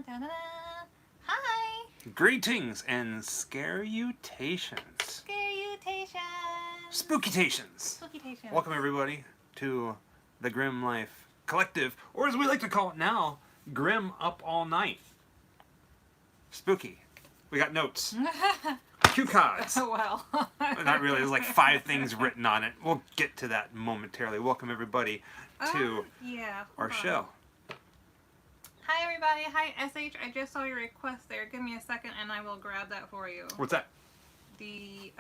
Da-da-da. Hi! Greetings and scarutations. Scarutations! Spookitations. Spookitations. Welcome everybody to the Grim Life Collective, or as we like to call it now, Grim Up All Night. Spooky. We got notes. Cue cards. Well. Not really, there's like 5 things written on it. We'll get to that momentarily. Welcome everybody to our show. Hi everybody, hi SH, I just saw your request there. Give me a second and I will grab that for you. What's that? The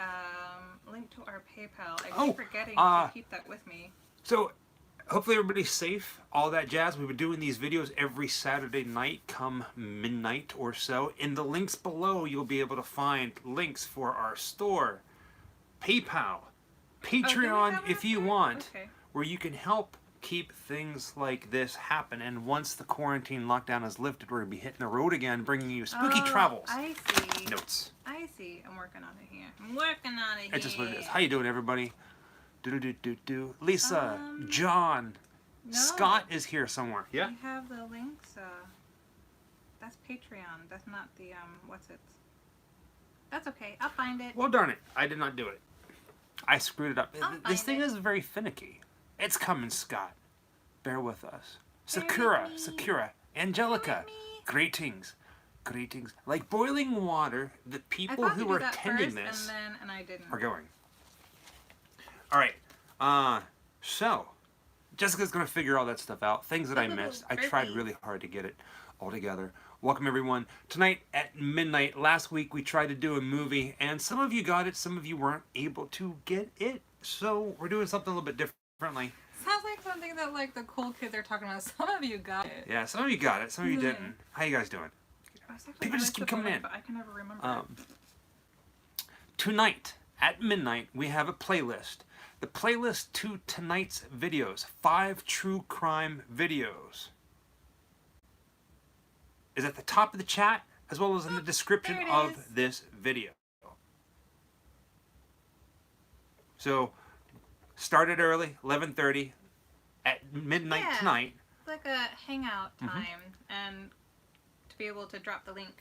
link to our PayPal. I keep forgetting to keep that with me. So, hopefully everybody's safe, all that jazz. We've been doing these videos every Saturday night come midnight or so. In the links below, you'll be able to find links for our store, PayPal, Patreon if you want, where you can help keep things like this happen. And once the quarantine lockdown is lifted, we're going to be hitting the road again, bringing you spooky travels. I see. Notes. I see. I'm working on it here. I'm working on it here. It's just what it is. How you doing, everybody? Do. Lisa, John, no. Scott is here somewhere. Yeah? We have the links. That's Patreon. That's not the, what's it? That's okay. I'll find it. Well, darn it. I did not do it. I screwed it up. This thing is very finicky. It's coming, Scott. Bear with us. Sakura, Angelica, greetings. Greetings. Like boiling water, the people who are attending this are going. Alright, so, Jessica's going to figure all that stuff out. Things that I missed. I tried really hard to get it all together. Welcome, everyone. Tonight at midnight, last week we tried to do a movie, and some of you got it, some of you weren't able to get it. So, we're doing something a little bit differently. Sounds like something that, like, the cool kids are talking about. Some of you got it. Yeah, some of you got it, some of you didn't. How you guys doing? People just keep coming in. But I can never remember. Tonight, at midnight, we have a playlist. The playlist to tonight's videos, 5 true crime videos, is at the top of the chat, as well as in the description of this video. So, started early, 11:30, at midnight tonight. It's like a hangout time, and to be able to drop the link.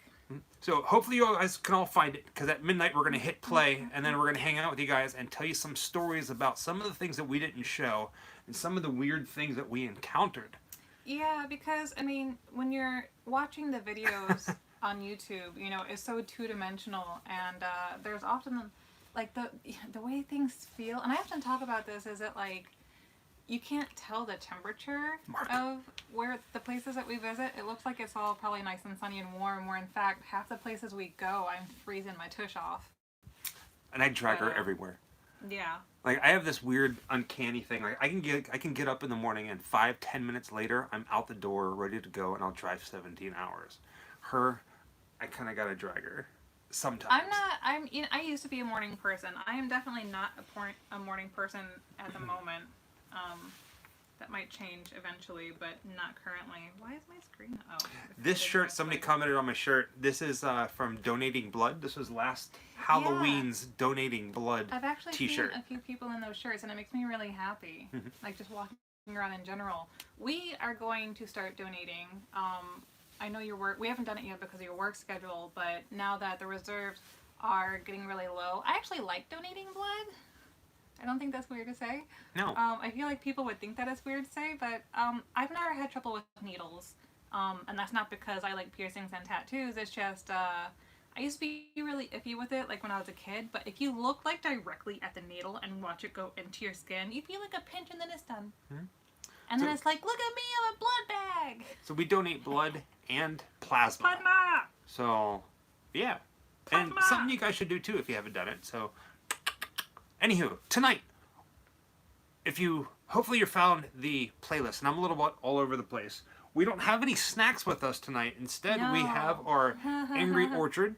So hopefully you guys can all find it, because at midnight we're going to hit play, and then we're going to hang out with you guys and tell you some stories about some of the things that we didn't show, and some of the weird things that we encountered. Yeah, because, I mean, when you're watching the videos on YouTube, you know, it's so two-dimensional, and there's often, like, the way things feel, and I often talk about this, is that, like, you can't tell the temperature of where the places that we visit. It looks like it's all probably nice and sunny and warm, where in fact, half the places we go, I'm freezing my tush off. And I drag her everywhere. Yeah. Like, I have this weird, uncanny thing. Like, I can get up in the morning, and 5-10 minutes later, I'm out the door, ready to go, and I'll drive 17 hours. Her, I kind of gotta drag her. Sometimes. I used to be a morning person. I am definitely not a morning person at the moment. That might change eventually, but not currently. Why is my screen? Oh. This shirt, somebody commented on my shirt. This is from Donating Blood. This was last Halloween's Donating Blood t-shirt. I've actually seen a few people in those shirts, and it makes me really happy. Like, just walking around in general. We are going to start donating. I know we haven't done it yet because of your work schedule, but now that the reserves are getting really low, I actually like donating blood. I don't think that's weird to say. No. I feel like people would think that is weird to say, but I've never had trouble with needles. And that's not because I like piercings and tattoos. It's just, I used to be really iffy with it, like when I was a kid. But if you look like directly at the needle and watch it go into your skin, you feel like a pinch and then it's done. And then it's like, look at me, I'm a blood bag. So we donate blood and plasma. Plasma! So, yeah. Plasma. And something you guys should do too if you haven't done it. So, anywho, tonight, hopefully you found the playlist, and I'm a little bit all over the place. We don't have any snacks with us tonight. Instead, we have our Angry Orchard.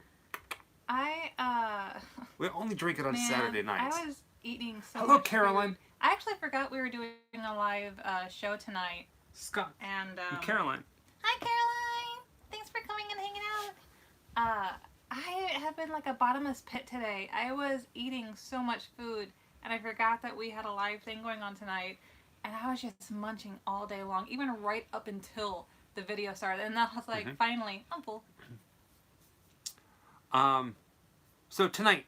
We only drink it on Saturday nights. I was eating so Hello, much Caroline. Food. I actually forgot we were doing a live show tonight. Scott. And Caroline. Hi, Caroline. Thanks for coming and hanging out. I have been like a bottomless pit today. I was eating so much food, and I forgot that we had a live thing going on tonight, and I was just munching all day long, even right up until the video started, and I was like, finally, I'm full. So tonight,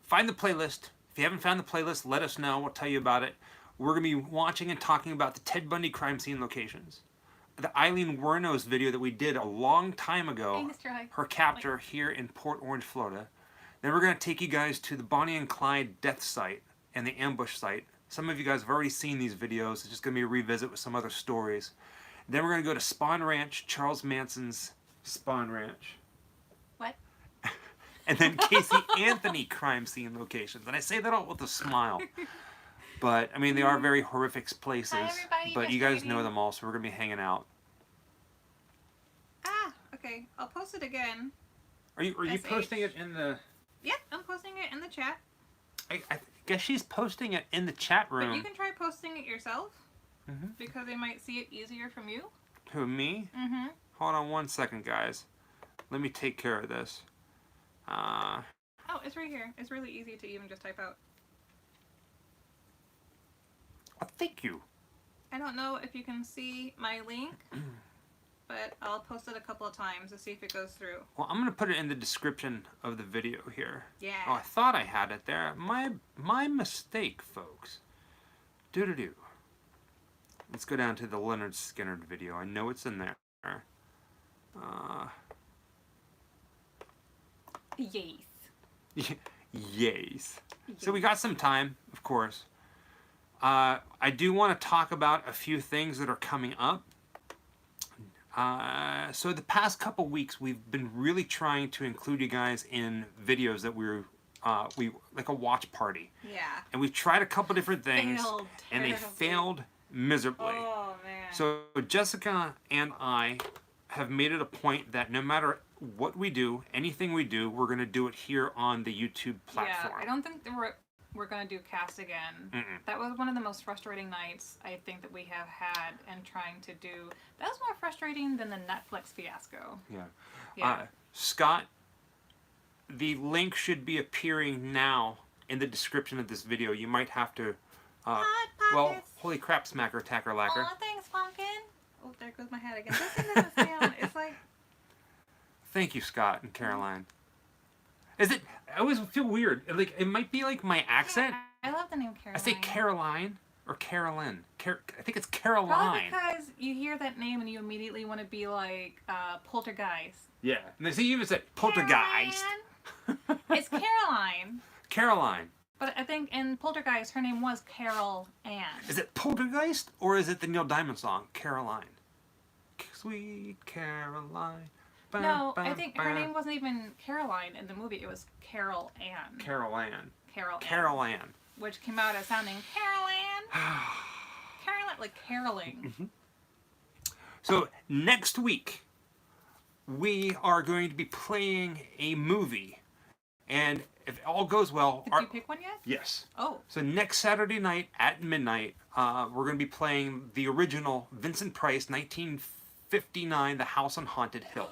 find the playlist. If you haven't found the playlist, let us know. We'll tell you about it. We're going to be watching and talking about the Ted Bundy crime scene locations. The Eileen Wuornos video that we did a long time ago, her capture here in Port Orange, Florida. Then we're going to take you guys to the Bonnie and Clyde death site and the ambush site. Some of you guys have already seen these videos. It's just going to be a revisit with some other stories. Then we're going to go to Spawn Ranch, Charles Manson's Spawn Ranch. What? And then Casey Anthony crime scene locations. And I say that all with a smile. But, I mean, they are very horrific places. Hi, everybody. But you guys know them all, so we're going to be hanging out. Ah, okay. I'll post it again. Are you posting it in the... Yep, I'm posting it in the chat. I guess she's posting it in the chat room. But you can try posting it yourself. Because they might see it easier from you. Who, me? Hold on one second, guys. Let me take care of this. Oh, it's right here. It's really easy to even just type out. Oh, thank you. I don't know if you can see my link, but I'll post it a couple of times to see if it goes through. Well, I'm going to put it in the description of the video here. Yeah. Oh, I thought I had it there. My mistake, folks. Doo-doo-doo. Let's go down to the Leonard Skinner video. I know it's in there. Yes. Yes. So we got some time, of course. I do want to talk about a few things that are coming up. So the past couple weeks, we've been really trying to include you guys in videos that we like a watch party. Yeah. And we tried a couple different things, and they failed miserably. Oh, man. So Jessica and I have made it a point that no matter what we do, anything we do, we're going to do it here on the YouTube platform. Yeah, I don't think that we're going to do cast again. That was one of the most frustrating nights I think that we have had in trying to do. That was more frustrating than the Netflix fiasco. Yeah. Scott, the link should be appearing now in the description of this video. You might have to... well, holy crap, smacker, tacker, lacquer. Oh, thanks, Pumpkin. Oh, there goes my hat again. This thing doesn't sound... It's like... Thank you, Scott and Caroline. Is it... I always feel weird. Like, it might be like my accent. Yeah, I love the name Caroline. I say Caroline or Carolyn. I think it's Caroline. Probably because you hear that name and you immediately want to be like Poltergeist. Yeah. And they even said Poltergeist. It's Caroline. Caroline. But I think in Poltergeist, her name was Carol Ann. Is it Poltergeist or is it the Neil Diamond song, Caroline? Sweet Caroline. No, I think her name wasn't even Caroline in the movie. It was Carol Ann. Carol Ann. Carol Ann. Which came out as sounding Carol Ann. Like caroling. So next week, we are going to be playing a movie. And if all goes well... Did you pick one yet? Yes. Oh. So next Saturday night at midnight, we're going to be playing the original Vincent Price 1959, The House on Haunted Hill.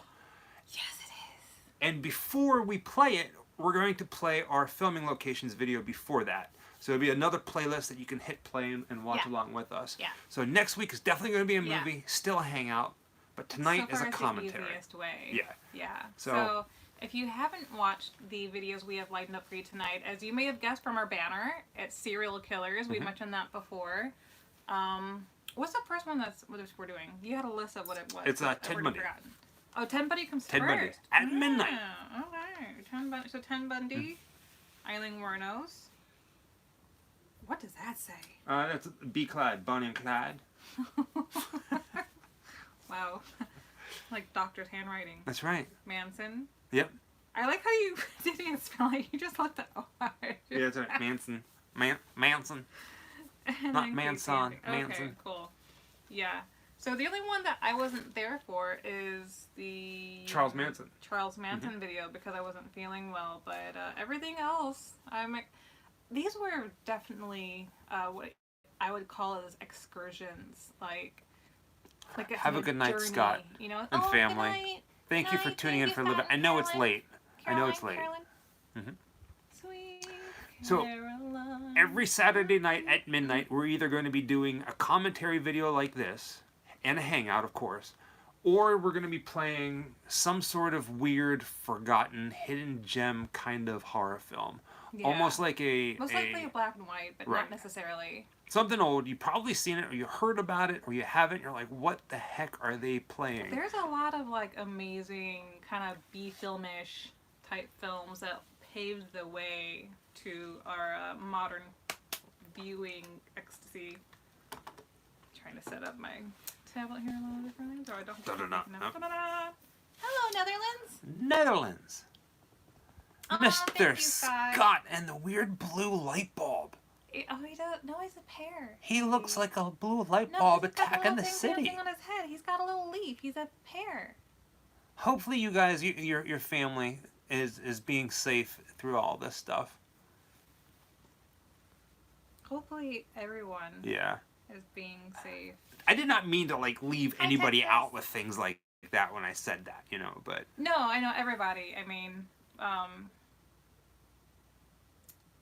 Yes, it is. And before we play it, we're going to play our filming locations video before that. So it'll be another playlist that you can hit play and watch along with us. Yeah. So next week is definitely going to be a movie, still a hangout, but tonight is a commentary. The easiest way. Yeah. Yeah. So if you haven't watched the videos we have lined up for you tonight, as you may have guessed from our banner, it's serial killers. We mentioned that before. What's the first one we're doing? You had a list of what it was. It's Ted Bundy. Oh, Ted Bundy comes Ted first. Bundy at midnight. Okay. So Ted Bundy, Eileen Wuornos. What does that say? That's B. Clyde, Bonnie and Clyde. Wow. Like doctor's handwriting. That's right. Manson. Yep. I like how you didn't spell it. You just left the O out. Yeah, that's right. Manson. Manson. Not Manson. Manson. Okay, cool. Yeah. So the only one that I wasn't there for is the Charles Manson video because I wasn't feeling well. But everything else, these were definitely what I would call as excursions. Like have a good night, journey, Scott, you know? and family. Good night. Thank you for tuning in for a little bit. I know it's late. I know it's late. Sweet So Caroline. every Saturday night at midnight, we're either going to be doing a commentary video like this, and a hangout, of course, or we're going to be playing some sort of weird, forgotten, hidden gem kind of horror film. Yeah. Almost like most likely a black and white, but Right. not necessarily. Something old. You've probably seen it, or you heard about it, or you haven't. You're like, what the heck are they playing? There's a lot of like amazing kind of B-filmish type films that paved the way to our modern viewing ecstasy. Trying to set up my tablet here a little differently, so I don't. Hello, Netherlands. Netherlands. Aw, Mr. thank you, Scott. Scott and the weird blue light bulb. Oh, he does. No, he's a pear. He looks like a blue light No, bulb he's got attacking little the thing city. dancing on his head. He's got a little leaf. He's a pear. Hopefully, you guys, your family is being safe through all this stuff. Hopefully, everyone Yeah. is being safe. I did not mean to like leave anybody Texas. out with things like that when I said that, you know, but No, I know everybody. I mean,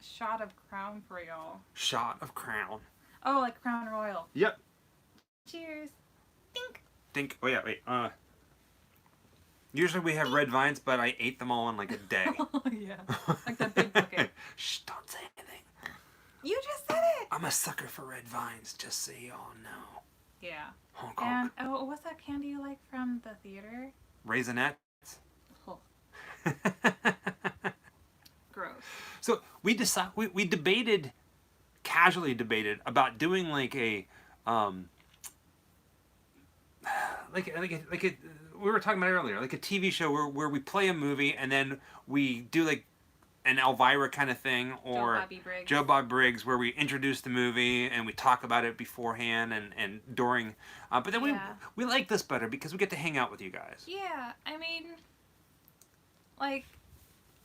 shot of crown for y'all. shot of crown. Oh, like Crown Royal. Yep. Cheers. Think. Oh yeah, wait. Usually we have red vines, but I ate them all in like a day. Oh, yeah. Like the big bucket. Shh, don't say anything. You just said it. I'm a sucker for red vines, just so y'all know. Yeah. Honk, And honk. what's that candy you like from the theater? Raisinets. Oh, gross. So we debated, casually debated about doing like a, we were talking about it earlier, like a TV show where we play a movie and then we do like an Elvira kind of thing, or Joe Bob Briggs, where we introduce the movie and we talk about it beforehand and during. But then we like this better because we get to hang out with you guys. Yeah, I mean, like,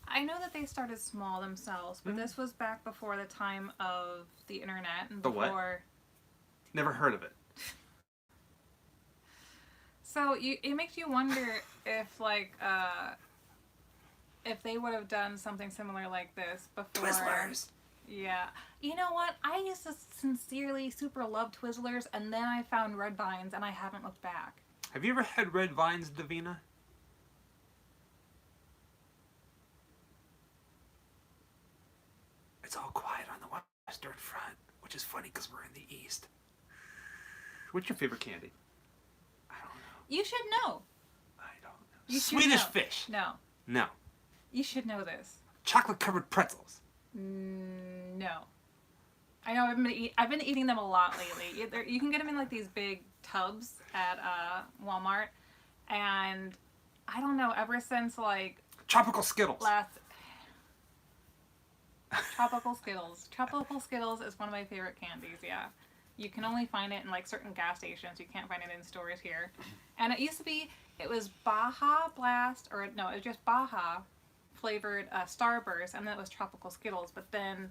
I know that they started small themselves, but this was back before the time of the internet and The what? before. Never heard of it. So it makes you wonder if like if they would have done something similar like this before. Twizzlers. Yeah. You know what? I used to sincerely super love Twizzlers, and then I found Red Vines, and I haven't looked back. Have you ever had red vines, Davina? It's all quiet on the western front, which is funny because we're in the east. What's your favorite candy? I don't know. You should know. I don't know. You should Swedish know. fish. No. No. You should know this. Chocolate covered pretzels. No. I know I've been eating them a lot lately. You can get them in like these big tubs at Walmart, and I don't know, ever since like Tropical Skittles. Tropical Skittles. Tropical Skittles is one of my favorite candies. Yeah, you can only find it in like certain gas stations. You can't find it in stores here. And it used to be, it was Baja Blast, or no, it was just Baja flavored Starburst, and then it was Tropical Skittles. But then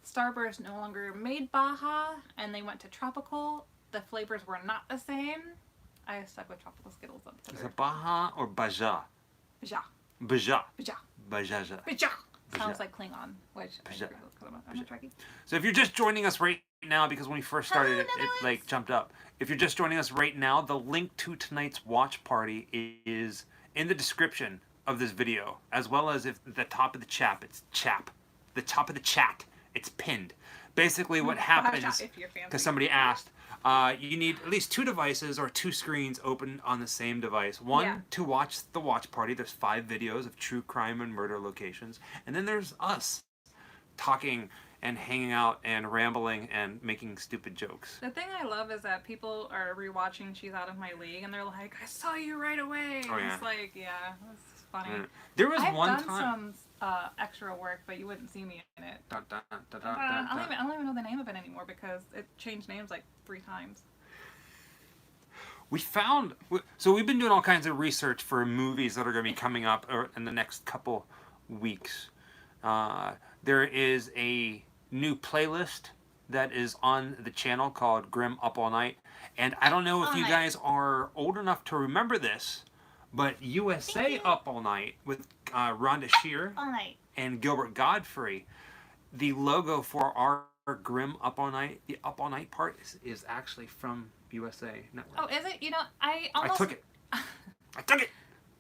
Starburst no longer made Baja, and they went to Tropical. The flavors were not the same. I stuck with Tropical Skittles. Is it Baja or Baja? Baja. Baja. Baja. Baja. Baja. Sounds like Klingon, which I'm a Trekkie. So if you're just joining us right now, because when we first started it like jumped up. If you're just joining us right now, the link to tonight's watch party is in the description of this video, as well as if the top of the chat, the top of the chat, it's pinned. Basically what happens, because somebody asked, you need at least 2 devices or 2 screens open on the same device. One to watch the watch party. There's 5 videos of true crime and murder locations. And then there's us talking and hanging out and rambling and making stupid jokes. The thing I love is that people are rewatching She's Out of My League, and they're like, I saw you right away. Oh, yeah. It's like, yeah, it's funny. Yeah. There was I've one done time. some extra work, but you wouldn't see me in it. I I don't even know the name of it anymore because it changed names like 3 times. We found, so we've been doing all kinds of research for movies that are going to be coming up in the next couple weeks. There is a new playlist that is on the channel called Grim Up All Night. And I don't know if you guys are old enough to remember this, but USA Up All Night with Rhonda Shear and Gilbert Godfrey, the logo for our Grim Up All Night, the Up All Night part is actually from USA Network. Oh, is it? You know, I took it. I took it.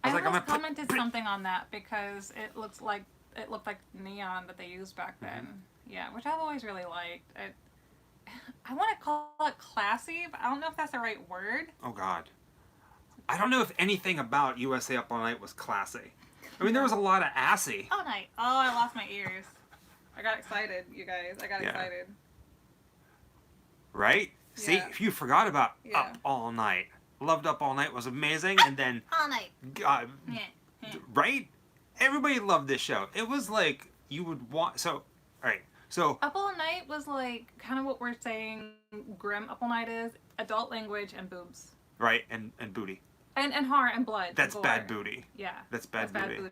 I I'm almost gonna commented something on that because it looked like neon that they used back then. Yeah, which I've always really liked. I want to call it classy, but I don't know if that's the right word. Oh God, I don't know if anything about USA Up All Night was classy. I mean, there was a lot of assy. All night. Oh, I lost my ears. I got excited, you guys. I got excited. Right? See, Yeah. if you forgot about Up All Night, Loved Up All Night was amazing, and then All night. Right? Everybody loved this show. It was like you would want. So, all right. So Up All Night was like kind of what we're saying. Grim Up All Night is adult language and boobs. Right, and booty. And horror and blood. That's and bad booty. Yeah. That's bad booty.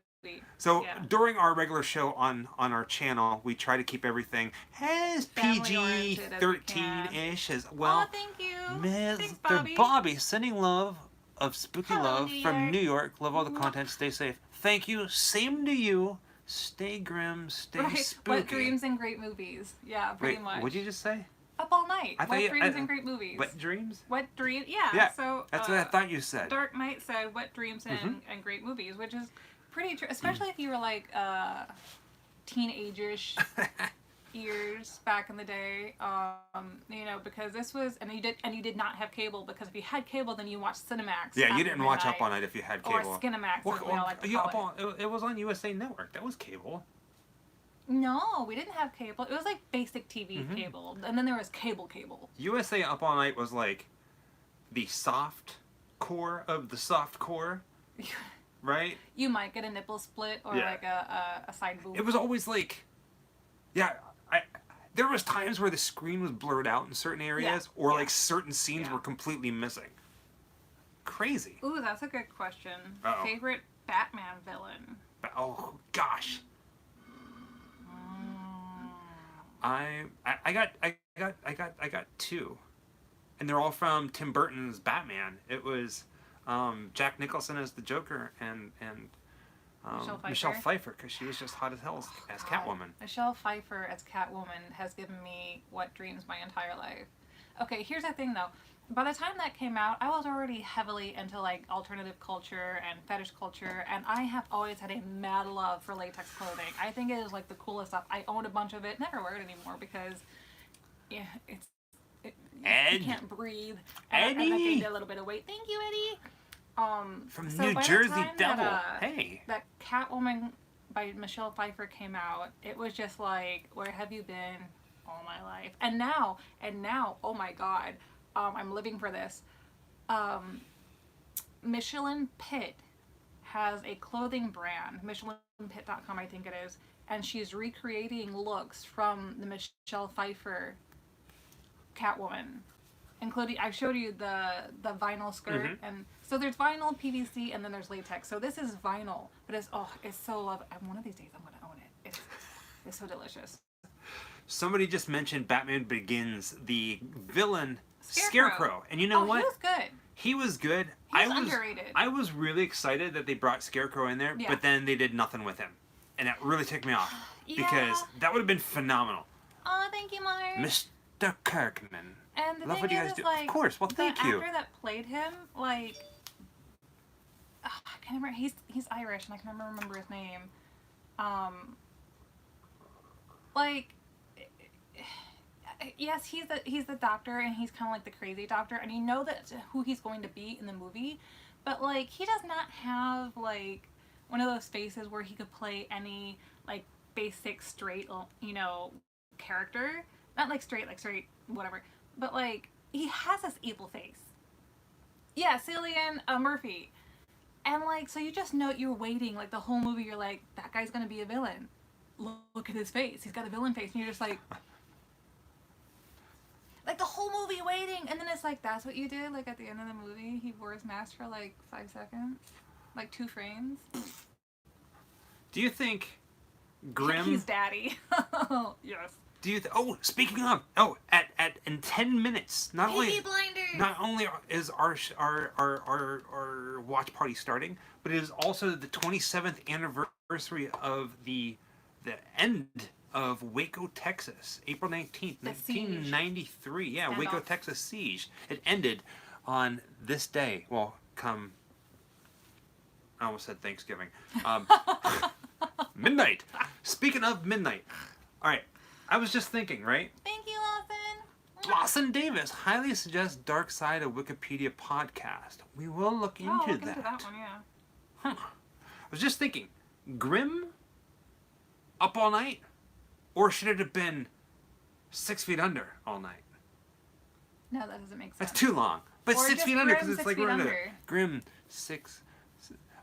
So Yeah. during our regular show on our channel, we try to keep everything as PG-13-ish as well. Oh, thank you. Thanks, Bobby. Bobby sending love of spooky Hello, love New from York. New York. Love all the content. Stay safe. Thank you. Same to you. Stay grim. Stay spooky. Wet dreams and great movies. Yeah, pretty much. What'd you just say? Up All Night. Wet dreams and great movies. Wet dreams? Wet dreams. Yeah. Yeah. So that's what I thought you said. Dark Knight said wet dreams and great movies, which is pretty true, especially if you were like teenagerish years back in the day. You know, because this was, and you did not have cable, because if you had cable, then you watched Cinemax. Yeah, you didn't watch Up All Night if you had cable. Or Skinemax, as we all like to call it. It was on USA Network. That was cable. No, we didn't have cable. It was like basic TV cable, and then there was cable. USA Up All Night was like the soft core of the soft core, right? You might get a nipple split or like a side boob. It was always like, there was times where the screen was blurred out in certain areas, or like certain scenes were completely missing. Crazy. Ooh, that's a good question. Uh-oh. Favorite Batman villain? Oh gosh. I got two, and they're all from Tim Burton's Batman. It was Jack Nicholson as the Joker and Michelle Pfeiffer, because she was just hot as hell as Catwoman. Michelle Pfeiffer as Catwoman has given me wet dreams my entire life. Okay, here's the thing though. By the time that came out, I was already heavily into like alternative culture and fetish culture, and I have always had a mad love for latex clothing. I think it is like the coolest stuff. I own a bunch of it, never wear it anymore because you can't breathe. And I gained a little bit of weight. Thank you, Eddie. From New Jersey Devil. That Catwoman by Michelle Pfeiffer came out, it was just like, where have you been all my life? And now, oh my God. I'm living for this. Michelin Pitt has a clothing brand, MichelinPitt.com I think it is, and she's recreating looks from the Michelle Pfeiffer Catwoman, including, I showed you the vinyl skirt, and so there's vinyl, PVC, and then there's latex. So this is vinyl, but it's so lovely. One of these days I'm gonna own it. It's so delicious. Somebody just mentioned Batman Begins, the villain Scarecrow. And you know what? He was good. He was good. He was underrated. I was really excited that they brought Scarecrow in there, but then they did nothing with him. And that really ticked me off. Because that would have been phenomenal. Oh, thank you, Mark. Mr. Kirkman. And the Love thing what you guys is, do. like, of course. Well, thank you. The actor that played him, like, I can't remember. He's Irish, and I can never remember his name. Like, yes, he's the doctor, and he's kind of like the crazy doctor, and you know that's who he's going to be in the movie, but like he does not have like one of those faces where he could play any like basic straight, you know, character. Not like straight, whatever, but like he has this evil face. Yeah, Cillian Murphy, and like so you just know you're waiting like the whole movie. You're like, that guy's gonna be a villain. Look at his face. He's got a villain face, and you're just like. Like the whole movie waiting, and then it's like, that's what you did? Like at the end of the movie, he wore his mask for like 5 seconds? Like 2 frames? Do you think Grimm... He's daddy. Yes. Do you speaking of, in 10 minutes, not only is our watch party starting, but it is also the 27th anniversary of the end of Waco, Texas, April 19th, 1993. Yeah, Waco, Texas siege. It ended on this day. Well, come I almost said Thanksgiving. Midnight. Speaking of midnight. All right. I was just thinking, right? Thank you, Lawson. Lawson Davis highly suggests Dark Side of Wikipedia podcast. We will look into look that. into that one, yeah. Huh. I was just thinking, Grimm, Up All Night, or should it have been 6 Feet Under all night? No, that doesn't make sense. That's too long. But Or 6 just Feet Under, Grimm, because it's 6 like Feet we're under Under. Grimm 6.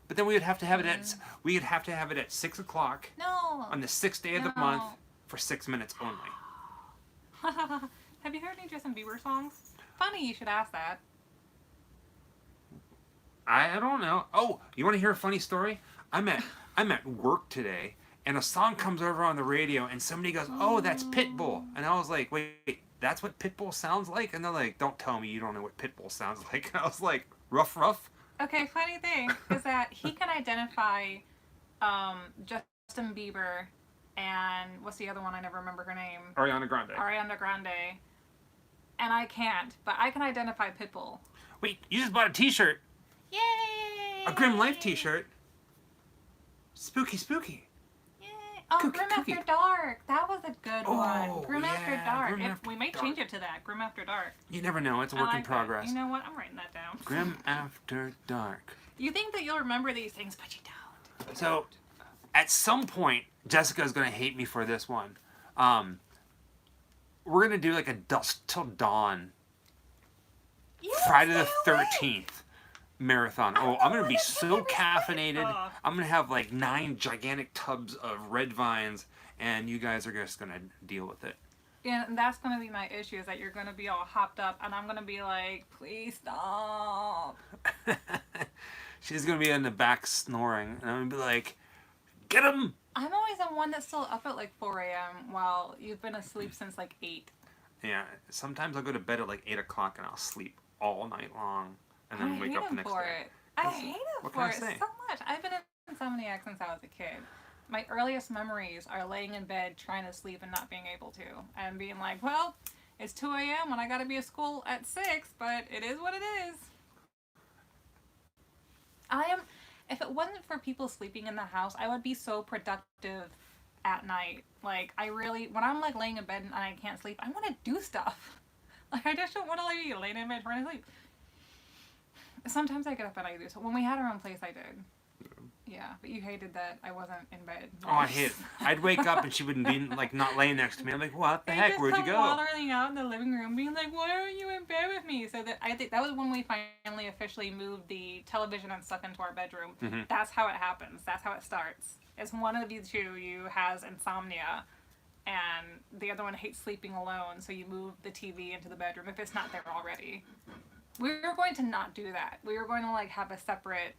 But then we would have to have it at at 6 o'clock No. on the 6th day of the No. month for 6 minutes only. Have you heard any Justin Bieber songs? Funny you should ask that. I don't know. Oh, you want to hear a funny story? I'm at work today, and a song comes over on the radio, and somebody goes, "Oh, that's Pitbull," and I was like, "Wait, that's what Pitbull sounds like?" And they're like, "Don't tell me you don't know what Pitbull sounds like." And I was like, "Rough." Okay, funny thing is that he can identify Justin Bieber and what's the other one? I never remember her name. Ariana Grande. Ariana Grande. And I can't, but I can identify Pitbull. Wait, you just bought a T-shirt. Yay! A Grim Life T-shirt. Spooky. Yay! Oh, Cookie. Grim After Dark. That was a good one. Grim yeah, After Dark. Grim After We may Dark. change it to that. Grim After Dark. You never know. It's a I work like in that. progress. You know what? I'm writing that down. Grim After Dark. You think that you'll remember these things, but you don't. So, at some point, Jessica's gonna hate me for this one. We're gonna do like a Dusk Till Dawn Friday the 13th marathon. Oh, I'm gonna be so caffeinated. I'm gonna have like 9 gigantic tubs of red vines, and you guys are just gonna deal with it. Yeah, and that's gonna be my issue, is that you're gonna be all hopped up, and I'm gonna be like, please stop. She's gonna be in the back snoring, and I'm gonna be like, get him! I'm always the one that's still up at like 4 a.m. while you've been asleep since like 8. Yeah, sometimes I'll go to bed at like 8 o'clock and I'll sleep all night long, and then I wake hate up the him next for day. it. I hate him what for can I it say? so much. I've been an insomniac since I was a kid. My earliest memories are laying in bed trying to sleep and not being able to, and being like, well, it's 2 a.m. and I gotta be at school at 6, but it is what it is. If it wasn't for people sleeping in the house, I would be so productive at night. Like, when I'm like laying in bed and I can't sleep, I want to do stuff. Like, I just don't want to like be laying in bed trying to sleep. Sometimes I get up and I do. So when we had our own place, I did. Yeah, but you hated that I wasn't in bed. Oh, I hate it. I'd wake up and she wouldn't be like not laying next to me. I'm like, what the heck? Where'd you go? Wandering out in the living room, being like, "Why aren't you in bed with me?" So I think that was when we finally officially moved the television and stuff into our bedroom. Mm-hmm. That's how it happens. That's how it starts. It's one of you two has insomnia, and the other one hates sleeping alone. So you move the TV into the bedroom if it's not there already. We were going to not do that. We were going to like have a separate,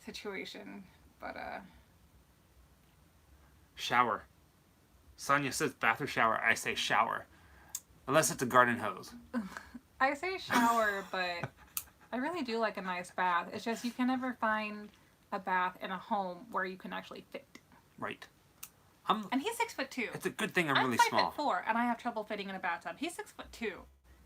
situation, but Shower. Sonia says bath or shower. I say shower. Unless it's a garden hose. I say shower, but I really do like a nice bath. It's just you can never find a bath in a home where you can actually fit. Right. And he's 6'2". It's a good thing I'm really small. I'm 5'4", and I have trouble fitting in a bathtub. He's 6'2".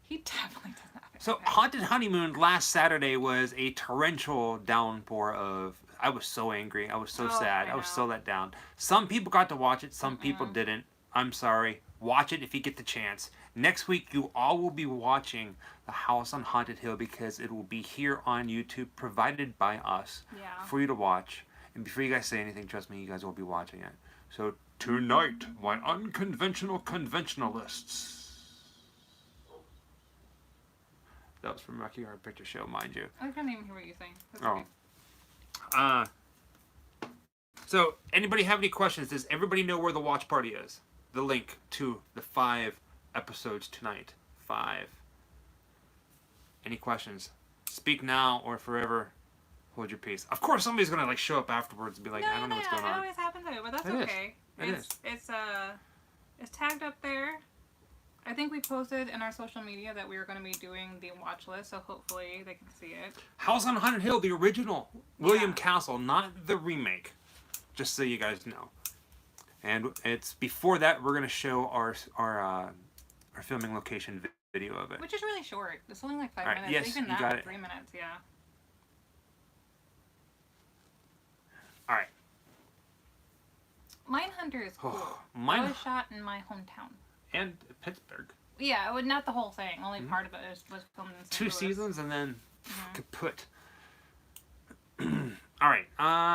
He definitely does not fit. So in a Haunted Honeymoon last Saturday was a torrential downpour of... I was so angry. I was so sad. I was so let down. Some people got to watch it. Some people didn't. I'm sorry. Watch it if you get the chance. Next week, you all will be watching The House on Haunted Hill because it will be here on YouTube, provided by us, for you to watch. And before you guys say anything, trust me, you guys will be watching it. So tonight, my unconventional conventionalists. That was from Rocky Horror Picture Show, mind you. I couldn't even hear what you were saying. That's okay. So, anybody have any questions? Does everybody know where the watch party is? The link to the 5 episodes tonight. 5. Any questions? Speak now or forever hold your peace. Of course, somebody's gonna like show up afterwards and be like, I don't know what's going on. It always happens, but that's It okay. is. It's tagged up there. I think we posted in our social media that we were going to be doing the watch list, so hopefully they can see it. House on Haunted Hill, the original William Castle, not the remake. Just so you guys know. And it's before that we're going to show our filming location video of it. Which is really short. It's only like 5 All right, minutes. yes, Even you that, got it. 3 minutes, yeah. Mindhunter is cool. Oh, It was shot in my hometown. And Pittsburgh. Yeah, not the whole thing. Only part of it was filmed in St. 2 Louis. seasons and then kaput. All right,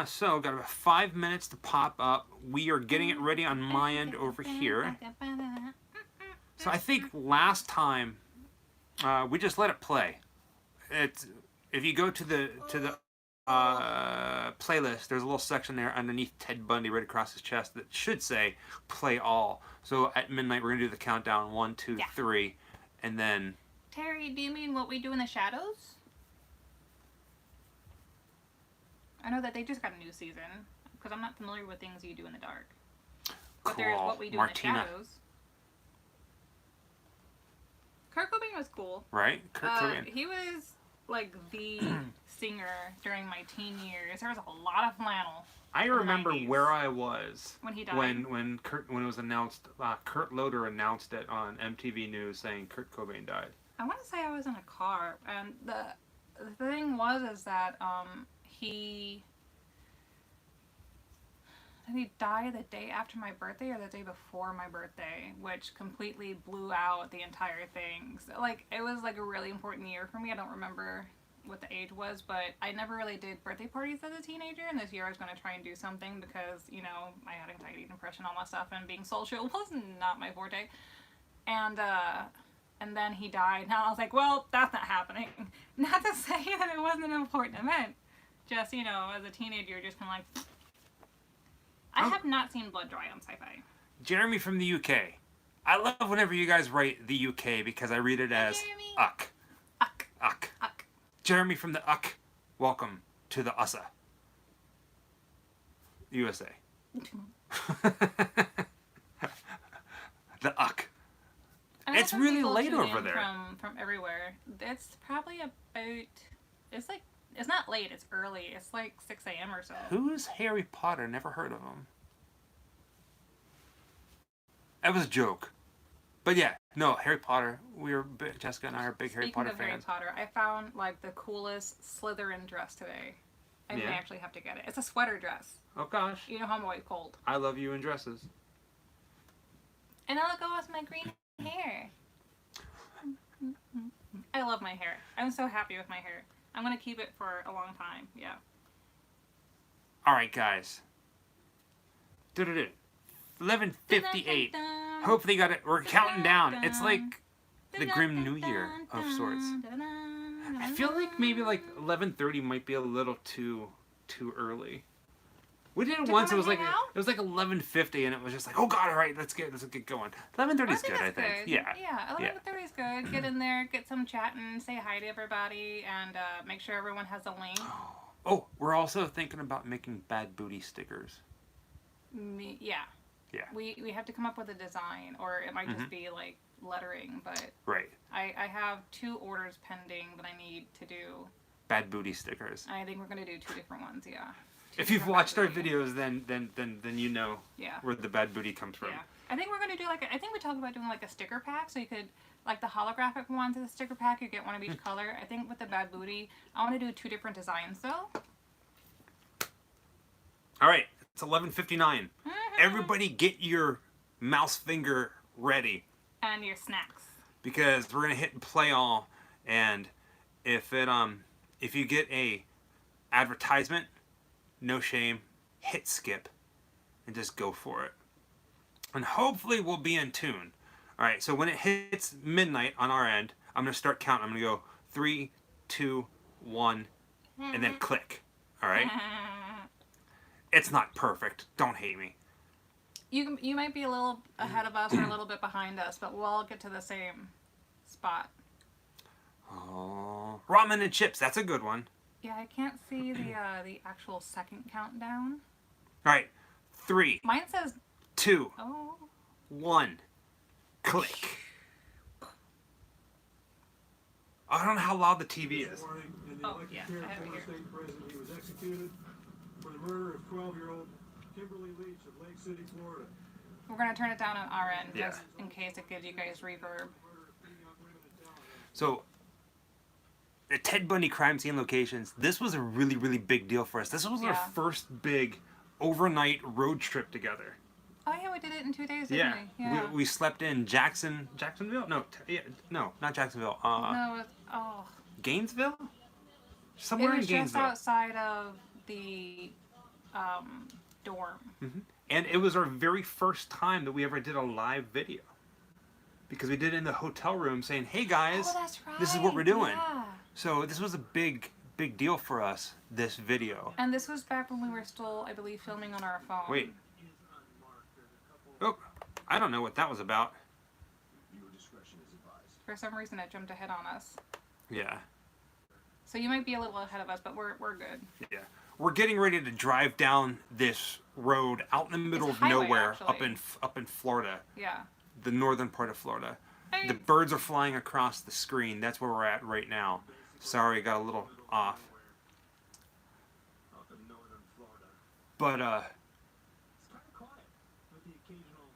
so got about 5 minutes to pop up. We are getting it ready on my end over here. So I think last time we just let it play. It's if you go to the playlist, there's a little section there underneath Ted Bundy right across his chest that should say play all. So at midnight we're gonna do the countdown 1, 2, 3, and then. Terry, do you mean what we do in the shadows? I know that they just got a new season because I'm not familiar with things you do in the dark. But there's what we do in the shadows. Kurt Cobain was cool. Right, Kurt Cobain. He was like the singer during my teen years. There was a lot of flannel. I remember where I was when he died. When it was announced. Kurt Loder announced it on MTV News saying Kurt Cobain died. I want to say I was in a car, and the thing was that he died the day after my birthday or the day before my birthday, which completely blew out the entire thing. So, like, it was like a really important year for me. I don't remember what the age was, but I never really did birthday parties as a teenager, and this year I was going to try and do something because, you know, I had anxiety, depression, all that stuff, and being social was not my forte. And then he died, and I was like, well, that's not happening. Not to say that it wasn't an important event. Just, you know, as a teenager, you're just kind of like... I have not seen Blood Dry on Sci-Fi. Jeremy from the UK. I love whenever you guys write the UK because I read it as Uck. Uck. Uck. Uck. Jeremy from the Uck. Welcome to the USA. USA. The Uck. It's really late over there. From everywhere. It's probably about... It's not late, it's early. It's like 6 a.m. or so. Who's Harry Potter? Never heard of him. That was a joke. But yeah, no, Harry Potter. Jessica and I are big Harry Potter fans. Speaking of Harry Potter, I found like the coolest Slytherin dress today. I may actually have to get it. It's a sweater dress. Oh gosh. You know how I'm always cold. I love you in dresses. And I'll go with my green hair. I love my hair. I'm so happy with my hair. I'm going to keep it for a long time. Yeah. All right, guys. 11:58. Hopefully you got it. We're counting down. It's like the Grim New Year of sorts. I feel like maybe like 11:30 might be a little too early. We did it once. It was like 11:50, and it was just like, oh god, all right, let's get going. 11:30 is good, I think. Good. Yeah. Yeah, 11:30 is good. Get in there, get some chatting, say hi to everybody, and make sure everyone has a link. Oh, we're also thinking about making Bad Booty stickers. Yeah. Yeah. We have to come up with a design, or it might just be like lettering, but right. I have 2 orders pending that I need to do. Bad Booty stickers. I think we're gonna do 2 different ones. Yeah. If you've watched our videos, then you know where the bad booty comes from. Yeah. I think we're gonna do I think we talked about doing like a sticker pack, so you could like the holographic ones in the sticker pack. You get one of each color. I think with the bad booty, I want to do 2 different designs though. All right, it's 11:59. Everybody, get your mouse finger ready. And your snacks. Because we're gonna hit play all, and if you get a advertisement. No shame, hit skip, and just go for it. And hopefully we'll be in tune. All right, so when it hits midnight on our end, I'm going to start counting. I'm going to go 3, 2, 1, and then click. All right? It's not perfect. Don't hate me. You might be a little ahead of us or a little bit behind us, but we'll all get to the same spot. Oh, ramen and chips. That's a good one. Yeah, I can't see the actual second countdown. All right, 3. Mine says 2. 1. Click. I don't know how loud the TV is. Oh yeah, I have it here. State president, he was executed for the murder of 12-year-old Kimberly Leach of Lake City, Florida. We're gonna turn it down on our end just in case it gives you guys reverb. So. The Ted Bundy crime scene locations, this was a really, really big deal for us. This was our first big overnight road trip together. Oh yeah, we did it in 2 days, didn't Yeah. we? Yeah. We slept in Jacksonville? No, no, not Jacksonville. No, oh. Gainesville? It Somewhere in was just Gainesville. outside of the dorm. And it was our very first time that we ever did a live video. Because we did it in the hotel room saying, hey guys, Oh, that's right. this is what we're doing. Yeah. So this was a big deal for us, this video. And this was back when we were still, I believe, filming on our phone. Wait. Oh, I don't know what that was about. For some reason, it jumped ahead on us. Yeah. So you might be a little ahead of us, but we're good. Yeah. We're getting ready to drive down this road out in the middle It's of a highway, nowhere actually. up in Florida, Yeah. the northern part of Florida. Hey. The birds are flying across the screen. That's where we're at right now. Sorry, got a little off. Up in northern Florida. But It's kind of quiet, with the occasional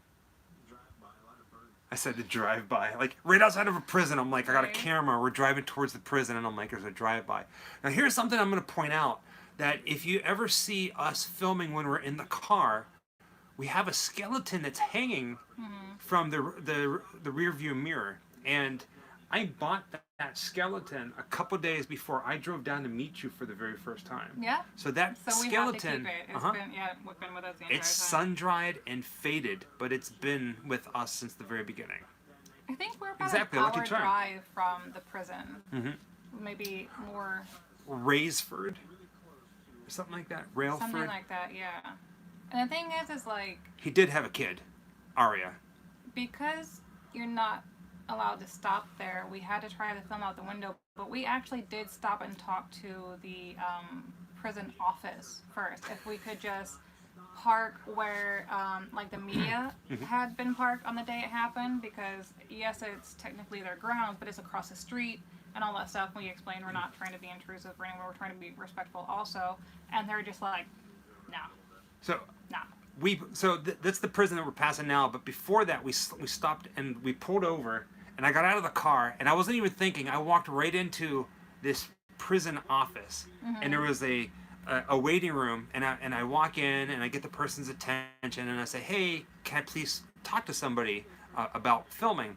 drive-by, a lot of birds. I said to drive by, like right outside of a prison. I'm like, I got a Right. camera. We're driving towards the prison, and I'm like, there's a drive-by. Now here's something I'm going to point out: that if you ever see us filming when we're in the car, we have a skeleton that's hanging from the rear view mirror, and I bought that skeleton a couple days before I drove down to meet you for the very first time. Yeah. So that So we skeleton, have to keep it. It's been, we've been with us the entire it's time. sun-dried and faded, but it's been with us since the very beginning. I think we're about Exactly, an Lucky hour Charm. drive from the prison. Maybe more, Raysford, or something like that. Railford. something like that, yeah. And the thing is like, He did have a kid, Aria. because you're not allowed to stop there, we had to try to film out the window, but we actually did stop and talk to the prison office first. If we could just park where like the media had been parked on the day it happened, because yes, it's technically their grounds, but it's across the street and all that stuff. We explained we're not trying to be intrusive or anyone, we're trying to be respectful also, and they're just like, no, So no. that's the prison that we're passing now. But before that, we stopped and we pulled over, and I got out of the car, and I wasn't even thinking. I walked right into this prison office, and there was a waiting room, and I walk in, and I get the person's attention, and I say, hey, can I please talk to somebody about filming?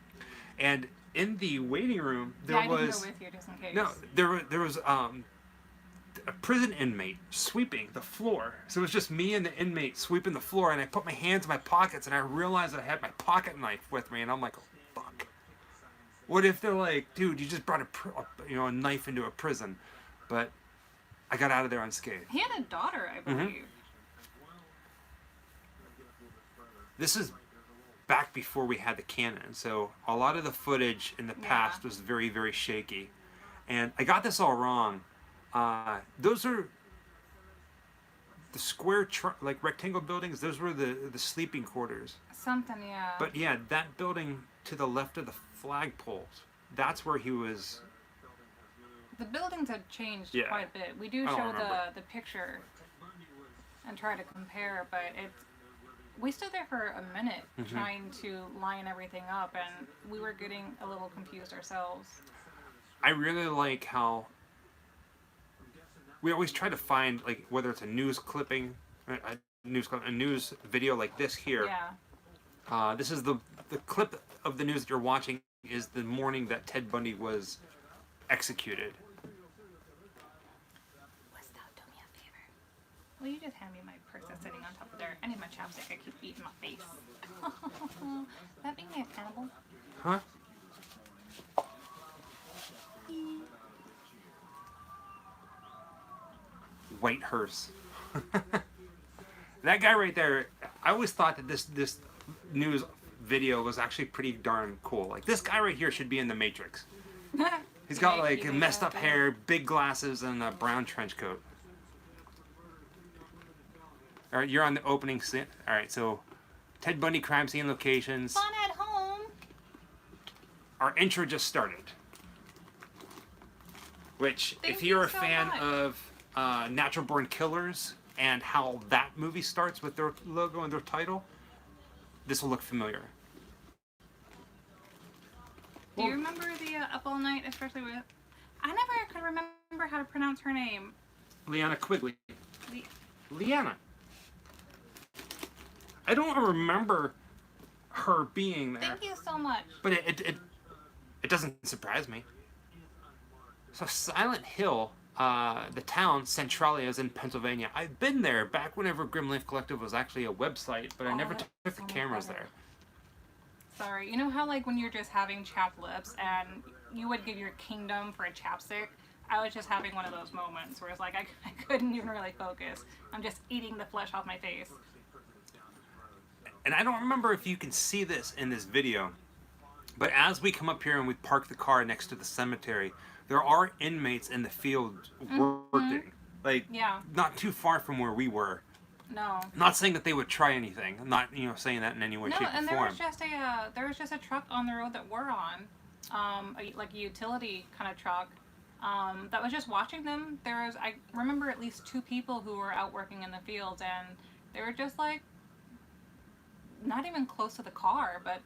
And in the waiting room, there I didn't was go with you just in case. no, there was a prison inmate sweeping the floor. So it was just me and the inmate sweeping the floor, and I put my hands in my pockets, and I realized that I had my pocket knife with me, and I'm like, oh, fuck. What if they're like, dude, you just brought a knife into a prison? But I got out of there unscathed. He had a daughter, I believe. This is back before we had the Canon, so a lot of the footage in the past was very, very shaky. And I got this all wrong. Those are the square, like rectangle buildings. Those were the sleeping quarters. Something, yeah. But yeah, that building to the left of the flagpoles, that's where he was. The buildings have changed Yeah. quite a bit. We do I don't show remember. the picture and try to compare, but we stood there for a minute trying to line everything up, and we were getting a little confused ourselves. I really like how we always try to find, like, whether it's a news clipping, a news video like this here. Yeah. This is the clip of the news that you're watching is the morning that Ted Bundy was executed. Weston, do me a favor. Will you just hand me my purse that's sitting on top of there? I need my chapstick. I keep eating my face. That make me a cannibal? Huh? White hearse. That guy right there, I always thought that this news video was actually pretty darn cool. Like, this guy right here should be in the Matrix. He's got like messed up hair, big glasses, and a brown trench coat. All right, you're on the opening scene. All right, so Ted Bundy crime scene locations. Fun at home. Our intro just started. Which, Thank if you you're a so fan much. of Natural Born Killers and how that movie starts with their logo and their title, this will look familiar. Do you remember the Up All Night, especially with... I never could remember how to pronounce her name. Liana Quigley. Liana. I don't remember her being there. Thank you so much. But it doesn't surprise me. So Silent Hill, the town, Centralia, is in Pennsylvania. I've been there back whenever Grim Leaf Collective was actually a website, but I never took the cameras there. Sorry, you know how like when you're just having chapped lips and you would give your kingdom for a chapstick? I was just having one of those moments where it's like I couldn't even really focus. I'm just eating the flesh off my face. And I don't remember if you can see this in this video, but as we come up here and we park the car next to the cemetery, there are inmates in the field working. Like, not too far from where we were. No. Not saying that they would try anything. I'm not, saying that in any way, shape, or form. No, and there was just a truck on the road that we're on, like a utility kind of truck, that was just watching them. I remember at least 2 people who were out working in the fields, and they were just like, not even close to the car, but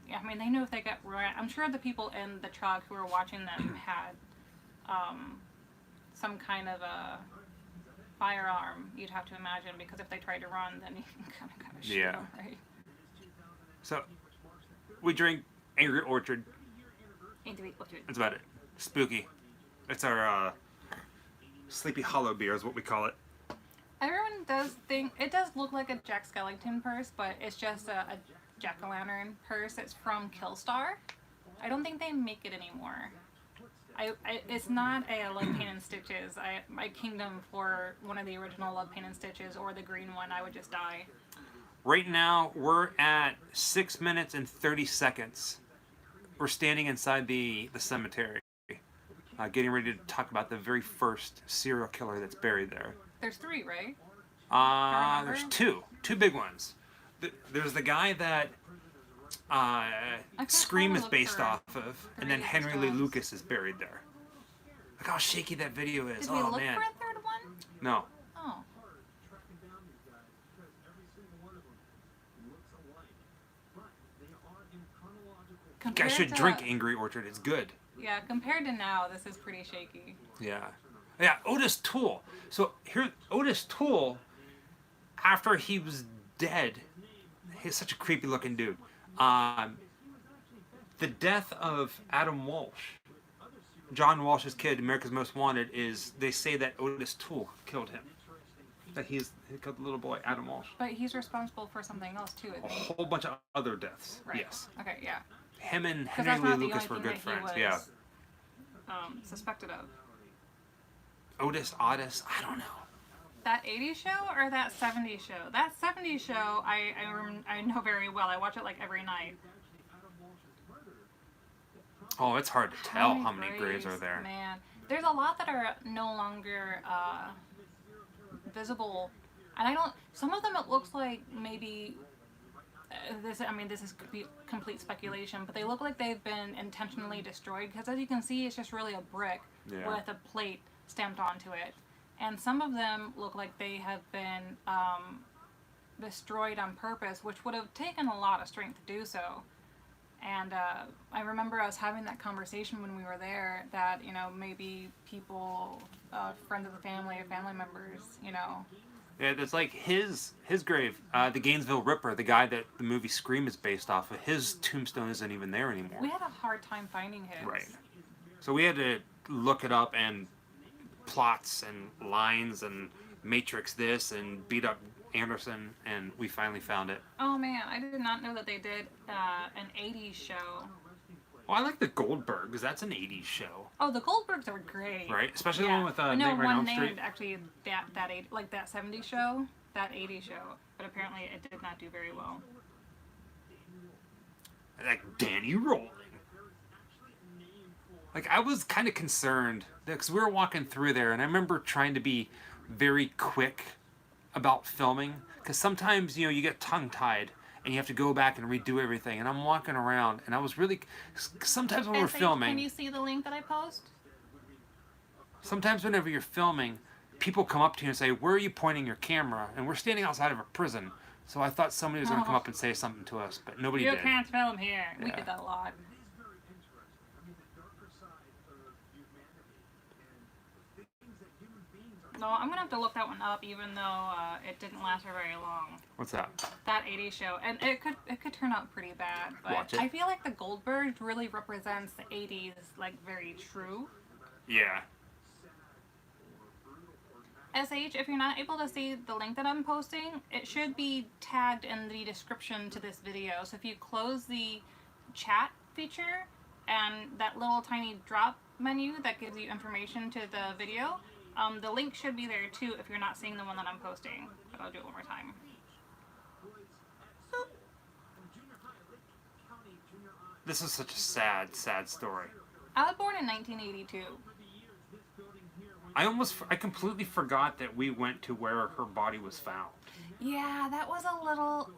yeah, I mean, they knew if they got run. I'm sure the people in the truck who were watching them had some kind of a firearm, you'd have to imagine, because if they tried to run, then you kind of shoot them, right? So, we drink Angry Orchard. Angry Orchard. That's about it. Spooky. It's our Sleepy Hollow beer is what we call it. Everyone does think it does look like a Jack Skellington purse, but it's just a jack-o'-lantern purse. It's from Killstar. I don't think they make it anymore. It's not a Love, Pain, and Stitches. My kingdom for one of the original Love, Pain, and Stitches or the green one, I would just die. Right now, we're at 6 minutes and 30 seconds. We're standing inside the cemetery, getting ready to talk about the very first serial killer that's buried there. There's 3, right? There's 2 big ones. There's the guy that Scream is based off of, and then Henry Lee Lucas is buried there. Look how shaky that video is. Did we look man. for a 3rd one? No. Oh. You guys should drink Angry Orchard. It's good. Yeah, compared to now, this is pretty shaky. Yeah. Yeah, Otis Toole. So here, Otis Toole, after he was dead, he's such a creepy looking dude. The death of Adam Walsh, John Walsh's kid, America's Most Wanted, is, they say that Otis Toole killed him. That he killed the little boy, Adam Walsh. But he's responsible for something else too, I think. A whole bunch of other deaths. Right. Yes. Okay, yeah. Him and Henry Lee Lucas were good friends. Yeah. Suspected of. Otis, I don't know. That 80s show or that 70s show? That 70s show, I know very well. I watch it like every night. Oh, it's hard to tell how many graves are there. Man, there's a lot that are no longer visible, and some of them it looks like maybe this is complete speculation, but they look like they've been intentionally destroyed, because as you can see, it's just really a brick with a plate stamped onto it. And some of them look like they have been destroyed on purpose, which would have taken a lot of strength to do so. And I remember us having that conversation when we were there, that, maybe people, friends of the family or family members, Yeah, it's like his grave, the Gainesville Ripper, the guy that the movie Scream is based off of, his tombstone isn't even there anymore. We had a hard time finding his. Right. So we had to look it up and plots and lines and matrix this and beat up Anderson, and we finally found it. Oh man, I did not know that they did an 80s show. Well, I like the Goldbergs. That's an 80s show. Oh, the Goldbergs are great. Right? Especially the one with Nightmare on Elm Street. Named actually that 70s show, that 80s show, but apparently it did not do very well. Like Danny Rolling. Like, I was kind of concerned because we were walking through there, and I remember trying to be very quick about filming, because sometimes you get tongue-tied and you have to go back and redo everything, and I'm walking around and I was really, sometimes when we're filming, can you see the link that I post? Sometimes whenever you're filming, people come up to you and say, where are you pointing your camera? And we're standing outside of a prison, so I thought somebody was going to come up and say something to us, but nobody did. You can't film here. We did that a lot. No, I'm gonna have to look that one up, even though it didn't last for very long. What's that? That 80s show, and it could turn out pretty bad. But Watch it. I feel like the Goldberg really represents the 80s, like very true. Yeah. SH, if you're not able to see the link that I'm posting, it should be tagged in the description to this video. So if you close the chat feature and that little tiny drop menu that gives you information to the video, the link should be there too if you're not seeing the one that I'm posting. But I'll do it one more time. Boop. This is such a sad, sad story. I was born in 1982. I completely forgot that we went to where her body was found. Yeah, that was a little,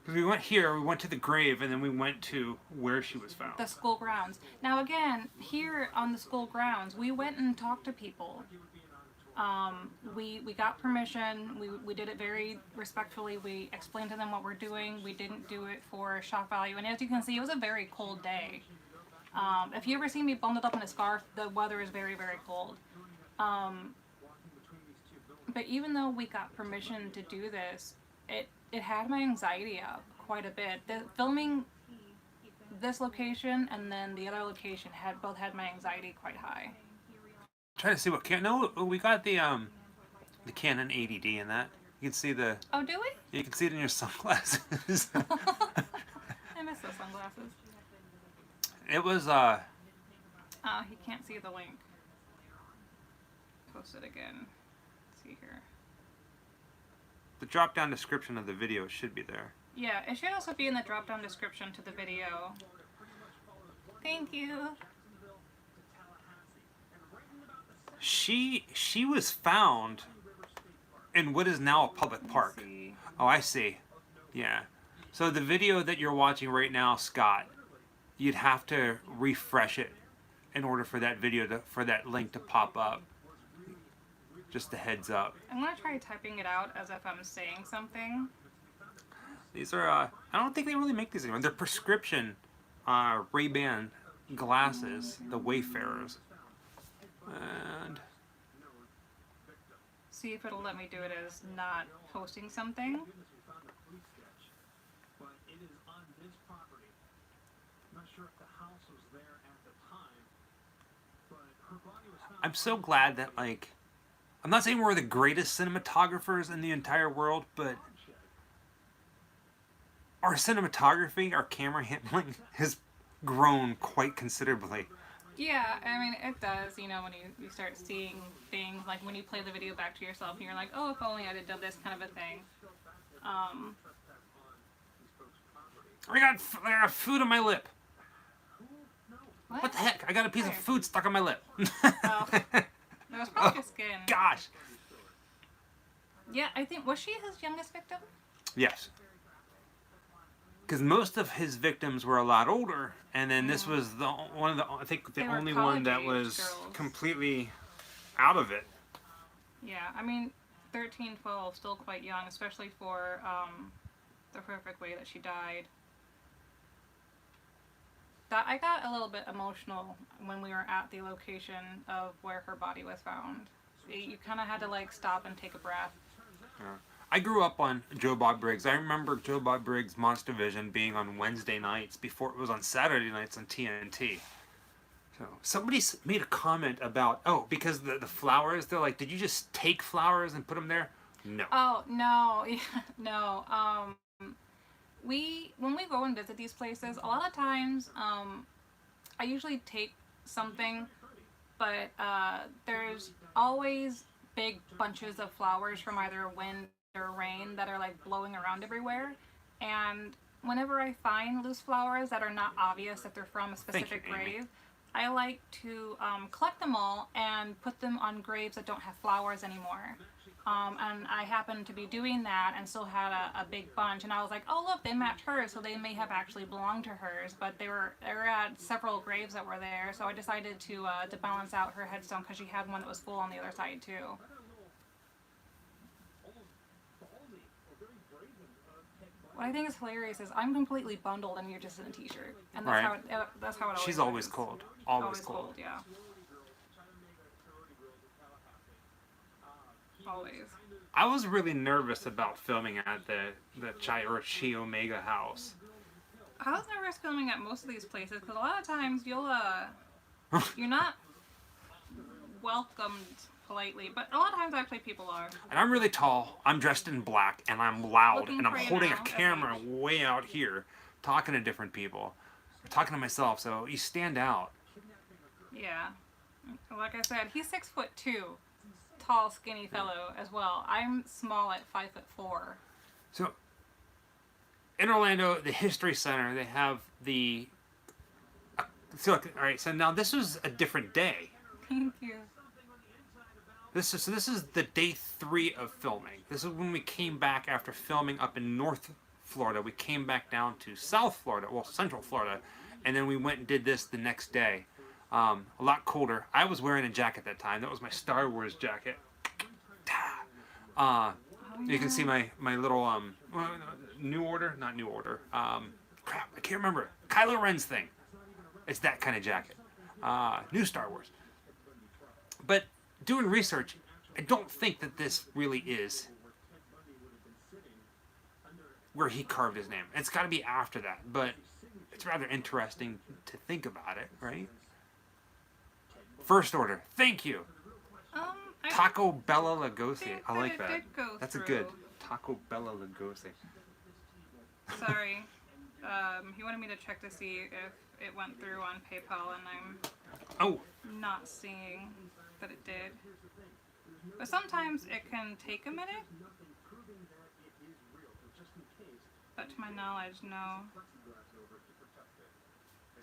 Because we went here, we went to the grave, and then we went to where she was found. the school grounds. Now again, here on the school grounds, we went and talked to people. We got permission. We did it very respectfully. We explained to them what we're doing. We didn't do it for shock value. And as you can see, it was a very cold day. If you ever see me bundled up in a scarf, the weather is very, very cold. But even though we got permission to do this, it had my anxiety up quite a bit. Filming this location and then the other location both had my anxiety quite high. Trying to see what we got the Canon 80D in that. You can see the. Oh, do we? You can see it in your sunglasses. I miss those sunglasses. It was He can't see the link. Post it again. Let's see here. The drop down description of the video should be there. Yeah, it should also be in the drop down description to the video. Thank you. She was found in what is now a public park. See. Oh, I see. Yeah. So the video that you're watching right now, Scott, you'd have to refresh it in order for that for that link to pop up. Just a heads up. I'm gonna try typing it out as if I'm saying something. These are I don't think they really make these anymore. They're prescription Ray-Ban glasses, the Wayfarers. And See if it'll let me do it as not posting something. I'm so glad that, like, I'm not saying we're the greatest cinematographers in the entire world, but our cinematography, our camera handling has grown quite considerably. Yeah, I mean, it does, you know, when you start seeing things, like when you play the video back to yourself and you're like, oh, if only I had done this kind of a thing. I got food on my lip. What? What the heck? I got a piece of food stuck on my lip. Oh, that was probably your skin. Gosh. Yeah, I think, was she his youngest victim? Yes. Because most of his victims were a lot older, and then this was I think the They were only one that college-age was girls. completely out of it. Yeah, I mean, 13, 12, still quite young, especially for the horrific way that she died. I got a little bit emotional when we were at the location of where her body was found. You kind of had to, like, stop and take a breath. I grew up on Joe Bob Briggs. I remember Joe Bob Briggs' Monster Vision being on Wednesday nights before it was on Saturday nights on TNT. So somebody made a comment about, because the flowers, they're like, did you just take flowers and put them there? No. Oh, no. Yeah, no. When we go and visit these places, a lot of times, I usually take something, but there's always big bunches of flowers from either wind or rain that are like blowing around everywhere. And whenever I find loose flowers that are not obvious that they're from a specific grave, I like to collect them all and put them on graves that don't have flowers anymore. And I happened to be doing that and still had a big bunch, and I was like, oh look, they match hers, so they may have actually belonged to hers, but they were at several graves that were there, so I decided to balance out her headstone because she had one that was full on the other side too. What I think is hilarious is I'm completely bundled and you're just in a t-shirt, and that's Right. how it always She's always is. cold. Always cold. Yeah. Always. I was really nervous about filming at the Chi Omega house. I was nervous filming at most of these places because a lot of times you're not welcomed politely, but a lot of times actually people are. And I'm really tall, I'm dressed in black, and I'm loud, Looking and I'm for you holding a now, camera way out here, talking to different people, talking to myself, so you stand out. Yeah. Like I said, he's 6'2", tall, skinny fellow as well. I'm small at 5'4". So, in Orlando, the History Center, they have the... So, all right, so now this was a different day. Thank you. This is the day 3 of filming. This is when we came back after filming up in North Florida. We came back down to South Florida, well, Central Florida, and then we went and did this the next day. A lot colder. I was wearing a jacket that time. That was my Star Wars jacket. You can see my little New Order, not New Order. Crap, I can't remember. Kylo Ren's thing. It's that kind of jacket. New Star Wars. But doing research, I don't think that this really is where he carved his name. It's got to be after that, but it's rather interesting to think about it, right? First Order. Thank you. Taco Bella Lugosi. I like that. That's a good Taco Bella Lugosi. Sorry. He wanted me to check to see if it went through on PayPal, and I'm not seeing that it did. But sometimes it can take a minute. But to my knowledge, no.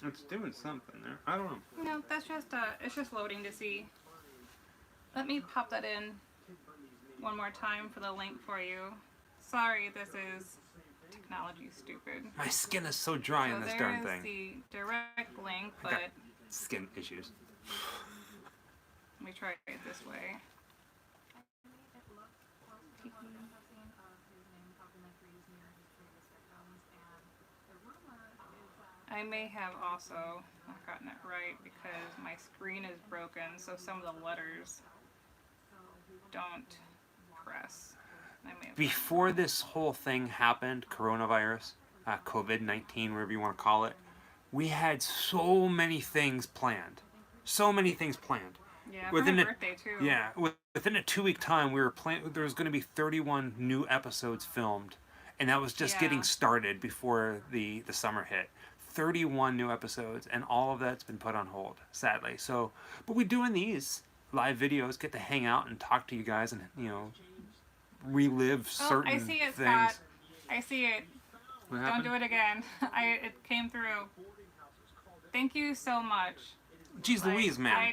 It's doing something there. I don't know. No, that's just it's just loading to see. Let me pop that in one more time for the link for you. Sorry, this is technology stupid. My skin is so dry in this darn thing. There is the direct link, I got but skin issues. let me try it this way. I may have also not gotten it right because my screen is broken, so some of the letters don't press. I may have Before this whole thing happened, coronavirus, COVID-19, whatever you want to call it, we had so many things planned. So many things planned. yeah, for my birthday too. Yeah, within a 2-week time, we were there was going to be 31 new episodes filmed, and that was just getting started before the summer hit. 31 new episodes, and all of that's been put on hold, sadly. So, but we're doing these live videos, get to hang out and talk to you guys, and relive certain I see it, things. Scott. I see it. What Don't happened? do it again. It came through. Thank you so much. Jeez Louise, man.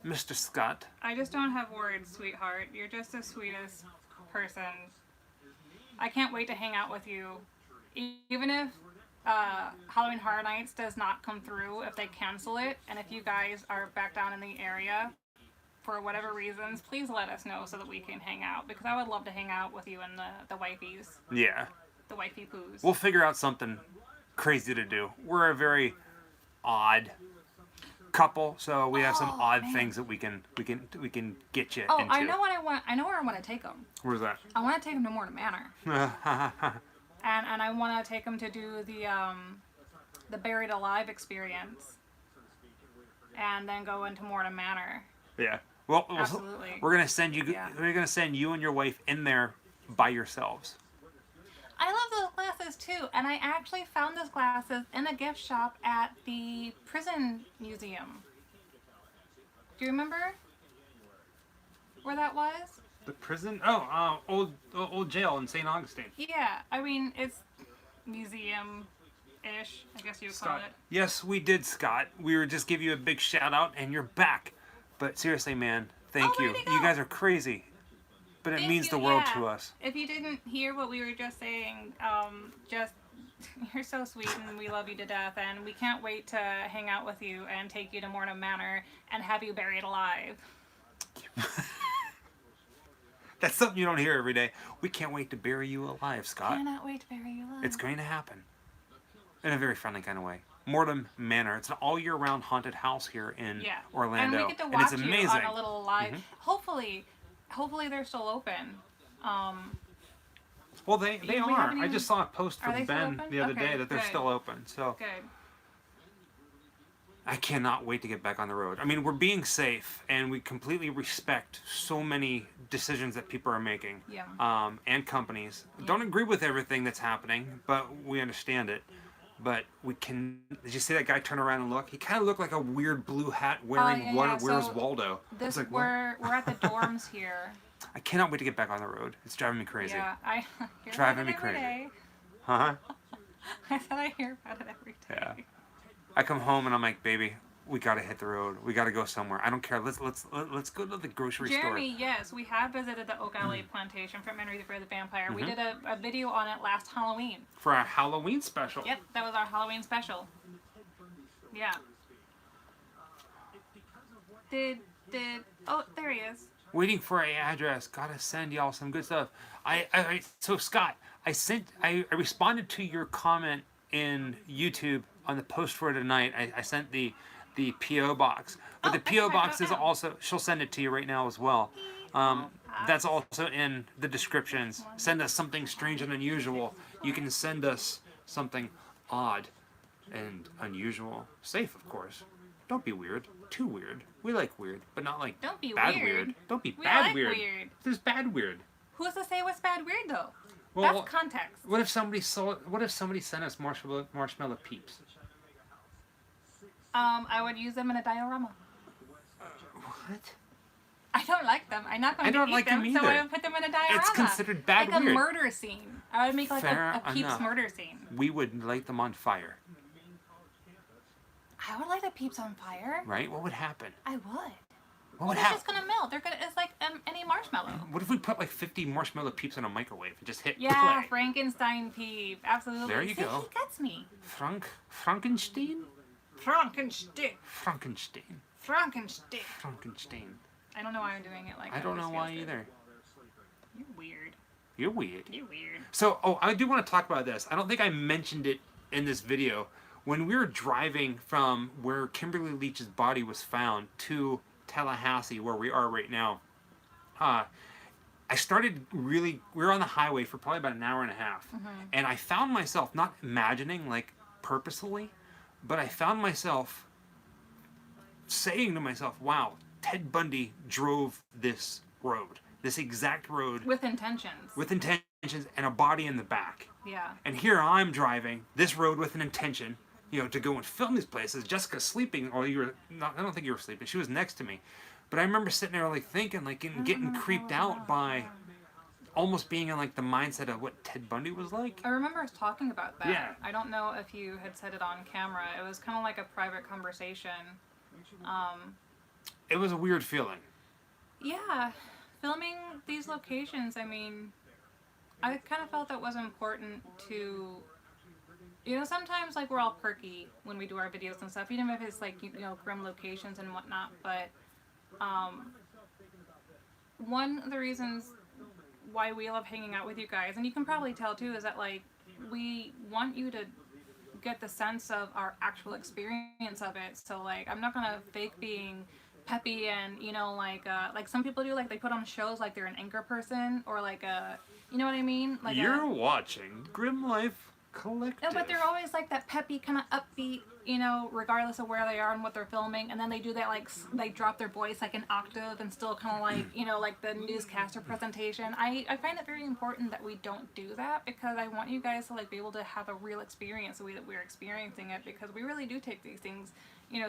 Mr. Scott. I just don't have words, sweetheart. You're just the sweetest person. I can't wait to hang out with you. Even if Halloween Horror Nights does not come through, if they cancel it, and if you guys are back down in the area for whatever reasons, please let us know so that we can hang out, because I would love to hang out with you and the wifeys. Yeah. The wifey poos. We'll figure out something crazy to do. We're a very odd couple, so we have some odd things that we can get you into. I know what I want. I know where I want to take them. Where's that? I want to take them to Morton Manor. And I want to take them to do the Buried Alive experience, and then go into Morton Manor. Yeah. Well, Absolutely. we're gonna send you. Yeah. We're gonna send you and your wife in there by yourselves. I love those glasses too, and I actually found those glasses in a gift shop at the prison museum. Do you remember where that was? The prison? Old jail in St. Augustine. Yeah, I mean, it's museum-ish, I guess you would call Scott. it. Yes, we did, Scott. We were just give you a big shout out, and you're back. But seriously, man, thank you. way to go. You guys are crazy, but it Thank means you, the world yeah. to us. If you didn't hear what we were just saying, you're so sweet and we love you to death, and we can't wait to hang out with you and take you to Morton Manor and have you buried alive. That's something you don't hear every day. We can't wait to bury you alive, Scott. Cannot wait to bury you alive. It's going to happen. In a very friendly kind of way. Mortem Manor. It's an all-year-round haunted house here in Yeah. Orlando, And we get to and watch it's you amazing. on a little live. Hopefully they're still open. Well, they we are. haven't I even- just saw a post Are from they still Ben open? the other Okay, day that they're good. still open. So Good. I cannot wait to get back on the road. I mean, we're being safe, and we completely respect so many decisions that people are making, Yeah. and companies. Yeah. Don't agree with everything that's happening, but we understand it. But we can. Did you see that guy turn around and look? He kind of looked like a weird blue hat wearing yeah. Where's So Waldo? This It's like, we're at the dorms here. I cannot wait to get back on the road. It's driving me crazy. Yeah, I hear Driving about me it every crazy. day. Huh? I said I hear about it every day. Yeah. I come home and I'm like, baby, we gotta hit the road. We gotta go somewhere. I don't care. Let's go to the grocery Jeremy, store. yes, we have visited the Oak Alley Plantation from Henry the Vampire. We did a video on it last Halloween. For our Halloween special. Yep, that was our Halloween special. Yeah. Oh, there he is. Waiting for an address. Gotta send y'all some good stuff. So Scott, I responded to your comment in YouTube on the post for tonight. I sent the PO box, but the PO box is also. She'll send it to you right now as well. That's also in the descriptions. Send us something strange and unusual. You can send us something odd and unusual. Safe, of course. Don't be weird. Too weird. We like weird, but not like Don't be bad weird. Don't be We bad like weird. weird. There's bad weird. Who's to say what's bad weird though? Well, That's context. what if somebody sent us marshmallow peeps? I would use them in a diorama. What? I don't like them. I'm not going I to don't eat like them so I either. would put them in a diorama. It's considered bad like weird. a murder scene. I would make like Fair a Peeps enough. murder scene. We would light them on fire, I would light the Peeps on fire. right? What would happen? I would. What would They're happen? just gonna melt. It's like any marshmallow. What if we put like 50 marshmallow peeps in a microwave and just hit Yeah, play? Frankenstein Peep. Absolutely. There you See, go. He gets me. Frankenstein? Frankenstein. Frankenstein. Frankenstein. Frankenstein. I don't know why I'm doing it like that. I don't It know just why feels good. either. You're weird. You're weird. You're weird. So, I do want to talk about this. I don't think I mentioned it in this video. When we were driving from where Kimberly Leach's body was found to Tallahassee, where we are right now, I started we were on the highway for probably about an hour and a half. And I found myself not imagining, like, purposefully, but I found myself saying to myself, wow, Ted Bundy drove this road. This exact road. With intentions. With intentions and a body in the back. Yeah. And here I'm driving this road with an intention, to go and film these places. Jessica's sleeping, or you were not, I don't think you were sleeping. She was next to me. But I remember sitting there like thinking, like getting creeped out by almost being in like the mindset of what Ted Bundy was like. I remember us talking about that. Yeah. I don't know if you had said it on camera. It was kind of like a private conversation. It was a weird feeling. Yeah. Filming these locations, I mean, I kind of felt that was important to, sometimes like we're all perky when we do our videos and stuff, even if it's like, grim locations and whatnot, but one of the reasons why we love hanging out with you guys, and you can probably tell too, is that like we want you to get the sense of our actual experience of it. So like I'm not gonna fake being peppy and like some people do, like they put on shows like they're an anchor person or like a, you know what I mean, like You're watching Grim Life Collective. no, but they're always like that peppy kind of upbeat, regardless of where they are and what they're filming, and then they do that like they drop their voice like an octave and still kind of like like the newscaster presentation. I find it very important that we don't do that, because I want you guys to like be able to have a real experience the way that we're experiencing it, because we really do take these things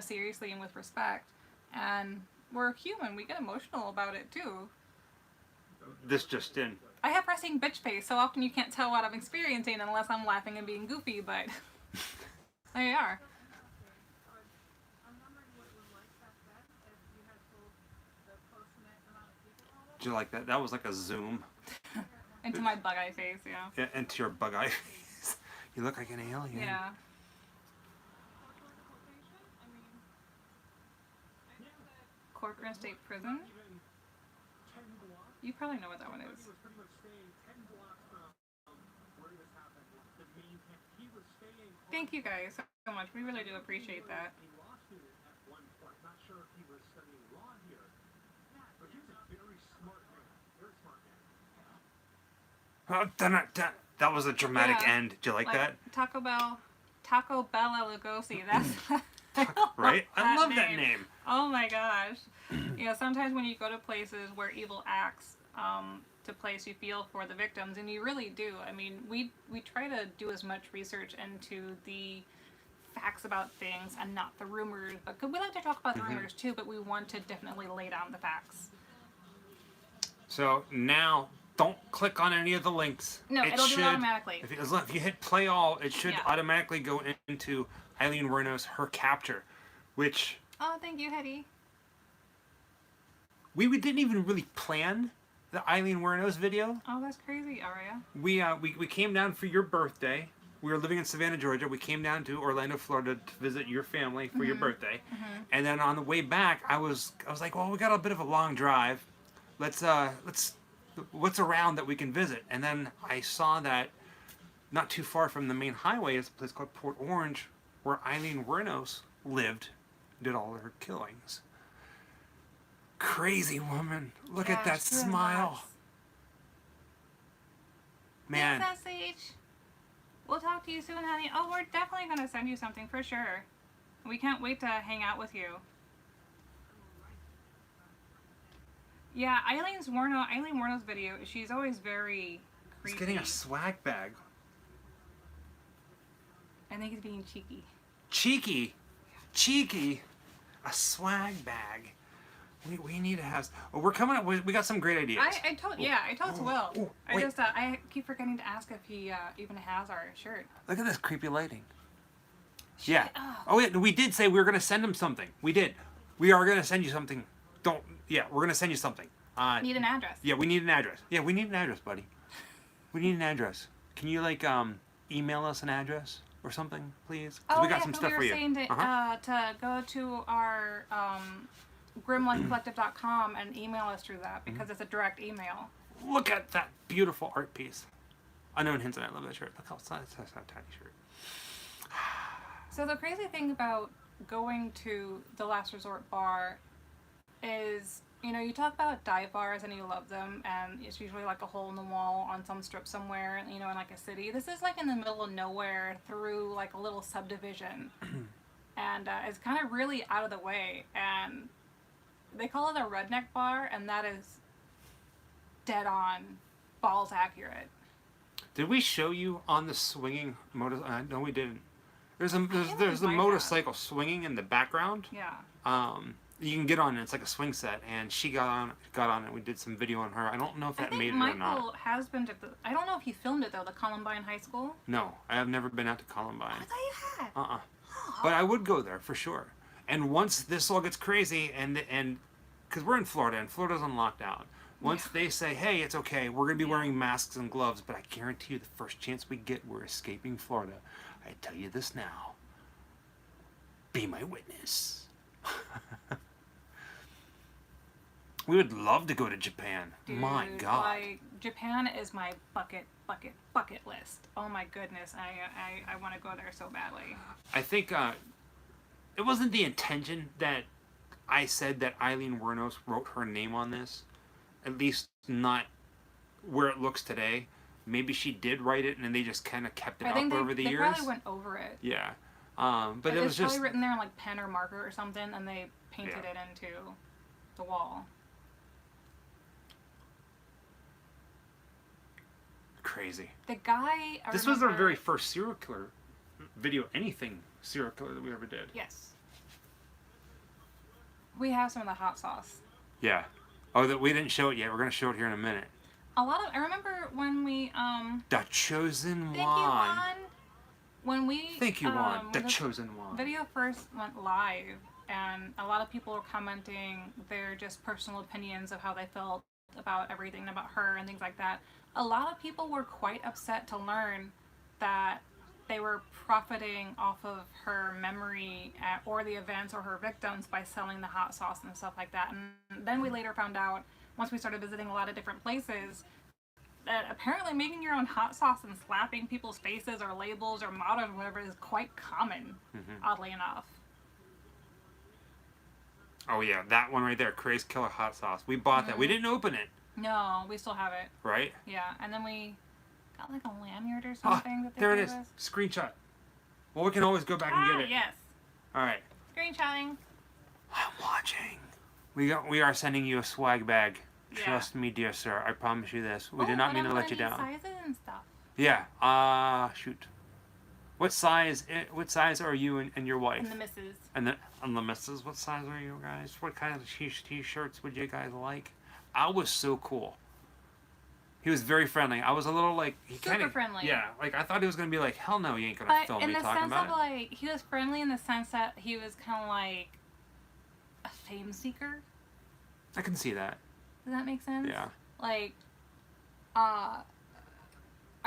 seriously and with respect, and we're human, we get emotional about it too. This just in. I have resting bitch face, so often you can't tell what I'm experiencing unless I'm laughing and being goofy, but there you are. Did you like that? That was like a zoom. Into my bug-eye face, yeah. Into your bug eye face. You look like an alien. Yeah. Corcoran State Prison? You probably know what that one is. He was staying on. Thank you guys so much. We really do appreciate that. He lost it at one point. Not sure if he was studying law here. But he's a very smart man. Very smart man. That was a dramatic Yeah. end. Did you like that? Taco Bell Lugosi. That's Right? I love that name. Oh my gosh. Sometimes when you go to places where evil acts to place, you feel for the victims, and you really do. I mean, we try to do as much research into the facts about things and not the rumors. But we like to talk about the rumors too, but we want to definitely lay down the facts. So now, don't click on any of the links. No, it'll do it automatically. If you hit play all, it should Yeah. automatically go into Eileen Werno's Her Capture, which Oh, thank you, Hetty. we didn't even really plan the Eileen Werno's video. Oh, that's crazy, Aria. We came down for your birthday. We were living in Savannah, Georgia. We came down to Orlando, Florida to visit your family for your birthday. And then on the way back, I was like, well, we got a bit of a long drive. Let's what's around that we can visit? And then I saw that not too far from the main highway is a place called Port Orange, where Eileen Wernos lived, did all of her killings. Crazy woman. Look at that Gosh, you're smile. nuts. Man. Thanks, SH. We'll talk to you soon, honey. Oh, we're definitely going to send you something for sure. We can't wait to hang out with you. Yeah, Eileen Werno's video, she's always very He's creepy. getting a swag bag. I think he's being cheeky. Cheeky. A swag bag. We need to have. Oh, we're coming up. We got some great ideas. I told Will. I keep forgetting to ask if he even has our shirt. Look at this creepy lighting. Shut Yeah. up. Oh yeah. We did say we were gonna send him something. We did. We are gonna send you something. We're gonna send you something. Need an address. Yeah, we need an address. Yeah, we need an address, buddy. We need an address. Can you email us an address or something, please? 'Cause Oh, we got yeah, some so stuff we for were you. saying to go to our grimlifecollective.com and email us through that because it's a direct email. Look at that beautiful art piece. Unknown Hints, and I love that shirt. Look how tiny shirt. So the crazy thing about going to the Last Resort bar is, you talk about dive bars and you love them, and it's usually like a hole in the wall on some strip somewhere, in like a city. This is like in the middle of nowhere through like a little subdivision. And it's kind of really out of the way, and they call it a redneck bar, and that is dead on, balls accurate. Did we show you on the swinging motor? No, we didn't. There's think the we might motorcycle swinging in the background. Yeah. You can get on it. It's like a swing set, and she got on it. And we did some video on her. I don't know if I that think made it or Michael not. has been to I don't know if he filmed it though, the Columbine High School. No, I have never been out to Columbine. I thought you had. But I would go there for sure. And once this all gets crazy, and because we're in Florida, and Florida's on lockdown. Once they say, hey, it's okay, we're going to be wearing masks and gloves, but I guarantee you the first chance we get, we're escaping Florida. I tell you this now. Be my witness. We would love to go to Japan. Dude, My God. Like, Japan is my bucket list. Oh my goodness, I want to go there so badly. I think it wasn't the intention that I said that Eileen Wernos wrote her name on this. At least not where it looks today. Maybe she did write it, and then they just kind of kept it up over the they years. probably went over it. Yeah. But it was It's just... probably written there in like pen or marker or something, and they painted it into the wall. Crazy. The guy... This was our very first serial killer video, anything serial killer that we ever did. Yes. We have some of the hot sauce. Yeah. Oh, that we didn't show it yet. We're going to show it here in a minute. I remember when we, The Chosen One. Thank you, Juan. When we... Thank you, Juan. The when Chosen One. video first went live, and a lot of people were commenting their just personal opinions of how they felt about everything, about her and things like that. A lot of people were quite upset to learn that they were profiting off of her memory or the events or her victims by selling the hot sauce and stuff like that. And then we later found out, once we started visiting a lot of different places, that apparently making your own hot sauce and slapping people's faces or labels or mottos or whatever is quite common, oddly enough. Oh yeah, that one right there, Craze Killer Hot Sauce. We bought that. We didn't open it. No, we still have it. Right? Yeah, and then we got like a lanyard or something that they there it gave is. us. Screenshot. Well, we can always go back and get it. Yes. All right. Screenshotting. I'm watching. We are sending you a swag bag. Yeah. Trust me, dear sir. I promise you this. We did not mean to let you down. Sizes and stuff. Yeah. Shoot. What size are you and your wife? And the missus. And the missus. What size are you guys? What kind of t-shirts would you guys like? I was so cool. He was very friendly. I was a little like Super friendly. Yeah, like I thought he was gonna be like, hell no, you ain't gonna film me talking about it. But in the sense of like, he was friendly in the sense that he was kind of like a fame seeker. I can see that. Does that make sense? Yeah. Like, I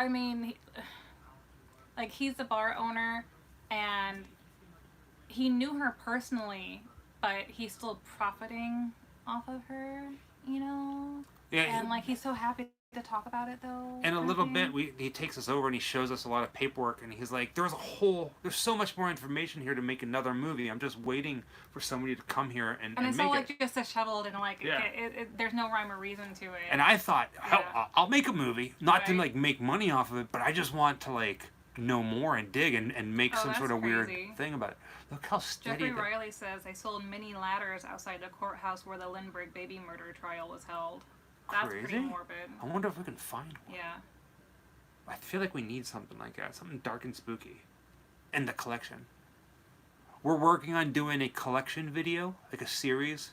mean, like he's the bar owner, and he knew her personally, but he's still profiting off of her, you know? Yeah. And like he's so happy to talk about it though. In a little bit, he takes us over and he shows us a lot of paperwork, and he's like, there's so much more information here to make another movie. I'm just waiting for somebody to come here and it's make all like it. just disheveled and like Yeah. there's no rhyme or reason to it. And I thought, hell, Yeah. I'll make a movie, not to Right. like make money off of it, but I just want to like know more and dig and make some that's sort of weird crazy. thing about it. Look how steady. Jeffrey Riley says they sold mini ladders outside the courthouse where the Lindbergh baby murder trial was held. That's Crazy. pretty morbid. I wonder if we can find one. Yeah. I feel like we need something like that, something dark and spooky, in the collection. We're working on doing a collection video, like a series,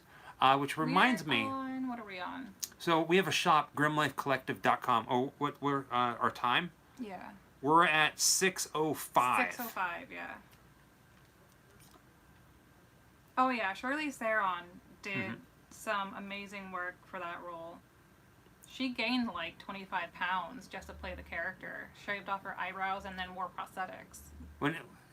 which reminds me. What are we on? So we have a shop, grimlifecollective.com. Oh, we're our time? Yeah. We're at 6:05. 6:05. Yeah. Oh yeah, Charlize Theron did some amazing work for that role. She gained like 25 pounds just to play the character. Shaved off her eyebrows and then wore prosthetics.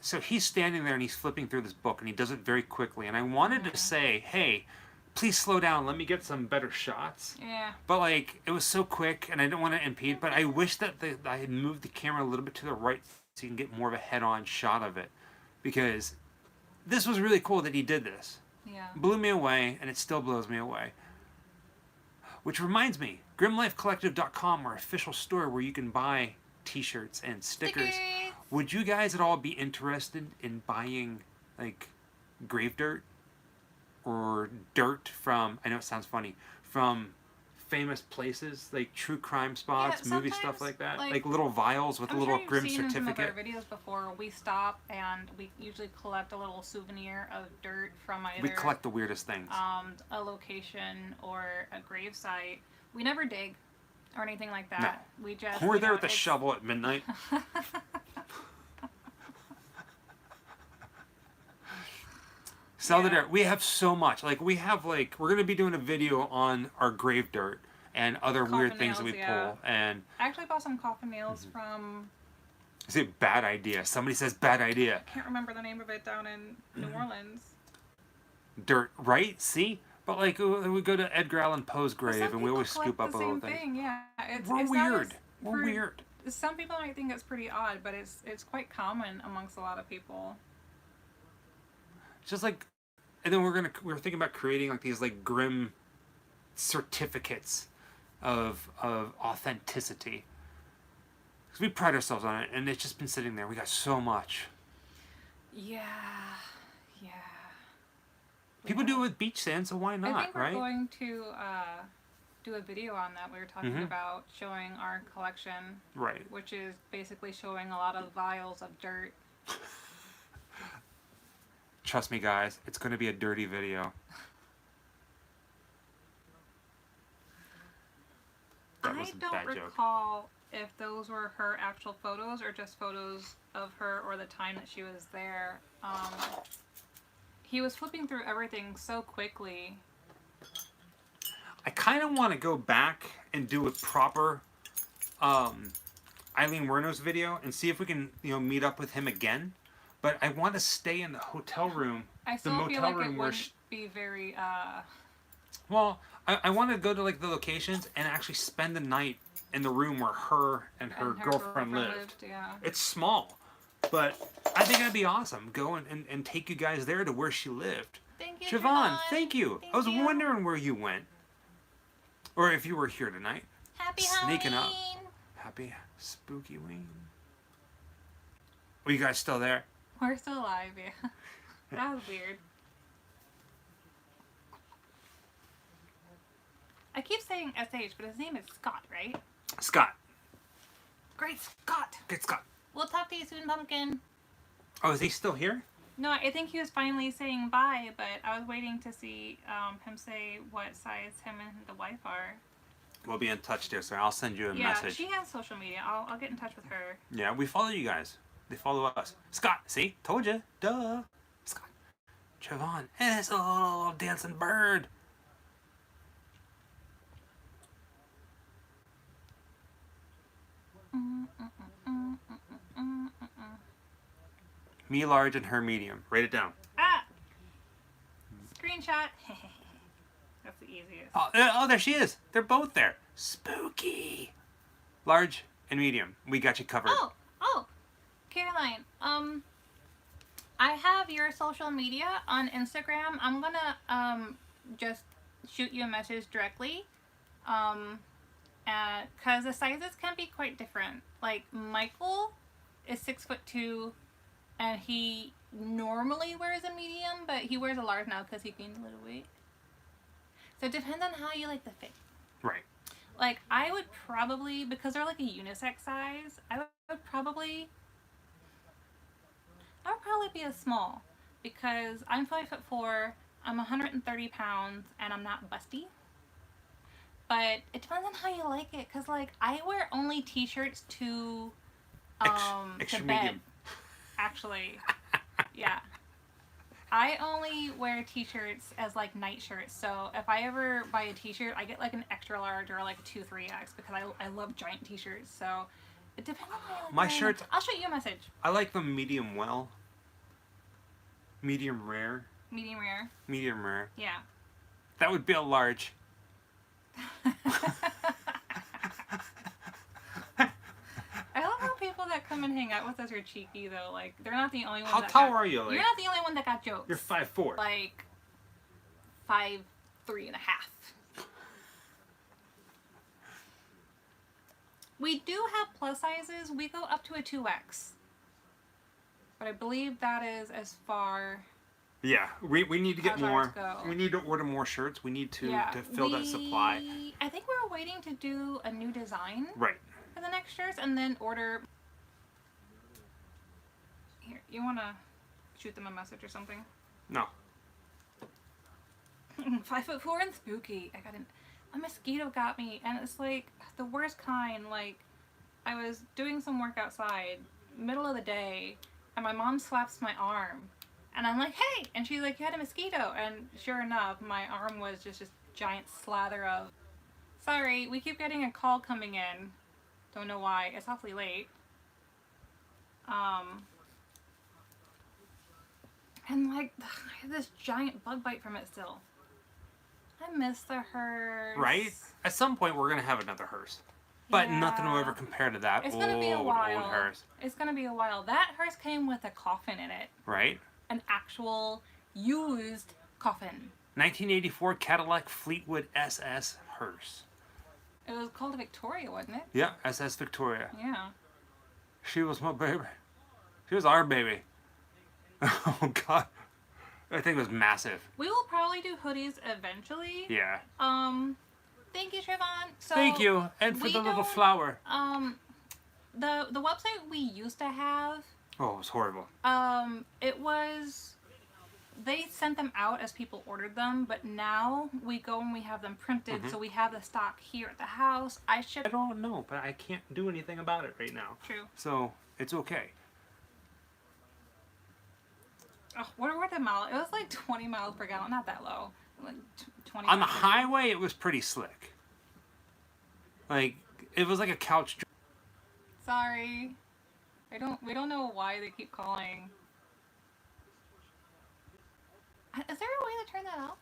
So he's standing there and he's flipping through this book and he does it very quickly. And I wanted to say, hey, please slow down. Let me get some better shots. Yeah. But like, it was so quick and I didn't want to impede. But I wish that I had moved the camera a little bit to the right so you can get more of a head-on shot of it. Because this was really cool that he did this. Yeah. Blew me away, and it still blows me away. Which reminds me, grimlifecollective.com, our official store where you can buy t-shirts and stickers. Would you guys at all be interested in buying, like, grave dirt? Or dirt from, I know it sounds funny, from famous places, like true crime spots, movie stuff like that? Like little vials with a little grim certificate. I've seen in some of our videos before. We stop and we usually collect a little souvenir of dirt from either We collect the weirdest things. a location or a grave site. We never dig or anything like that. No. We just We're there with the shovel at midnight. Sell the dirt. We have so much. Like we're gonna be doing a video on our grave dirt and other weird things that we pull. And I actually bought some coffin nails from. Is it bad idea? Somebody says bad idea. I can't remember the name of it down in New Orleans. Dirt, right? See? But like we go to Edgar Allan Poe's grave and we always scoop up a little thing. Yeah, We're weird. We're weird. Some people might think it's pretty odd, but it's quite common amongst a lot of people. Just like, and then we're thinking about creating like these like grim certificates of authenticity. Because we pride ourselves on it, and it's just been sitting there. We got so much. Yeah. People do it with beach sand, so why not, I think we're right? going to do a video on that. We were talking about showing our collection. Right. Which is basically showing a lot of vials of dirt. Trust me, guys, it's going to be a dirty video. That was a bad joke. I don't recall if those were her actual photos or just photos of her or the time that she was there. He was flipping through everything so quickly. I kind of want to go back and do a proper Eileen Werner's video and see if we can, meet up with him again. But I want to stay in the hotel room. I still feel like it wouldn't be very. Well, I want to go to like the locations and actually spend the night in the room where her and her girlfriend lived. Yeah. It's small, but I think that'd be awesome. Go and take you guys there to where she lived. Thank you, Siobhan, Siobhan. thank you. Thank I was you. wondering where you went. Or if you were here tonight. Happy Sneaking Halloween. up. Happy spooky ween. Are you guys still there? We're still alive, yeah. That was weird. I keep saying SH, but his name is Scott, right? Scott. Great Scott. Get Scott. We'll talk to you soon, Pumpkin. Oh, is he still here? No, I think he was finally saying bye, but I was waiting to see him say what size him and the wife are. We'll be in touch, dear sir. I'll send you a Yeah, message. she has social media. I'll get in touch with her. Yeah, we follow you guys. They follow us. Scott, see? Told you. Duh. Scott. Siobhan. And it's a little dancing bird. Me large and her medium. Write it down. Ah! Screenshot. That's the easiest. Oh, there she is. They're both there. Spooky. Large and medium. We got you covered. Oh, Caroline. I have your social media on Instagram. I'm gonna just shoot you a message directly. Cause the sizes can be quite different. Like Michael is 6'2", and he normally wears a medium, but he wears a large now because he gained a little weight. So it depends on how you like the fit. Right. Like, I would probably, because they're like a unisex size, I would probably be a small, because I'm 5'4", I'm 130 pounds, and I'm not busty. But it depends on how you like it, because like I wear only t-shirts to extra bed. medium. Actually, yeah. I only wear t-shirts as like night shirts, so if I ever buy a t-shirt, I get like an extra large or like a 2-3X because I love giant t-shirts. So it depends on how you like My them. shirts, I'll shoot you a message. I like them medium well. Medium rare. Medium rare. Medium rare. Yeah. That would be a large. I love how people that come and hang out with us are cheeky though. Like they're not the only one. How tall are you? Like, You're not the only one that got jokes. You're 5'4". Like 5'3.5". We do have plus sizes. We go up to a 2X. But I believe that is as far. Yeah, we need to get How's more. ours go? We need to order more shirts. We need to fill that supply. I think we're waiting to do a new design Right. for the next shirts and then order. Here, you want to shoot them a message or something? No. 5'4" and spooky. A mosquito got me, and it's like the worst kind. Like, I was doing some work outside, middle of the day, and my mom slaps my arm. And I'm like, hey! And she's like, you had a mosquito. And sure enough, my arm was just a giant slather of... Sorry, we keep getting a call coming in. Don't know why. It's awfully late. And like, I had this giant bug bite from it still. I miss the hearse. Right? At some point, we're going to have another hearse. But nothing will ever compare to that It's gonna be a while. old hearse. It's gonna be a while. That hearse came with a coffin in it. Right? An actual used coffin. 1984 Cadillac Fleetwood SS hearse. It was called a Victoria, wasn't it? Yeah, SS Victoria. Yeah. She was my baby. She was our baby. Oh, God. I think it was massive. We will probably do hoodies eventually. Yeah. Thank you, Trayvon. So Thank you. And for the little flower. The website we used to have, Oh, it was horrible. it was, they sent them out as people ordered them, but now we go and we have them printed, so we have the stock here at the house. I don't know, but I can't do anything about it right now. True. So, it's okay. Oh, what were the miles? It was like 20 miles per gallon, not that low. Like 20 On the miles per highway, it was pretty slick. Like, it was like a couch. Sorry. We don't know why they keep calling. Is there a way to turn that off?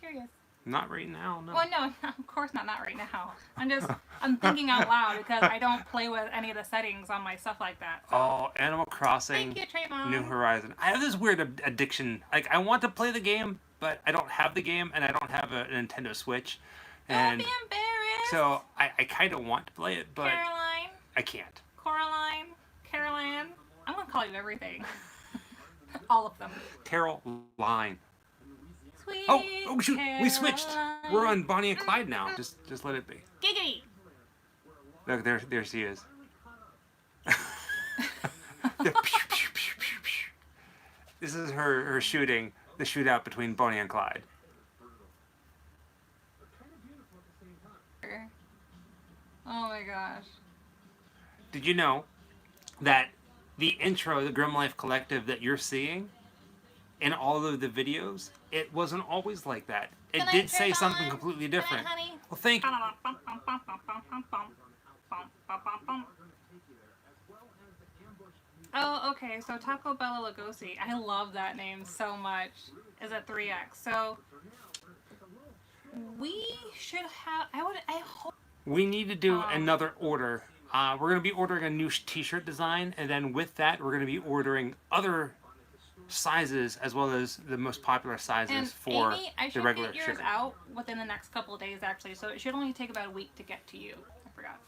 Curious. Not right now, no. Well, no, of course not right now. I'm thinking out loud because I don't play with any of the settings on my stuff like that. So. Oh, Animal Crossing, Thank you, Trayvon. New Horizon. I have this weird addiction. Like, I want to play the game, but I don't have the game, and I don't have a Nintendo Switch. Don't And be embarrassed. so I kind of want to play it, but Caroline, I can't. Coraline, Caroline. I'm gonna call you everything. All of them. Carol Line. Sweet Oh shoot! We switched. Caroline. We're on Bonnie and Clyde now. Just let it be. Giggity. Look, there she is. This is her shooting, the shootout between Bonnie and Clyde. Oh my gosh. Did you know that the intro, the Grim Life Collective that you're seeing in all of the videos, it wasn't always like that. It Can I did say turn something on? completely Can I, different. honey? Well, thank you. Oh, okay. So Taco Bell Lugosi. I love that name so much. Is at 3X. So we should have. I hope. We need to do another order. We're going to be ordering a new t-shirt design, and then with that, we're going to be ordering other sizes as well as the most popular sizes And for Amy, I the should regular get yours sugar. out within the next couple of days, actually. So it should only take about a week to get to you. I forgot.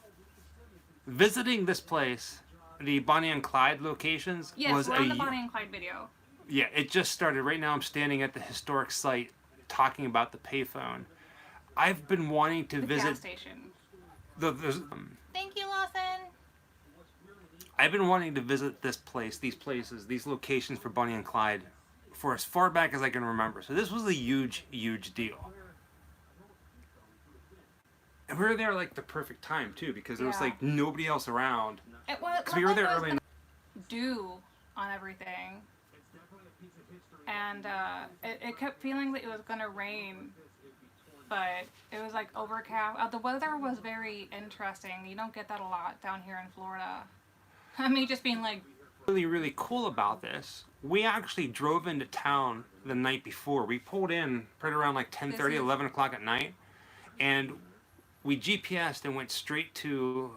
Visiting this place, the Bonnie and Clyde locations, Yes, was we're on the Bonnie and Clyde video. Yeah, it just started. Right now I'm standing at the historic site talking about the payphone. I've been wanting to The visit gas station. there's, Thank you, Lawson. I've been wanting to visit this place, these places, these locations for Bonnie and Clyde for as far back as I can remember. So this was a huge, huge deal. And we were there like the perfect time too, because there was Yeah. like nobody else around. It was. Because we were there early. Dew on everything, and it kept feeling that it was gonna rain, but it was like overcast. The weather was very interesting. You don't get that a lot down here in Florida. Me just being like, Really, really cool about this. We actually drove into town the night before. We pulled in right around like 10:30, 11 o'clock at night, and we GPSed and went straight to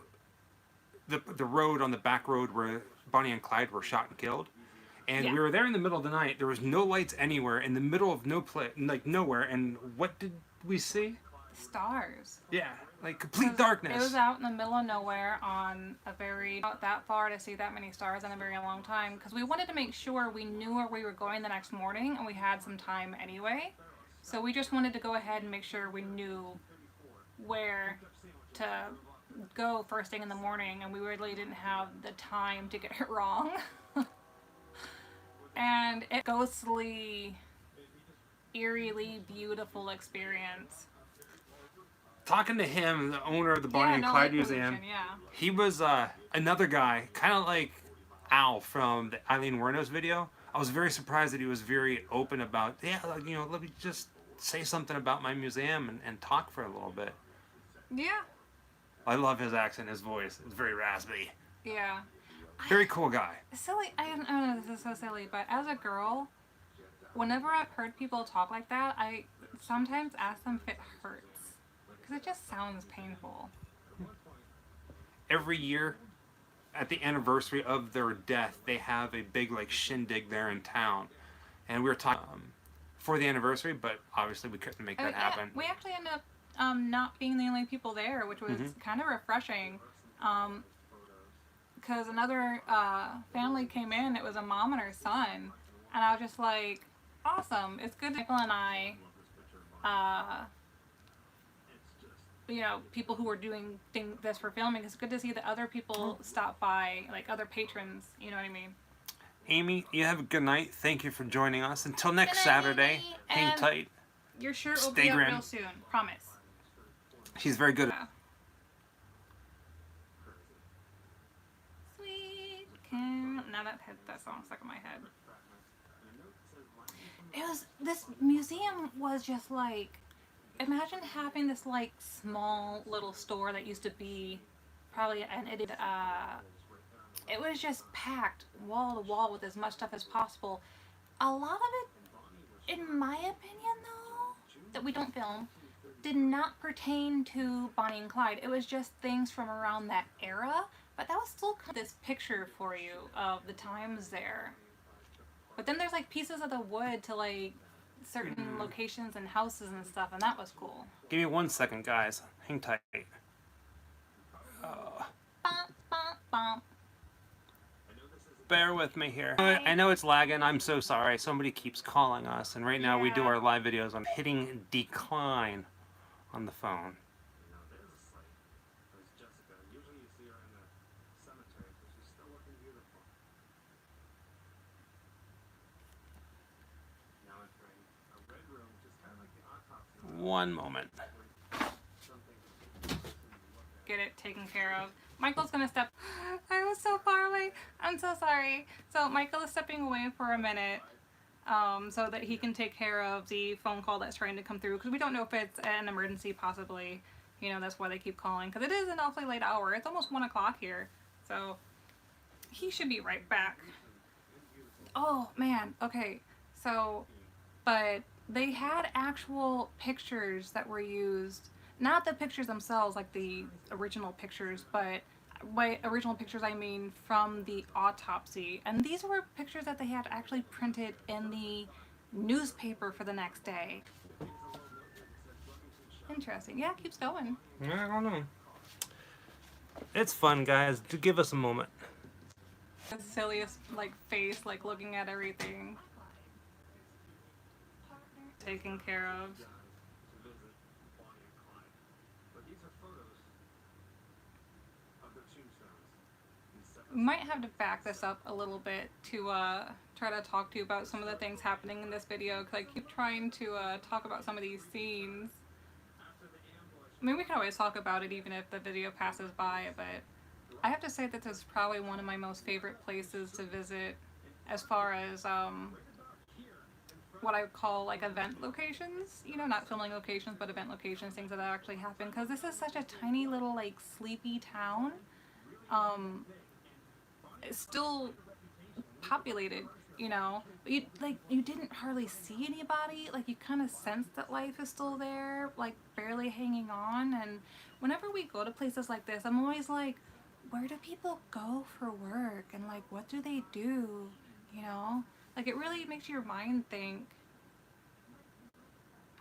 the road on the back road where Bonnie and Clyde were shot and killed. And Yeah. we were there in the middle of the night. There was no lights anywhere, in the middle of nowhere. And what did we see? stars. Yeah, like complete darkness. It was out in the middle of nowhere on a very not that far to see that many stars in a very long time, because we wanted to make sure we knew where we were going the next morning, and we had some time anyway. So we just wanted to go ahead and make sure we knew where to go first thing in the morning, and we really didn't have the time to get it wrong. And it ghostly, eerily beautiful experience. Talking to him, the owner of the Bonnie and no Clyde light Museum, pollution, yeah. he was another guy, kind of like Al from the Eileen Wuornos video. I was very surprised that he was very open about, let me just say something about my museum and talk for a little bit. Yeah. I love his accent, his voice. It's very raspy. Yeah. Very cool guy. Silly. I don't know, this is so silly, but as a girl, whenever I've heard people talk like that, I sometimes ask them if it hurts. Because it just sounds painful. Every year, at the anniversary of their death, they have a big like shindig there in town. And we were talking for the anniversary, but obviously we couldn't make that happen. Yeah, we actually ended up not being the only people there, which was kind of refreshing. Because another family came in, it was a mom and her son, and I was just like, awesome, it's good. Michael and I, people who were doing this for filming, it's good to see that other people stop by, like other patrons, you know what I mean? Amy, you have a good night. Thank you for joining us. Until next Good night, Saturday, Amy. hang And tight. Your shirt will Stay be up grim. real soon, promise. She's very good. Yeah. Sweet Caroline. Now that song stuck in my head. This museum was just like, imagine having this like small little store that used to be probably it was just packed wall to wall with as much stuff as possible. A lot of it, in my opinion though, that we don't film did not pertain to Bonnie and Clyde. It was just things from around that era, but that was still kind of this picture for you of the times there. But then there's like pieces of the wood to like certain locations and houses and stuff, and that was cool. Give me 1 second, guys. Hang tight. Bump, bump, bump. Bear with me here. I know it's lagging. I'm so sorry. Somebody keeps calling us, and right now we do Yeah. our live videos. I'm hitting decline on the phone. There's Jessica. Usually you see her in the cemetery, but she's still looking beautiful. Now entering a red room, which is kind of like the autopsy room. 1 moment. Something Get it taken care of. Michael's gonna step. I was so far away. I'm so sorry. So Michael is stepping away for a minute, so that he can take care of the phone call that's trying to come through, because we don't know if it's an emergency, possibly. You know, that's why they keep calling, because it is an awfully late hour. It's almost 1 o'clock here, so he should be right back. Oh man. Okay. So, but they had actual pictures that were used. Not the pictures themselves, like the original pictures, but by original pictures I mean from the autopsy. And these were pictures that they had actually printed in the newspaper for the next day. Interesting. Yeah, it keeps going. I don't know. It's fun, guys. To give us a moment. The silliest like face, like looking at everything. Taken care of. to visit Bonnie and Clyde. But these are photos of their tombstones. We might have to back this up a little bit to try to talk to you about some of the things happening in this video, because I keep trying to talk about some of these scenes. I mean, we can always talk about it even if the video passes by, but I have to say that this is probably one of my most favorite places to visit as far as what I would call like event locations. You know, not filming locations, but event locations, things that actually happen, because this is such a tiny little like sleepy town. It's still populated, you know, but you didn't hardly see anybody. Like, you kind of sense that life is still there, like barely hanging on. And whenever we go to places like this, I'm always like, where do people go for work, and like what do they do, you know? Like, it really makes your mind think.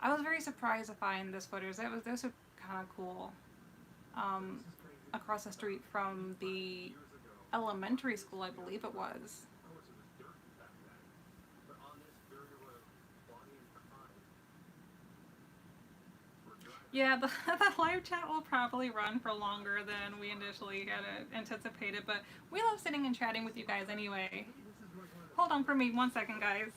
I was very surprised to find this footage. This was kind of cool. Across the street from the elementary school, I believe it was. Yeah, the live chat will probably run for longer than we initially had anticipated, but we love sitting and chatting with you guys anyway. Hold on for me 1 second, guys.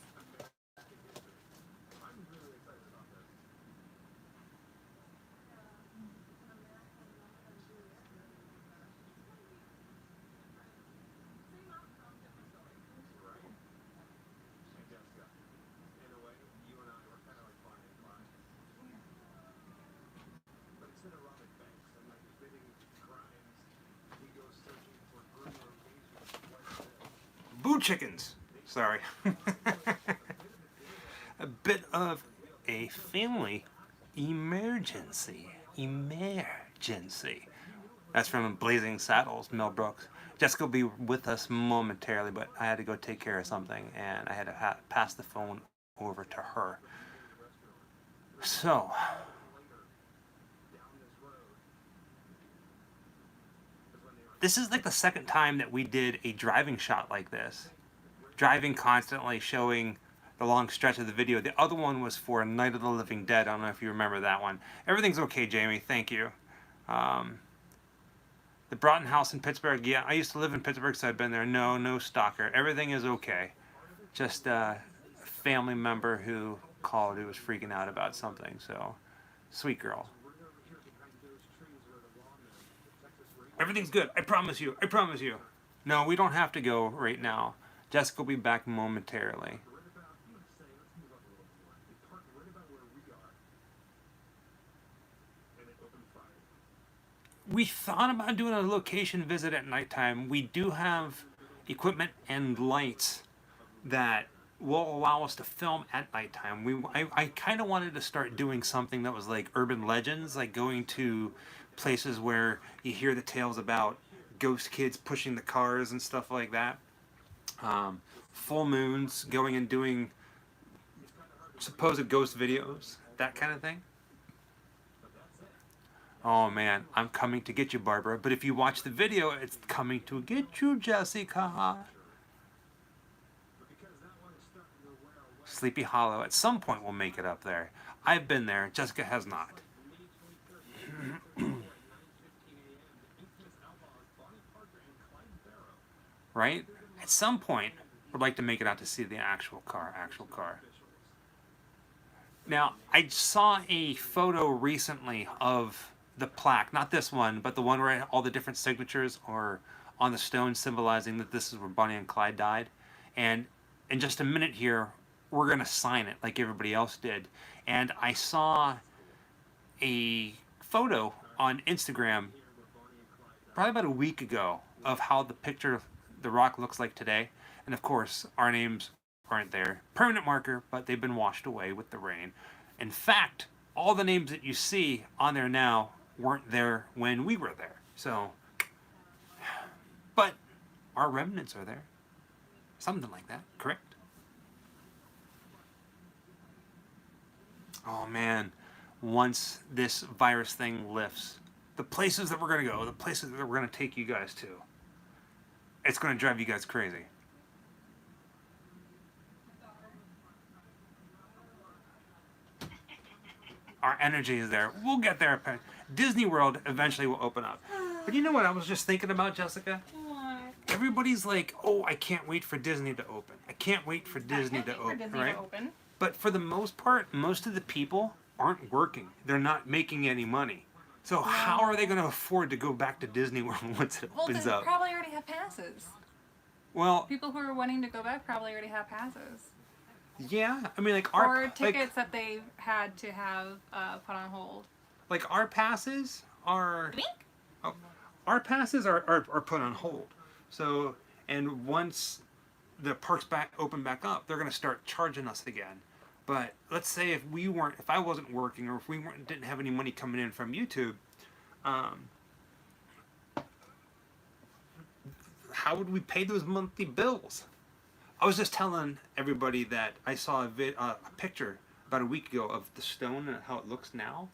Boo chickens. Sorry. A bit of a family emergency. Emergency. That's from Blazing Saddles, Mel Brooks. Jessica will be with us momentarily, but I had to go take care of something, and I had to pass the phone over to her. So, this is like the second time that we did a driving shot like this. Driving constantly, showing the long stretch of the video. The other one was for Night of the Living Dead. I don't know if you remember that one. Everything's okay, Jamie. Thank you. The Broughton House in Pittsburgh. Yeah, I used to live in Pittsburgh, so I've been there. No stalker. Everything is okay. Just a family member who called who was freaking out about something. So, sweet girl. Everything's good. I promise you. I promise you. No, we don't have to go right now. Jessica will be back momentarily. We thought about doing a location visit at nighttime. We do have equipment and lights that will allow us to film at nighttime. I kind of wanted to start doing something that was like urban legends, like going to places where you hear the tales about ghost kids pushing the cars and stuff like that. Full moons, going and doing supposed ghost videos, that kind of thing. Oh man, I'm coming to get you, Barbara. But if you watch the video, it's coming to get you, Jessica. Sleepy Hollow. At some point, we'll make it up there. I've been there. Jessica has not. Right? At some point, we'd like to make it out to see the actual car. Now, I saw a photo recently of the plaque. Not this one, but the one where all the different signatures are on the stone symbolizing that this is where Bonnie and Clyde died. And in just a minute here, we're going to sign it like everybody else did. And I saw a photo on Instagram probably about a week ago of how the picture, the rock looks like today. And of course, our names aren't there. Permanent marker, but they've been washed away with the rain. In fact, all the names that you see on there now weren't there when we were there. So, but our remnants are there. Something like that, correct? Oh man, once this virus thing lifts, the places that we're going to go, the places that we're going to take you guys to, it's going to drive you guys crazy. Our energy is there. We'll get there. Disney World eventually will open up. But you know what I was just thinking about, Jessica? What? Everybody's like, oh, I can't wait for Disney to open. I can't wait for Disney to open, right? But for the most part, most of the people aren't working. They're not making any money. So how are they going to afford to go back to Disney World once it opens Well, up? they probably already have passes. Well, People who are wanting to go back probably already have passes. yeah. I mean, like Or tickets that they had to have put on hold. like our passes are Wink? our passes are put on hold. So, and once the parks open back up, they're going to start charging us again. But let's say if I wasn't working, or if we didn't have any money coming in from YouTube, how would we pay those monthly bills? I was just telling everybody that I saw a picture about a week ago of the stone and how it looks now,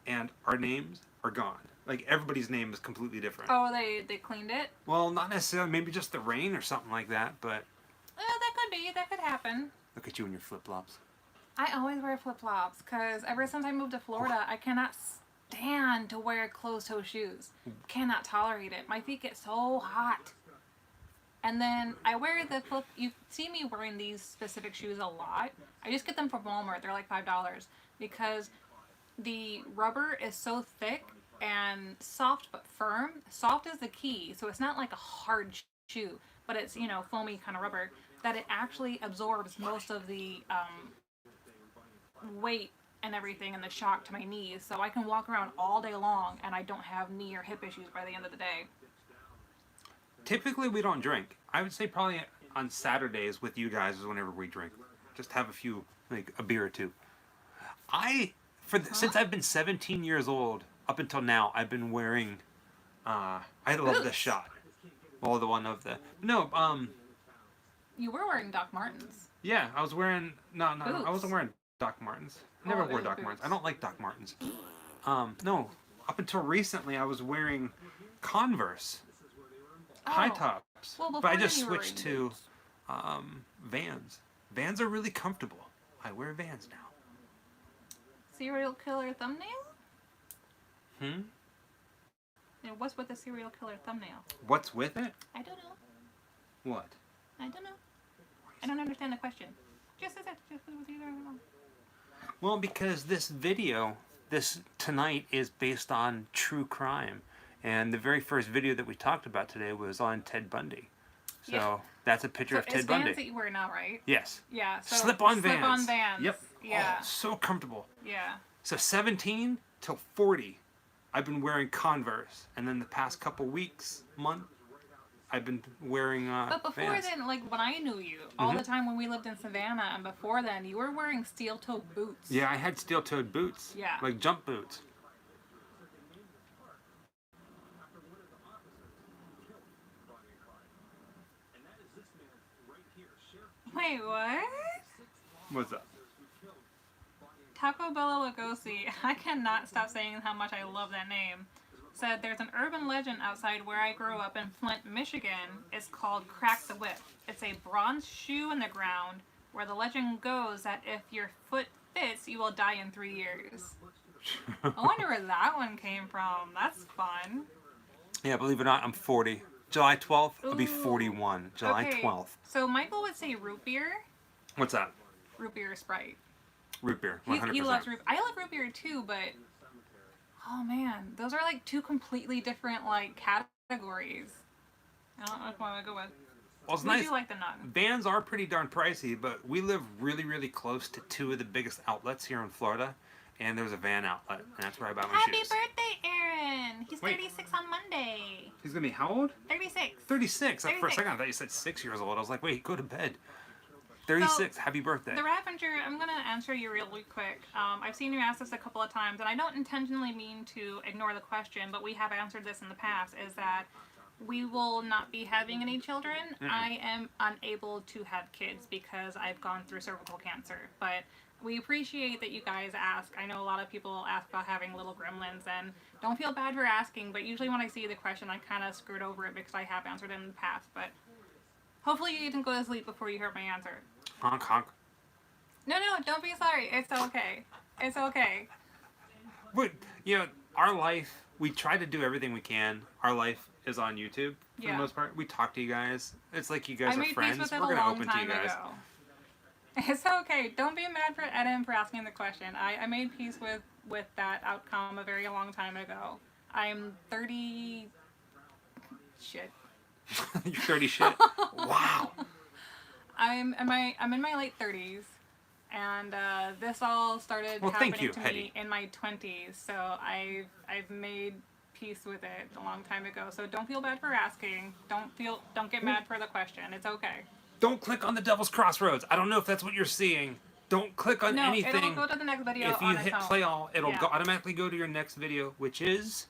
and our names are gone. Like everybody's name is completely different. Oh, they cleaned it? Well, not necessarily. Maybe just the rain or something like that. But That could be. That could happen. look at you in your flip flops. I always wear flip-flops because ever since I moved to Florida, I cannot stand to wear closed-toe shoes. Cannot tolerate it. My feet get so hot. And then I wear the flip. You see me wearing these specific shoes a lot. I just get them from Walmart. They're like $5 because the rubber is so thick and soft but firm. Soft is the key. So it's not like a hard shoe, but it's, foamy kind of rubber that it actually absorbs most of the weight and everything and the shock to my knees. So I can walk around all day long and I don't have knee or hip issues by the end of the day. Typically, we don't drink. I would say probably on Saturdays with you guys is whenever we drink. Just have a few, like a beer or two. Since I've been 17 years old up until now, I've been wearing. I love this shot. Well, the one of the You were wearing Doc Martens. Yeah, I was wearing I Boots. wasn't wearing Doc Martens. I never wore Doc Martens. I don't like Doc Martens. No, up until recently, I was wearing Converse high tops, Well, but I before just you were switched wearing to Vans. Vans are really comfortable. I wear Vans now. Serial killer thumbnail? Hmm? And what's with the serial killer thumbnail? What's with it? I don't know. What? I don't know. I don't understand the question. Just as it was either or not. Well, because this video, tonight is based on true crime. And the very first video that we talked about today was on Ted Bundy. So Yeah. that's a picture of Ted Bundy. Vans that you wear now, right? Yes. Yeah. So Slip-on Vans. Slip-on Vans. Yep. Yeah. Oh, so comfortable. Yeah. So 17 till 40, I've been wearing Converse. And then the past couple weeks, month, I've been wearing But before Vans. then, like when I knew you, all the time when we lived in Savannah, and before then, you were wearing steel-toed boots. Yeah, I had steel-toed boots. Yeah. Like jump boots. After one of the officers killed Bonnie and Clyde. And that is this man right here, Sheriff Wait, what? What's up? who killed Bonnie and Taco Bella Lugosi, I cannot stop saying how much I love that name, said there's an urban legend outside where I grew up in Flint, Michigan. It's called Crack the Whip. It's a bronze shoe in the ground where the legend goes that if your foot fits, you will die in 3 years. I wonder where that one came from. That's fun. Yeah, believe it or not, I'm 40. July 12th, I'll be Ooh. 41. July Okay, 12th. So Michael would say root beer. What's that? Root beer or Sprite. Root beer, He 100%. loves root. I love root beer too, but oh man, those are like two completely different like categories. I don't know which one I go with. Well, it's We nice. do like the nun. Vans are pretty darn pricey, but we live really, really close to two of the biggest outlets here in Florida, and there's a van outlet, and that's where I buy my Happy shoes. birthday, Aaron! He's Wait. 36 on Monday. He's gonna be how old? 36. 36. For a 36. second, I thought you said 6 years old. I was like, wait, go to bed. 36. Happy birthday. The Ravager, I'm gonna answer you really quick. I've seen you ask this a couple of times, and I don't intentionally mean to ignore the question, but we have answered this in the past, is that we will not be having any children. I am unable to have kids because I've gone through cervical cancer, but we appreciate that you guys ask. I know a lot of people ask about having little gremlins, and don't feel bad for asking, but usually when I see the question, I kind of screwed over it because I have answered it in the past, but hopefully you didn't go to sleep before you heard my answer. Honk, honk. No, don't be sorry. It's okay. It's okay. But, you know, our life, we try to do everything we can. Our life is on YouTube for the Yeah. most part. We talk to you guys. It's like you guys I are made friends. peace with it We're a going to long open to you time guys. ago. It's okay. Don't be mad for Adam for asking the question. I made peace with that outcome a very long time ago. I'm 30... Shit. You're 30 shit? Wow. I'm in my late 30s, and this all started Well, thank happening you, to Hetty. me in my 20s. So I've made peace with it a long time ago. So don't feel bad for asking. Don't get mad for the question. It's okay. Don't click on the Devil's Crossroads. I don't know if that's what you're seeing. Don't click on No, anything. it'll go to the next video If you on its hit own. play all, it'll Yeah. go automatically go to your next video, which is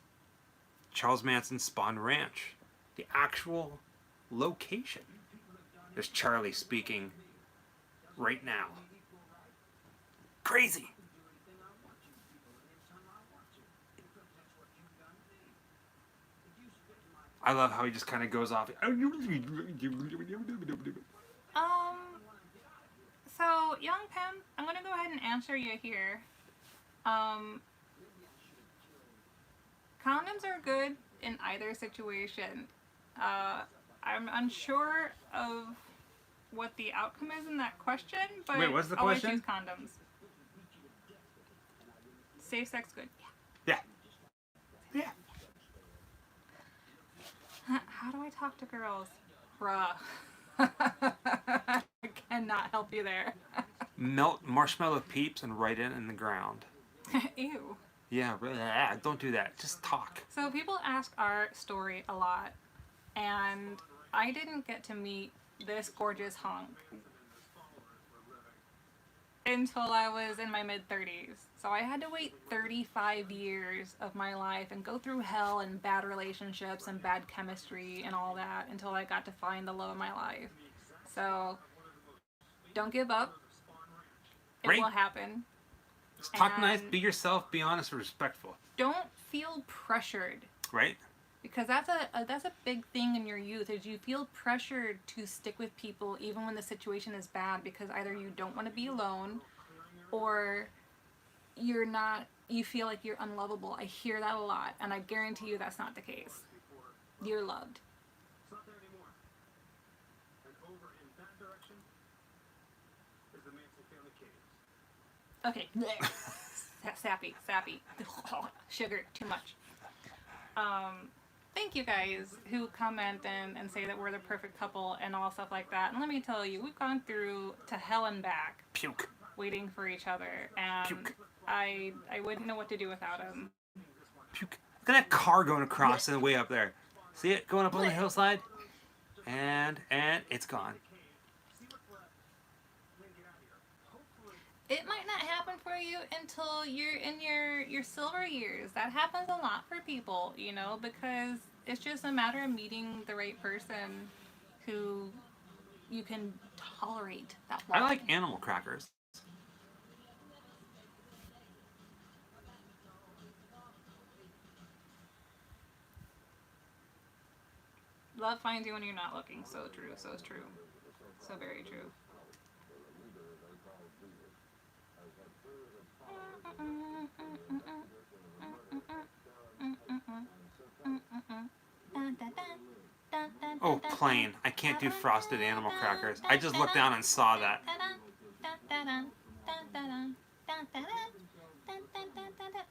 Charles Manson's Spawn Ranch. The actual location. There's Charlie speaking right now. Crazy. I love how he just kind of goes off. So, Young Pim, I'm going to go ahead and answer you here. Condoms are good in either situation. I'm unsure of what the outcome is in that question, but Wait, what's the always question? use condoms. Safe sex good. Yeah. Yeah. How do I talk to girls? Bruh. I cannot help you there. Melt marshmallow peeps and write it in the ground. Ew. Yeah, really. Don't do that. Just talk. So people ask our story a lot, and I didn't get to meet this gorgeous hunk until I was in my mid-30s. So I had to wait 35 years of my life and go through hell and bad relationships and bad chemistry and all that until I got to find the love of my life. So don't give up. It Right. will happen. Just talk nice, And- be yourself, be honest, and respectful. Don't feel pressured. Right? Because that's a big thing in your youth, is you feel pressured to stick with people even when the situation is bad, because either you don't want to be alone or you feel like you're unlovable. I hear that a lot, and I guarantee you that's not the case. You're loved. It's not there anymore. And over in that direction is the Manson family caves. Okay. Sappy. Sugar, too much. Thank you guys who comment and say that we're the perfect couple and all stuff like that. And let me tell you, we've gone through to hell and back Puke. waiting for each other, and Puke. I wouldn't know what to do without him. Puke. Look at that car going across and way up there. See it going up on the hillside? And it's gone. See what's left, and then get out of here. Hopefully, It might not happen for you until you're in your silver years. That happens a lot for people, you know, because it's just a matter of meeting the right person who you can tolerate that I long. like animal crackers. Love finds you when you're not looking. So true. So true. So very true. Oh, plain. I can't do frosted animal crackers. I just looked down and saw that.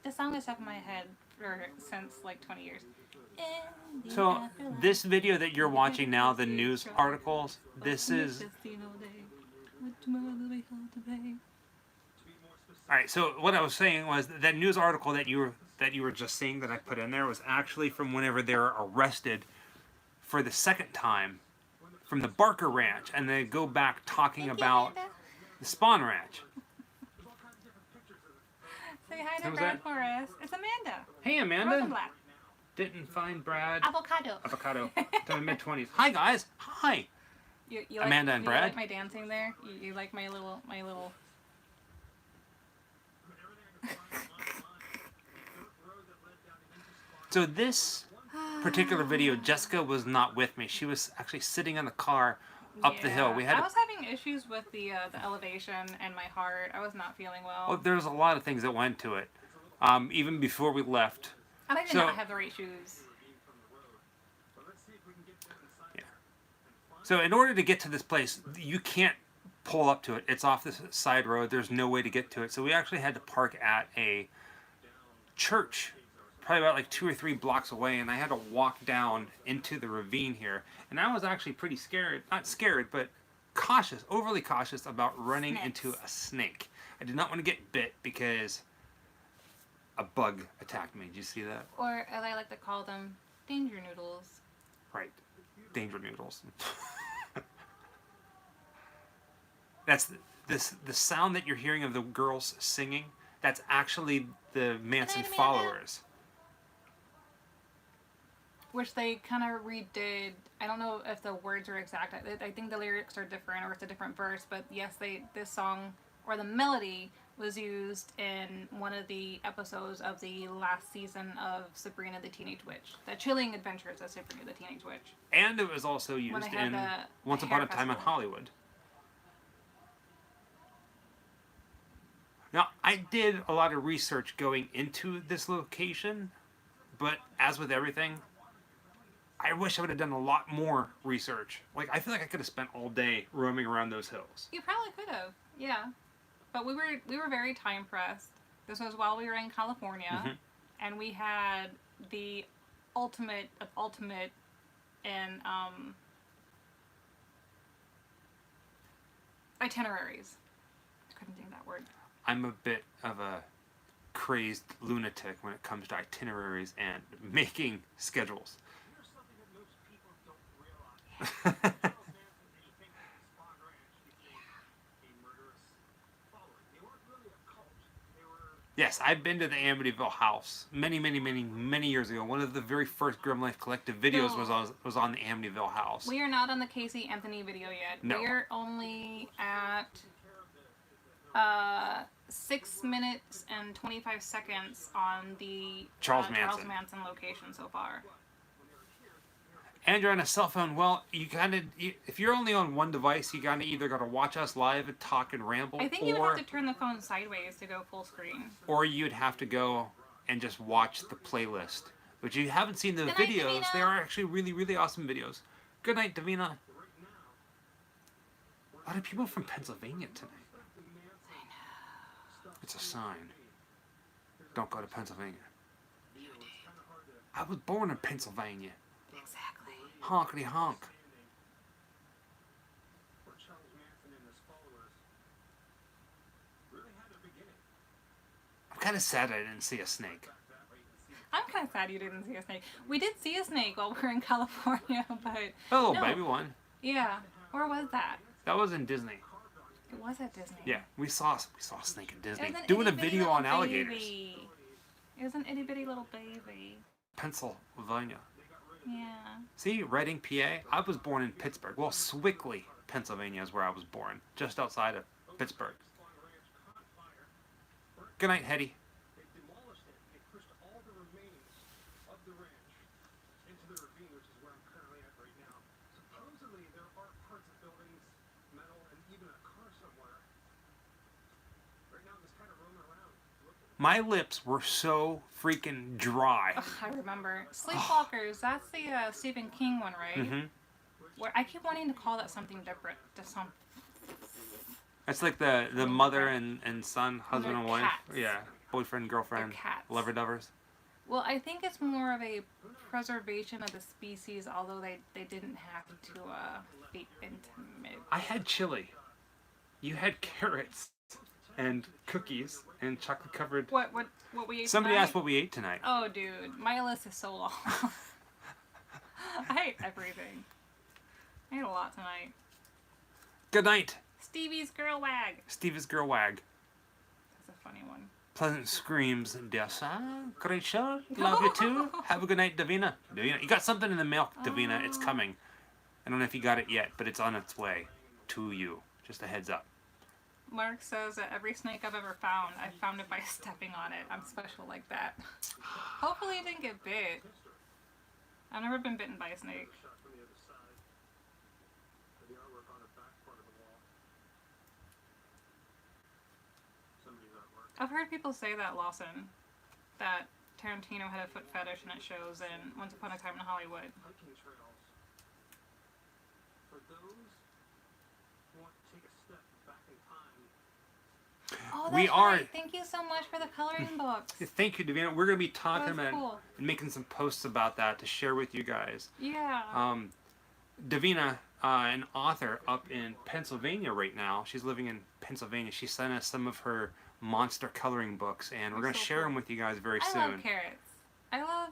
The song is stuck in my head since like 20 years. So this video that you're watching now, the news articles, this is... Alright, so what I was saying was that news article that you were just seeing that I put in there was actually from whenever they were arrested for the second time from the Barker Ranch, and they go back talking about the Spawn Ranch. Say hi to Who's Brad that? for us. It's Amanda. Hey, Amanda. Rosenblatt. Didn't find Brad. Avocado. Avocado. To mid-20s. Hi, guys. Hi. You Amanda and Brad? You like my dancing there? You like my little... So this particular video, Jessica was not with me. She was actually sitting in the car up the hill. We had I was having issues with the elevation and my heart. I was not feeling well. well, there was a lot of things that went to it. Even before we left. And I did not have the right shoes. Yeah. So in order to get to this place, you can't pull up to it. It's off this side road. There's no way to get to it. So we actually had to park at a church, probably about like 2 or 3 blocks away, and I had to walk down into the ravine here. And I was actually pretty scared, not scared, but cautious, overly cautious about running into a snake. I did not want to get bit because a bug attacked me. Did you see that? Or, as I like to call them, danger noodles. Right. Danger noodles. That's the sound that you're hearing of the girls singing. That's actually the Manson followers. Which they kind of redid. I don't know if the words are exact. I think the lyrics are different, or it's a different verse. But yes, this song or the melody was used in one of the episodes of the last season of Sabrina the Teenage Witch, The Chilling Adventures of Sabrina the Teenage Witch. And it was also used in Once Upon a Time in Hollywood. Now, I did a lot of research going into this location, but as with everything, I wish I would have done a lot more research. Like, I feel like I could have spent all day roaming around those hills. You probably could have, yeah. But we were very time pressed. This was while we were in California, and we had the ultimate of ultimate in itineraries. I couldn't think of that word. I'm a bit of a crazed lunatic when it comes to itineraries and making schedules. here's something that most people don't realize. Charles Manson and he think that Spawn Ranch became a murderous following. They weren't really a cult. They were... Yes, I've been to the Amityville house many years ago. One of the very first Grim Life Collective videos was on the Amityville house. We are not on the Casey Anthony video yet. No. We are only at 6 minutes and 25 seconds on the Charles Manson location so far. And you're on a cell phone. Well, if you're only on one device, you either got to watch us live and talk and ramble, I think you would have to turn the phone sideways to go full screen. or you'd have to go and just watch the playlist. But you haven't seen the Good night, videos. Davina. They are actually really awesome videos. Good night, Davina. A lot of people from Pennsylvania tonight. It's a sign. Don't go to Pennsylvania. I was born in Pennsylvania. Exactly. Honkity honk. Where Charles Manson and his followers really had a beginning. I'm kind of sad I didn't see a snake. I'm kind of sad you didn't see a snake. We did see a snake while we were in California, but A little no. baby one. Yeah. Where was that? That was in Disney. It was at Disney. Yeah, we saw a snake in It Disney. was an Doing a itty-bitty video little on alligators. baby. It was an itty bitty little baby. Pennsylvania. Yeah. See, Reading, PA. I was born in Pittsburgh. Well, Swickley, Pennsylvania is where I was born, just outside of Pittsburgh. Good night, Hetty. They demolished it. They pushed all the remains of the ranch into the ravine, which is where I'm currently at right now. Supposedly, there are parts of buildings, metal, and even a car somewhere. Right now, I'm just kind of roaming around looking. My lips were so freaking dry. Ugh, I remember. Sleepwalkers, that's the Stephen King one, right? Mm-hmm. Where I keep wanting to call that something different. To some. It's like the mother and son, husband They're and wife. cats. Yeah, boyfriend, girlfriend, They're cats. lover dovers. Well, I think it's more of a preservation of the species, although they didn't have to be intimate. I had chili. You had carrots and cookies and chocolate covered. What we ate Somebody tonight? asked what we ate tonight. Oh, dude, my list is so long. I ate everything. I ate a lot tonight. Good night, Stevie's Girl Wag. Stevie's girl wag. That's a funny one. Pleasant screams, dear sir. Great show. Love you too. Have a good night, Davina. Davina, you got something in the milk, Davina. It's coming. I don't know if you got it yet, but it's on its way to you. Just a heads up. Mark says that every snake I've ever found, I found it by stepping on it. I'm special like that. Hopefully it didn't get bit. I've never been bitten by a snake. Shot from the other side. The artwork on the back part of the wall. Somebody's artwork. I've heard people say that, Lawson, that Tarantino had a foot fetish and it shows in Once Upon a Time in Hollywood. Hiking trails. For those who want to take a step back in time. Oh, We that's are- right. Thank you so much for the coloring books. Thank you, Davina. We're going to be talking That was about cool. and making some posts about that to share with you guys. Yeah. Davina, an author up in Pennsylvania right now. She's living in Pennsylvania. She sent us some of her monster coloring books, and we're That's going to so share cool. them with you guys very I soon. love carrots. I love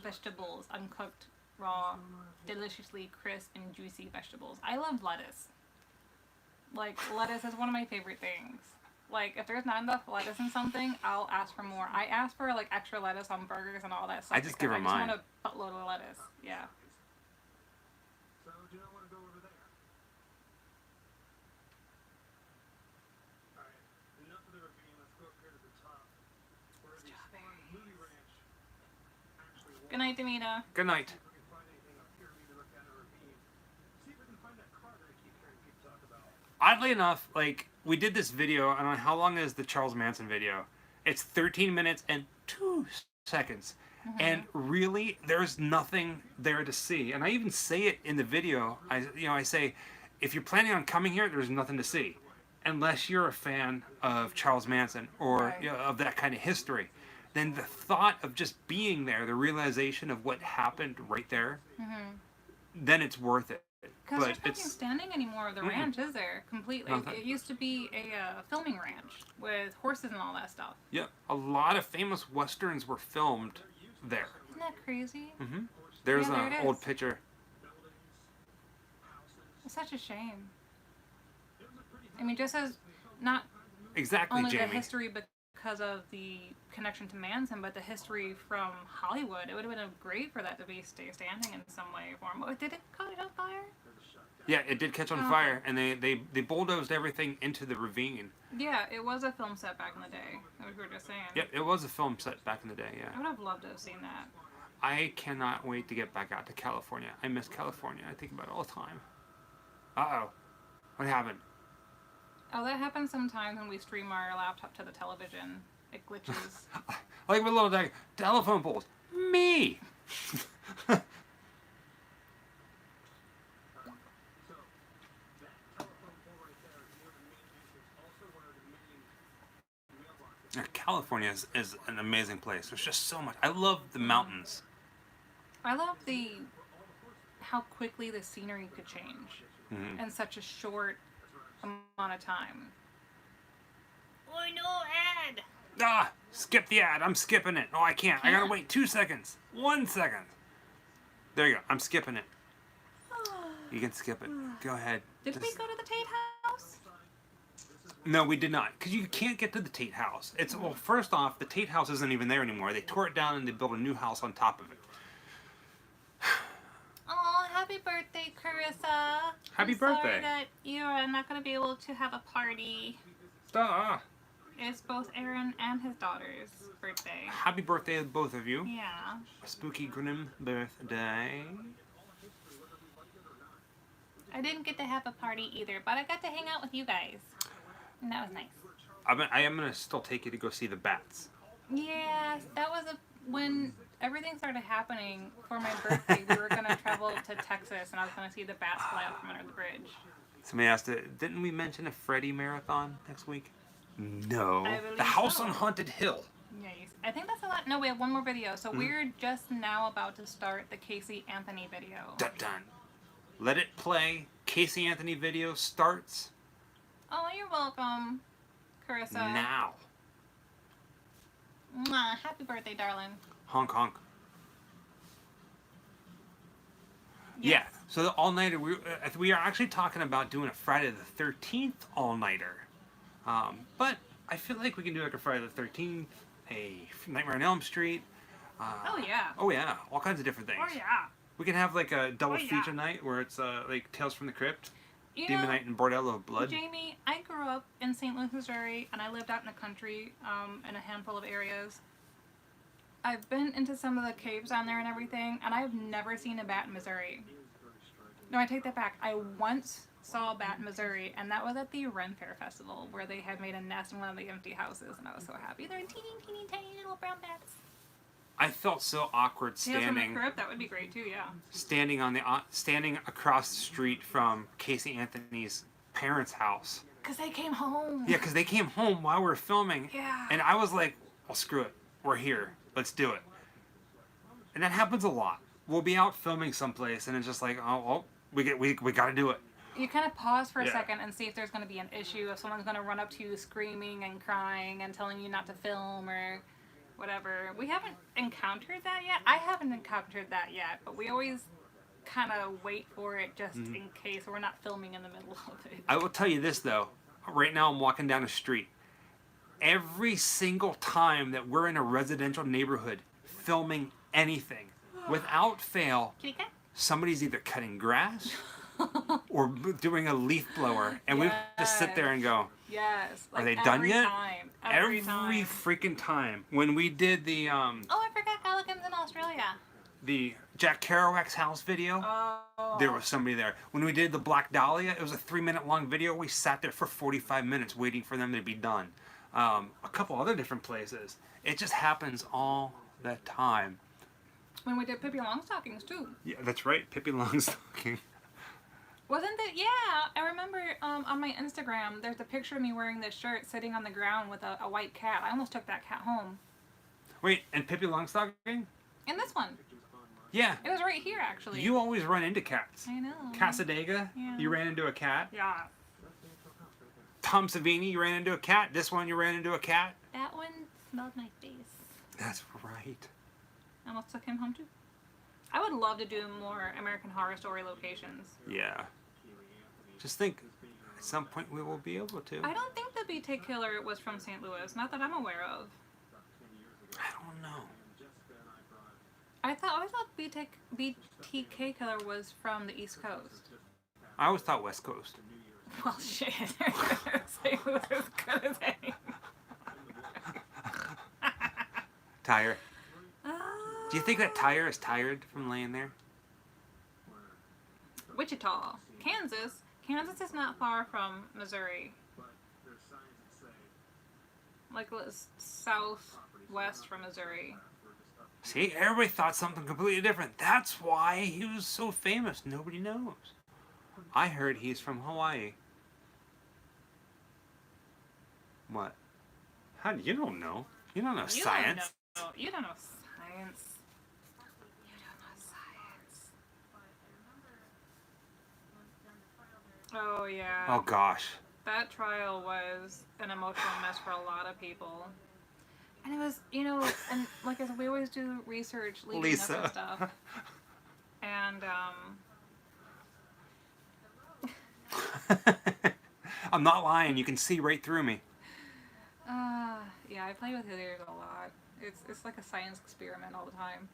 vegetables, uncooked, raw, deliciously crisp and juicy vegetables. I love lettuce. Like, lettuce is one of my favorite things. Like, if there's not enough lettuce in something, I'll ask for more. I ask for, like, extra lettuce on burgers and all that stuff. I just give her because mine. I just want a buttload of lettuce. Yeah. So do you not want to go over there? Alright, enough of the ravine. Let's go up here to the top. Where the Movie Ranch actually was. Good night, Demita. Good night. See if we can find anything up here. Maybe look down the ravine. See if we can find that car that I keep hearing people talk about. Oddly enough, like, we did this video, I don't know how long is the Charles Manson video. It's 13 minutes and 2 seconds. And really, there's nothing there to see. And I even say it in the video. I say, if you're planning on coming here, there's nothing to see. Unless you're a fan of Charles Manson or Right. of that kind of history. Then the thought of just being there, the realization of what happened right there, then it's worth it. Because But there's nothing it's standing anymore of the ranch, is there? Completely. Nothing. It used to be a filming ranch with horses and all that stuff. yeah, a lot of famous westerns were filmed there. Isn't that crazy? There's Yeah, there an it old is. picture. It's such a shame. I mean, just as not Exactly, only the Jamie. history because of the connection to Manson, but the history from Hollywood. It would have been great for that to be stay standing in some way or form. Oh, did it caught on fire? Yeah, it did catch on Oh. fire, and they bulldozed everything into the ravine. Yeah, it was a film set back in the day. Like we were just saying. Yep, it was a film set back in the day, I yeah. would have loved to have seen that. I cannot wait to get back out to California. I miss California. I think about it all the time. Uh-oh. What happened? Oh, that happens sometimes when we stream our laptop to the television. It glitches. Like with little telephone poles. Me! So, that telephone pole right there is near the main entrance. Also one of the main mailboxes. California is an amazing place. There's just so much. I love the mountains. I love how quickly the scenery could change in such a short amount of time. Oh no, Ed! Ah! Skip the ad. I'm skipping it. Oh, I can't. I gotta wait 2 seconds. 1 second. There you go. I'm skipping it. You can skip it. Go ahead. Did we go to the Tate House? No, we did not. Because you can't get to the Tate House. Well, first off, the Tate House isn't even there anymore. They tore it down and they built a new house on top of it. Oh, happy birthday, Carissa. Happy I'm birthday. Sorry that you're not going to be able to have a party. Ah! It's both Aaron and his daughter's birthday. Happy birthday to both of you. Yeah. A spooky, grim birthday. I didn't get to have a party either, but I got to hang out with you guys. And that was nice. I am going to still take you to go see the bats. Yeah, that was when everything started happening for my birthday. We were going to travel to Texas, and I was going to see the bats fly out from under the bridge. Somebody asked, didn't we mention a Freddy marathon next week? No. I believe The House so. on Haunted Hill. Nice. I think that's a lot. No, we have one more video. So we're just now about to start the Casey Anthony video. Dun dun. Let it play. Casey Anthony video starts Oh, you're welcome, Carissa. now. Mwah. Happy birthday, darling. Honk honk. Yes. Yeah. So the all-nighter, we are actually talking about doing a Friday the 13th all-nighter. But I feel like we can do like a Friday the 13th, a Nightmare on Elm Street. Oh, yeah. Oh yeah, all kinds of different things. Oh, yeah. We can have like a double Oh, yeah. feature night where it's like Tales from the Crypt, You Demon know, Night, and Bordello of Blood. Jamie, I grew up in St. Louis, Missouri, and I lived out in the country in a handful of areas. I've been into some of the caves down there and everything, and I've never seen a bat in Missouri. No, I take that back. I once saw a bat in Missouri, and that was at the Ren Fair Festival, where they had made a nest in one of the empty houses, and I was so happy. They're teeny, teeny, tiny little brown bats. I felt so awkward Tales from the standing Crypt, that would be great too, yeah. standing across the street from Casey Anthony's parents' house. Because they came home. Yeah, because they came home while we were filming. Yeah. And I was like, well, screw it. We're here. Let's do it. And that happens a lot. We'll be out filming someplace, and it's just like, oh we got to do it. You kind of pause for a Yeah. second and see if there's going to be an issue, if someone's going to run up to you screaming and crying and telling you not to film or whatever. We haven't encountered that yet. I haven't encountered that yet, but we always kind of wait for it just in case we're not filming in the middle of it. I will tell you this, though. Right now, I'm walking down the street. Every single time that we're in a residential neighborhood filming anything, without fail, Kitty cat? somebody's either cutting grass or doing a leaf blower, and we just sit there and go, Yes. are they like done every yet? Time. Every time. freaking time. When we did the Oh, I forgot Elegans in Australia. Jack Kerouac's house video, Oh. there was somebody there. When we did the Black Dahlia, it was a 3-minute long video. We sat there for 45 minutes waiting for them to be done. A couple other different places. It just happens all the time. When we did Pippi Longstockings, too. Yeah, that's right. Pippi Longstocking. Wasn't it? Yeah, I remember on my Instagram, there's a picture of me wearing this shirt sitting on the ground with a white cat. I almost took that cat home. Wait, and Pippi Longstocking? And this one. Yeah. It was right here, actually. You always run into cats. I know. Casadega, Yeah. you ran into a cat. Yeah. Tom Savini, you ran into a cat. This one, you ran into a cat. That one smelled my face. That's right. I almost took him home, too. I would love to do more American Horror Story locations. Yeah. Just think, at some point we will be able to. I don't think the BT Killer was from St. Louis. Not that I'm aware of. I don't know. I always thought BTK Killer was from the East Coast. I always thought West Coast. Well, shit. St. Louis is good as any. Tyre. Do you think that Tyre is tired from laying there? Wichita, Kansas. Kansas is not far from Missouri. Like southwest from Missouri. See, everybody thought something completely different. That's why he was so famous. Nobody knows. I heard he's from Hawaii. What? How do you don't know? You don't know science. You don't know science. You don't know science. Oh yeah. Oh gosh. That trial was an emotional mess for a lot of people. And it was, and like as we always do research leading up Lisa. to stuff. And, I'm not lying. You can see right through me. yeah, I play with lasers a lot. It's like a science experiment all the time.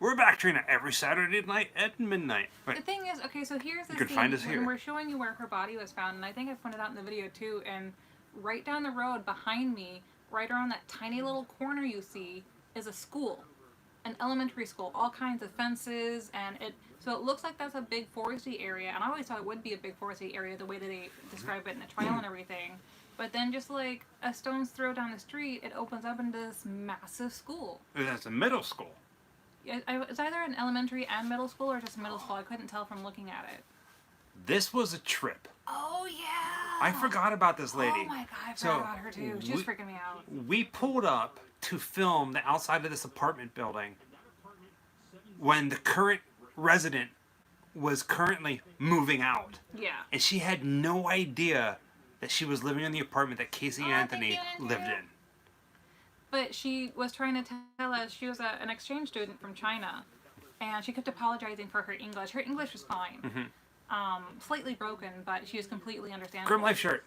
We're back, Trina, every Saturday night at midnight. Wait, The thing is, okay, so here's the you can scene find us when here. we're showing you where her body was found, and I think I pointed out in the video too, and right down the road behind me, right around that tiny little corner you see, is a school. An elementary school, all kinds of fences, and so it looks like that's a big foresty area, and I always thought it would be a big foresty area the way that they describe it in the trial and everything. But then just like a stone's throw down the street, it opens up into this massive school. That's a middle school. It's either an elementary and middle school or just middle school. I couldn't tell from looking at it. This was a trip. Oh, yeah. I forgot about this lady. Oh, my God. I forgot about her, too. She was freaking me out. We pulled up to film the outside of this apartment building when the current resident was currently moving out. Yeah. And she had no idea that she was living in the apartment that Casey Anthony lived in. But she was trying to tell us she was an exchange student from China, and she kept apologizing for her English. Her English was fine. Mm-hmm. Slightly broken, but she was completely understandable. Grim Life shirt.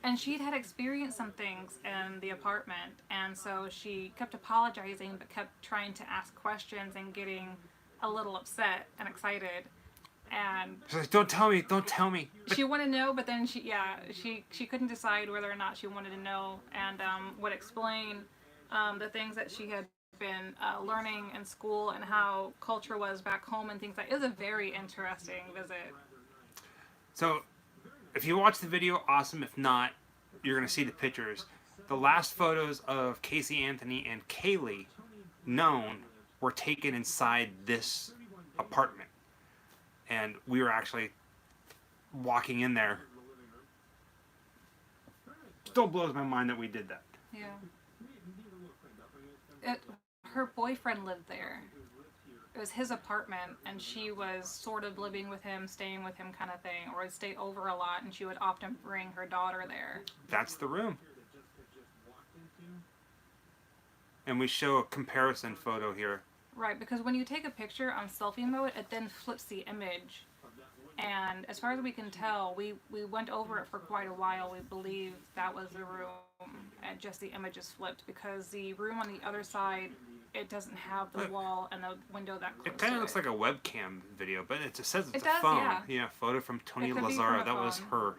And she'd had experienced some things in the apartment, and so she kept apologizing, but kept trying to ask questions and getting a little upset and excited. And She's like, don't tell me. she wanted to know, but then she couldn't decide whether or not she wanted to know, and would explain the things that she had been learning in school and how culture was back home and things like. It was a very interesting visit. So, if you watch the video, awesome. If not, you're going to see the pictures. The last photos of Casey Anthony and Kaylee known were taken inside this apartment. And we were actually walking in there. Still blows my mind that we did that. Yeah. Her boyfriend lived there. It was his apartment, and she was sort of living with him, staying with him kind of thing, or would stay over a lot, and she would often bring her daughter there. That's the room. And we show a comparison photo here. Right, because when you take a picture on selfie mode, it then flips the image. And as far as we can tell, we went over it for quite a while. We believe that was the room, and just the image is flipped, because the room on the other side, it doesn't have the wall and the window that close. It kind of looks like a webcam video, but it says it's It a does, phone. yeah. Photo from Tony It could be Lazaro. from a That was phone.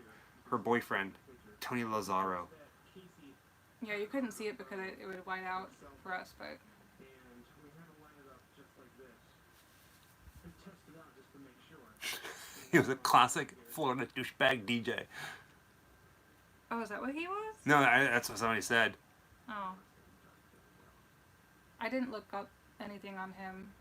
her boyfriend, Tony Lazaro. Yeah, you couldn't see it because it would white out for us, but... And we had to line it up just like this. And test it out just to make sure. He was a classic Florida douchebag DJ. Oh, is that what he was? No, that's what somebody said. Oh. I didn't look up anything on him.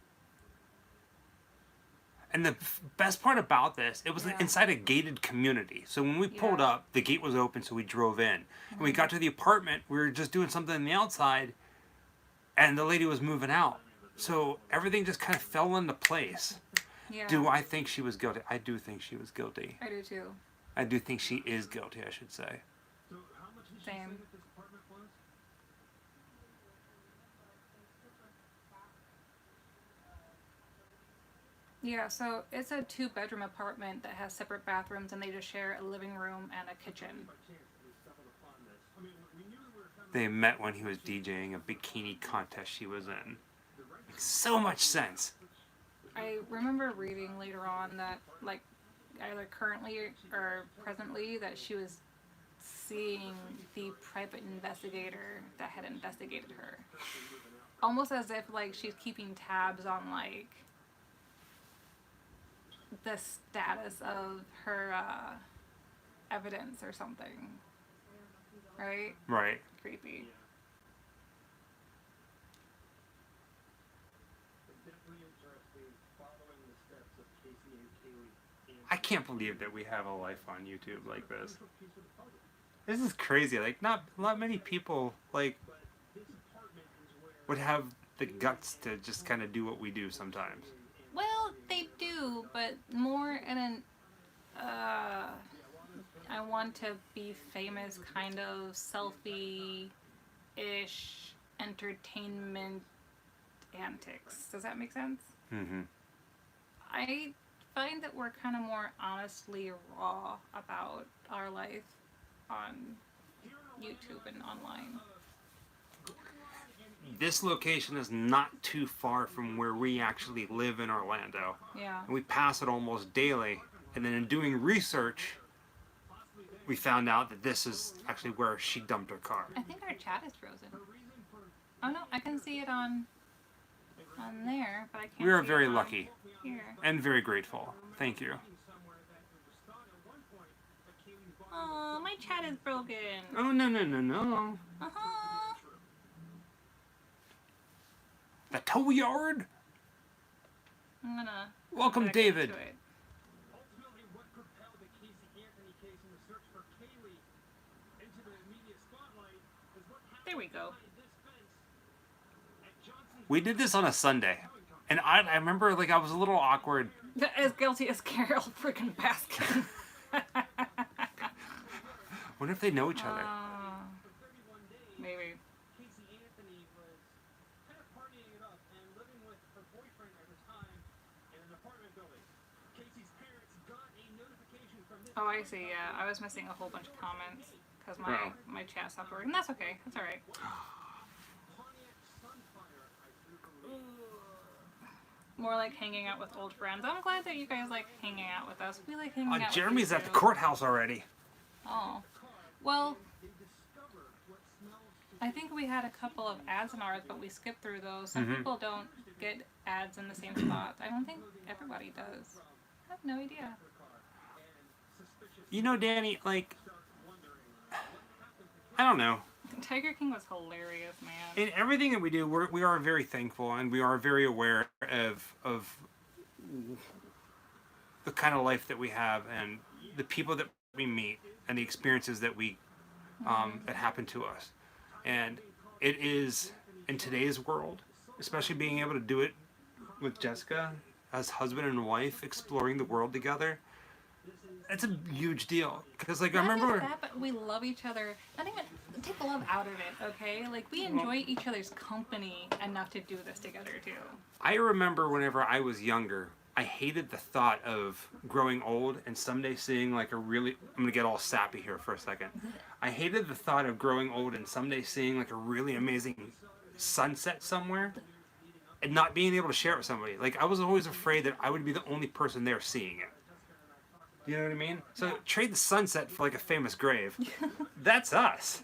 And the best part about this, it was Yeah. inside a gated community. So when we pulled Yeah. up, the gate was open, so we drove in. And we got to the apartment, we were just doing something on the outside, and the lady was moving out. So everything just kind of fell into place. Yeah. Do I think she was guilty? I do think she was guilty. I do too. I do think she is guilty, I should say. So how much did she Same. say that this apartment was? Yeah, so it's a 2-bedroom apartment that has separate bathrooms, and they just share a living room and a kitchen. By chance that we stumbled upon this. I mean, we knew we were coming. They met when he was DJing a bikini contest she was in. Makes so much sense. I remember reading later on that, like, either currently or presently, that she was seeing the private investigator that had investigated her. Almost as if, like, she's keeping tabs on, like, the status of her evidence or something. Right? Right. Creepy. Definitely interesting following the steps of Casey and Kaylee. And I can't believe that we have a life on YouTube like this. piece of the puzzle. This is crazy. Like, not many people, like, But this apartment is where would have the guts to just kind of do what we do sometimes. Well, they do, but more in an I want to be famous, kind of selfie-ish entertainment antics. Does that make sense? Mm-hmm. I find that we're kind of more honestly raw about our life on YouTube and online. This location is not too far from where we actually live in Orlando. Yeah. And we pass it almost daily. And then in doing research, we found out that this is actually where she dumped her car. I think our chat is frozen. Oh no, I can see it on there, but I can't. We are see very it on lucky here. and very grateful. Thank you. Oh, my chat is broken. Oh, no, no, no, no. Uh-huh. The tow yard? I'm gonna. Welcome, back David. into it. Ultimately, what propelled the Casey Anthony case and the search for Kaylee into the media spotlight is what happened There we go. behind this fence at Johnson's We did this on a Sunday. And I remember, like, I was a little awkward. As guilty as Carol freaking Baskin. Wonder if they know each other. for 31 days. Maybe. Casey Anthony was kind of partying it up and living with her boyfriend at the time in an apartment building. Casey's parents got a notification from this. Oh, I see. Yeah, I was missing a whole bunch of comments because Oh. my chat stopped working. That's okay. That's all right. Pontiac Sunfire, I do believe. More like hanging out with old friends. I'm glad that you guys like hanging out with us. We like hanging out. Jeremy's with at you the too. courthouse already. Oh, well, They discover what smells I think we had a couple of ads in ours, but we skipped through those. Some Mhm. people don't get ads in the same spot. I don't think everybody does. I have no idea. You know, Danny, like, I don't know. Tiger King was hilarious, man. In everything that we do, we are very thankful and we are very aware of the kind of life that we have and the people that we meet and the experiences that we that happen to us. And it is in today's world, especially being able to do it with Jessica as husband and wife, exploring the world together. It's a huge deal because, like, I Not remember. just that, but we love each other. Not even take the love out of it, okay? Like we enjoy each other's company enough to do this together too. I remember whenever I was younger, I hated the thought of growing old and someday seeing like a really. I'm gonna get all sappy here for a second. I hated the thought of growing old and someday seeing like a really amazing sunset somewhere and not being able to share it with somebody. Like I was always afraid that I would be the only person there seeing it. You know what I mean? So trade the sunset for like a famous grave. That's us.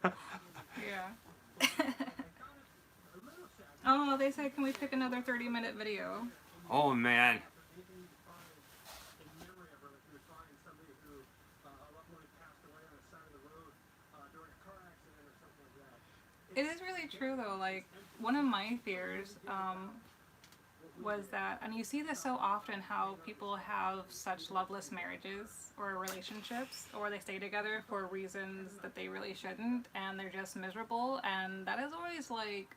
Yeah. Oh, they said, can we pick another 30-minute video? Oh man. In memory of her, like you would find somebody who a loved one had passed away on the side of the road during a car accident or something like that. It is really true though. Like one of my fears was that, and you see this so often, how people have such loveless marriages or relationships, or they stay together for reasons that they really shouldn't, and they're just miserable. And that has always like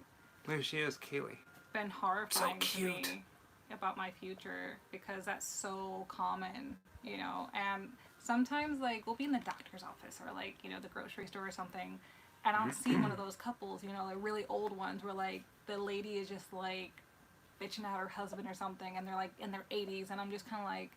There she is, Kaylee. been horrifying to cute. me about my future, because that's so common, you know. And sometimes like we'll be in the doctor's office or like, you know, the grocery store or something, and I'll see one of those couples, you know, like really old ones where like the lady is just like bitching at her husband or something, and they're like in their 80s, and I'm just kind of like,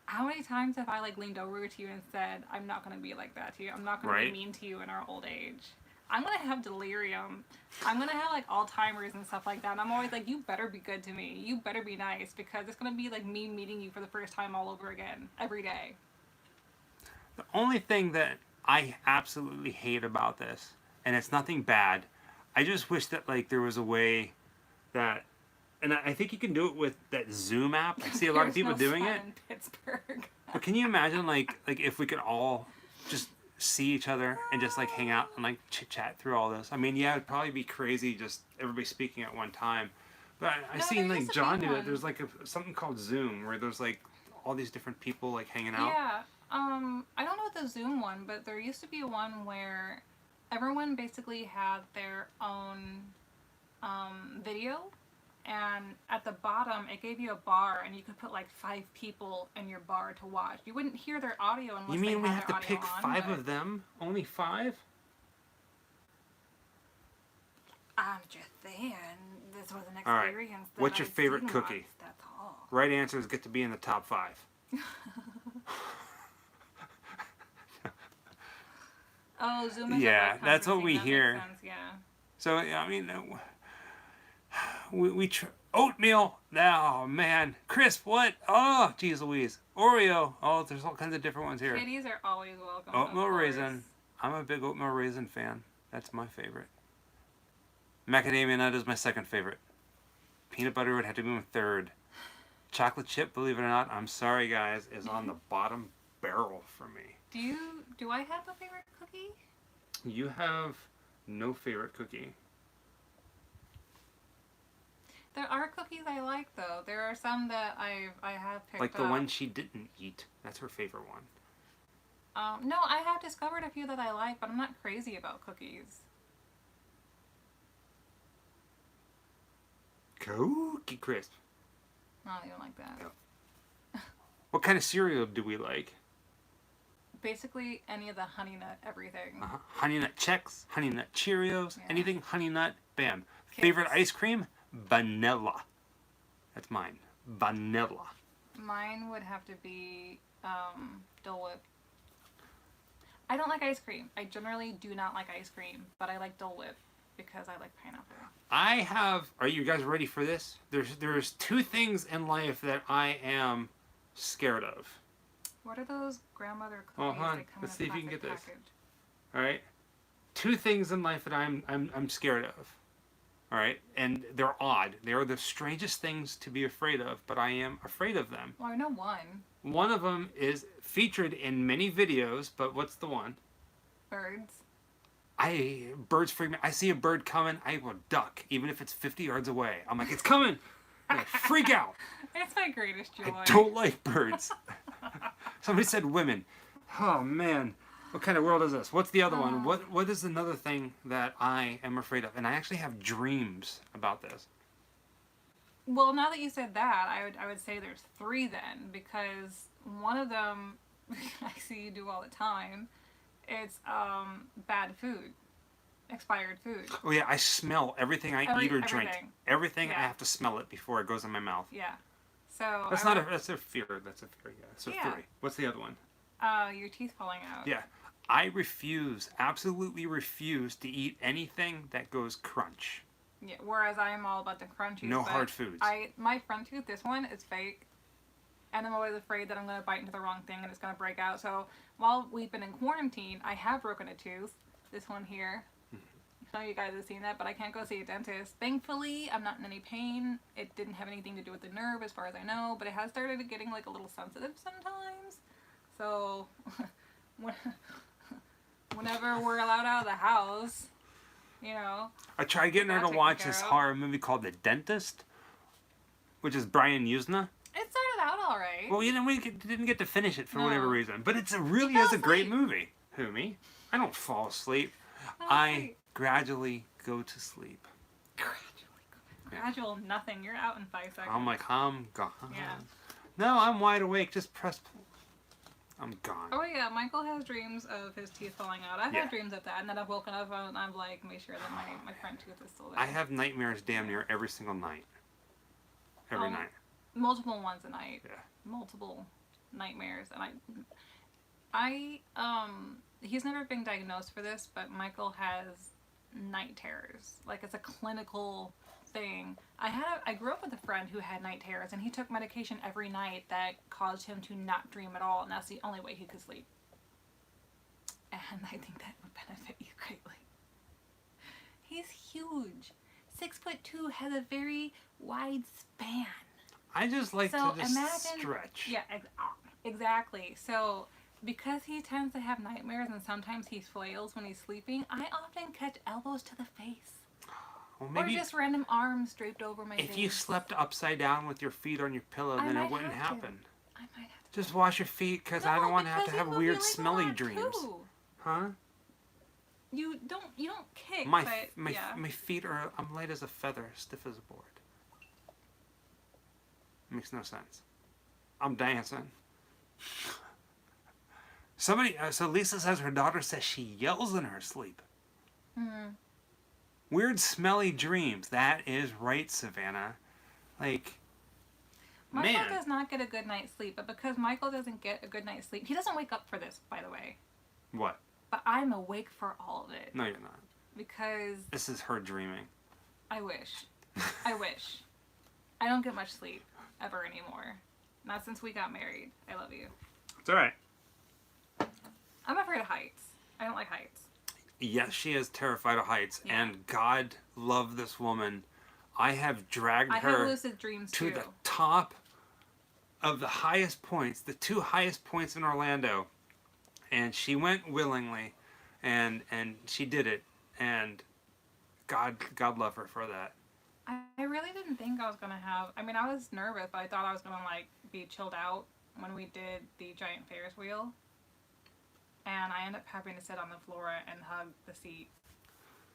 how many times have I like leaned over to you and said, I'm not going to be like that to you, I'm not going to be mean to you in our old age, I'm going to have delirium, I'm going to have like Alzheimer's and stuff like that, and I'm always like, you better be good to me, you better be nice, because it's going to be like me meeting you for the first time all over again every day. The only thing that I absolutely hate about this, and it's nothing bad, I just wish that like there was a way that, and I think you can do it with that Zoom app. I see a lot of people doing it. In Pittsburgh. But can you imagine like if we could all just see each other and just like hang out and like chit chat through all this? I mean, yeah, it'd probably be crazy just everybody speaking at one time. But I No, seen there like used to John be do it. one. There's like something called Zoom where there's like all these different people like hanging out. Yeah, I don't know the Zoom one, but there used to be one where everyone basically had their own video, and at the bottom it gave you a bar, and you could put like 5 people in your bar to watch. You wouldn't hear their audio unless You mean they we had have their to audio pick on, 5 but of them? Only 5? I'm just saying, this was an All right. experience. That What's your I'd favorite seen cookie? once, that's all. Right answers get to be in the top 5. Oh, Zoom is Yeah, a that's what we that hear. Makes sense, yeah. So, I mean, oatmeal. Oh, man. Crisp, what? Oh, geez Louise. Oreo. Oh, there's all kinds of different ones here. Kitties are always welcome. Oatmeal of course. raisin. I'm a big oatmeal raisin fan. That's my favorite. Macadamia nut is my second favorite. Peanut butter would have to be my third. Chocolate chip, believe it or not, I'm sorry guys, is on the bottom barrel for me. Do I have a favorite cookie? You have no favorite cookie. There are cookies I like though. There are some that I have picked Like the up. one she didn't eat. That's her favorite one. No, I have discovered a few that I like, but I'm not crazy about cookies. Cookie Crisp. I don't even like that. No. What kind of cereal do we like? Basically, any of the Honey Nut everything. Honey Nut Chex, Honey Nut Cheerios, Yeah. anything Honey Nut, bam. Kids. Favorite ice cream? Vanilla. That's mine. Vanilla. Mine would have to be Dole Whip. I don't like ice cream. I generally do not like ice cream, but I like Dole Whip because I like pineapple. Are you guys ready for this? There's 2 things in life that I am scared of. What are those grandmother cookies? Oh, hon, They come let's in a see if you can plastic get this. package. All right? 2 things in life that I'm scared of. All right? And they're odd. They are the strangest things to be afraid of, but I am afraid of them. Well, I know one. One of them is featured in many videos, but what's the one? Birds. Birds freak me. I see a bird coming, I will duck, even if it's 50 yards away. I'm like, it's coming. I freak out. It's my greatest joy. I don't like birds. Somebody said women. Oh man, what kind of world is this? What's the other one? What is another thing that I am afraid of? And I actually have dreams about this. Well, now that you said that, I would say there's 3 then, because one of them I see you do all the time. It's bad food, expired food. Oh yeah, I smell everything I eat or drink. Everything Yeah. I have to smell it before it goes in my mouth. Yeah. So That's a fear. That's a fear. Yeah. So Yeah. 3. What's the other one? your teeth falling out. Yeah. I absolutely refuse to eat anything that goes crunch. Yeah. Whereas I am all about the crunchies. No but hard foods. My front tooth, this one is fake, and I'm always afraid that I'm gonna bite into the wrong thing and it's gonna break out. So while we've been in quarantine, I have broken a tooth. This one here. Some of you guys have seen that, but I can't go see a dentist. Thankfully, I'm not in any pain. It didn't have anything to do with the nerve, as far as I know, but it has started getting like a little sensitive sometimes. So, whenever we're allowed out of the house, you know. I tried getting her to taken watch care this of. horror movie called The Dentist, which is Brian Usna. It started out all right. Well, we didn't get to finish it for No. whatever reason, but it really fell is a great asleep. movie. Who, me? I don't fall asleep. Oh, I wait. gradually go to sleep. Gradual nothing. You're out in 5 seconds. I'm like, I'm gone. Yeah. No, I'm wide awake. Just press. I'm gone. Oh yeah, Michael has dreams of his teeth falling out. I've Yeah. had dreams of that, and then I've woken up and I'm like, make sure that my front tooth is still there. I have nightmares damn near every single night. Every night. Multiple ones a night. Yeah. Multiple nightmares, and he's never been diagnosed for this, but Michael has night terrors. Like, it's a clinical thing. I grew up with a friend who had night terrors, and he took medication every night that caused him to not dream at all, and that's the only way he could sleep. And I think that would benefit you greatly. He's huge. 6'2", has a very wide span. I just like So to just imagine- stretch. Yeah, exactly. So because he tends to have nightmares and sometimes he flails when he's sleeping, I often catch elbows to the face. Well, maybe Or just random arms draped over my face. if you slept upside down with your feet on your pillow, I then it might wouldn't have to. happen. I might have Just wash your feet, because I don't want to have to because have you will weird be like smelly that dreams. too. Huh? You don't kick, My but yeah. feet are, I'm light as a feather, stiff as a board. Makes no sense. I'm dancing. Somebody, so Lisa says her daughter says she yells in her sleep. Mm. Weird, smelly dreams. That is right, Savannah. Like, Michael man. does not get a good night's sleep, but because Michael doesn't get a good night's sleep, he doesn't wake up for this, by the way. What? But I'm awake for all of it. No, you're not. Because This is her dreaming. I wish. I wish. I don't get much sleep ever anymore. Not since we got married. I love you. It's alright. I'm afraid of heights. I don't like heights. Yes, she is terrified of heights, Yeah. and God love this woman. I have dragged I her have lucid dreams to too. the top of the highest points, the 2 highest points in Orlando, and she went willingly, and she did it, and God love her for that. I really didn't think I was gonna have. I mean, I was nervous, but I thought I was gonna like be chilled out when we did the giant Ferris wheel, and I ended up having to sit on the floor and hug the seat.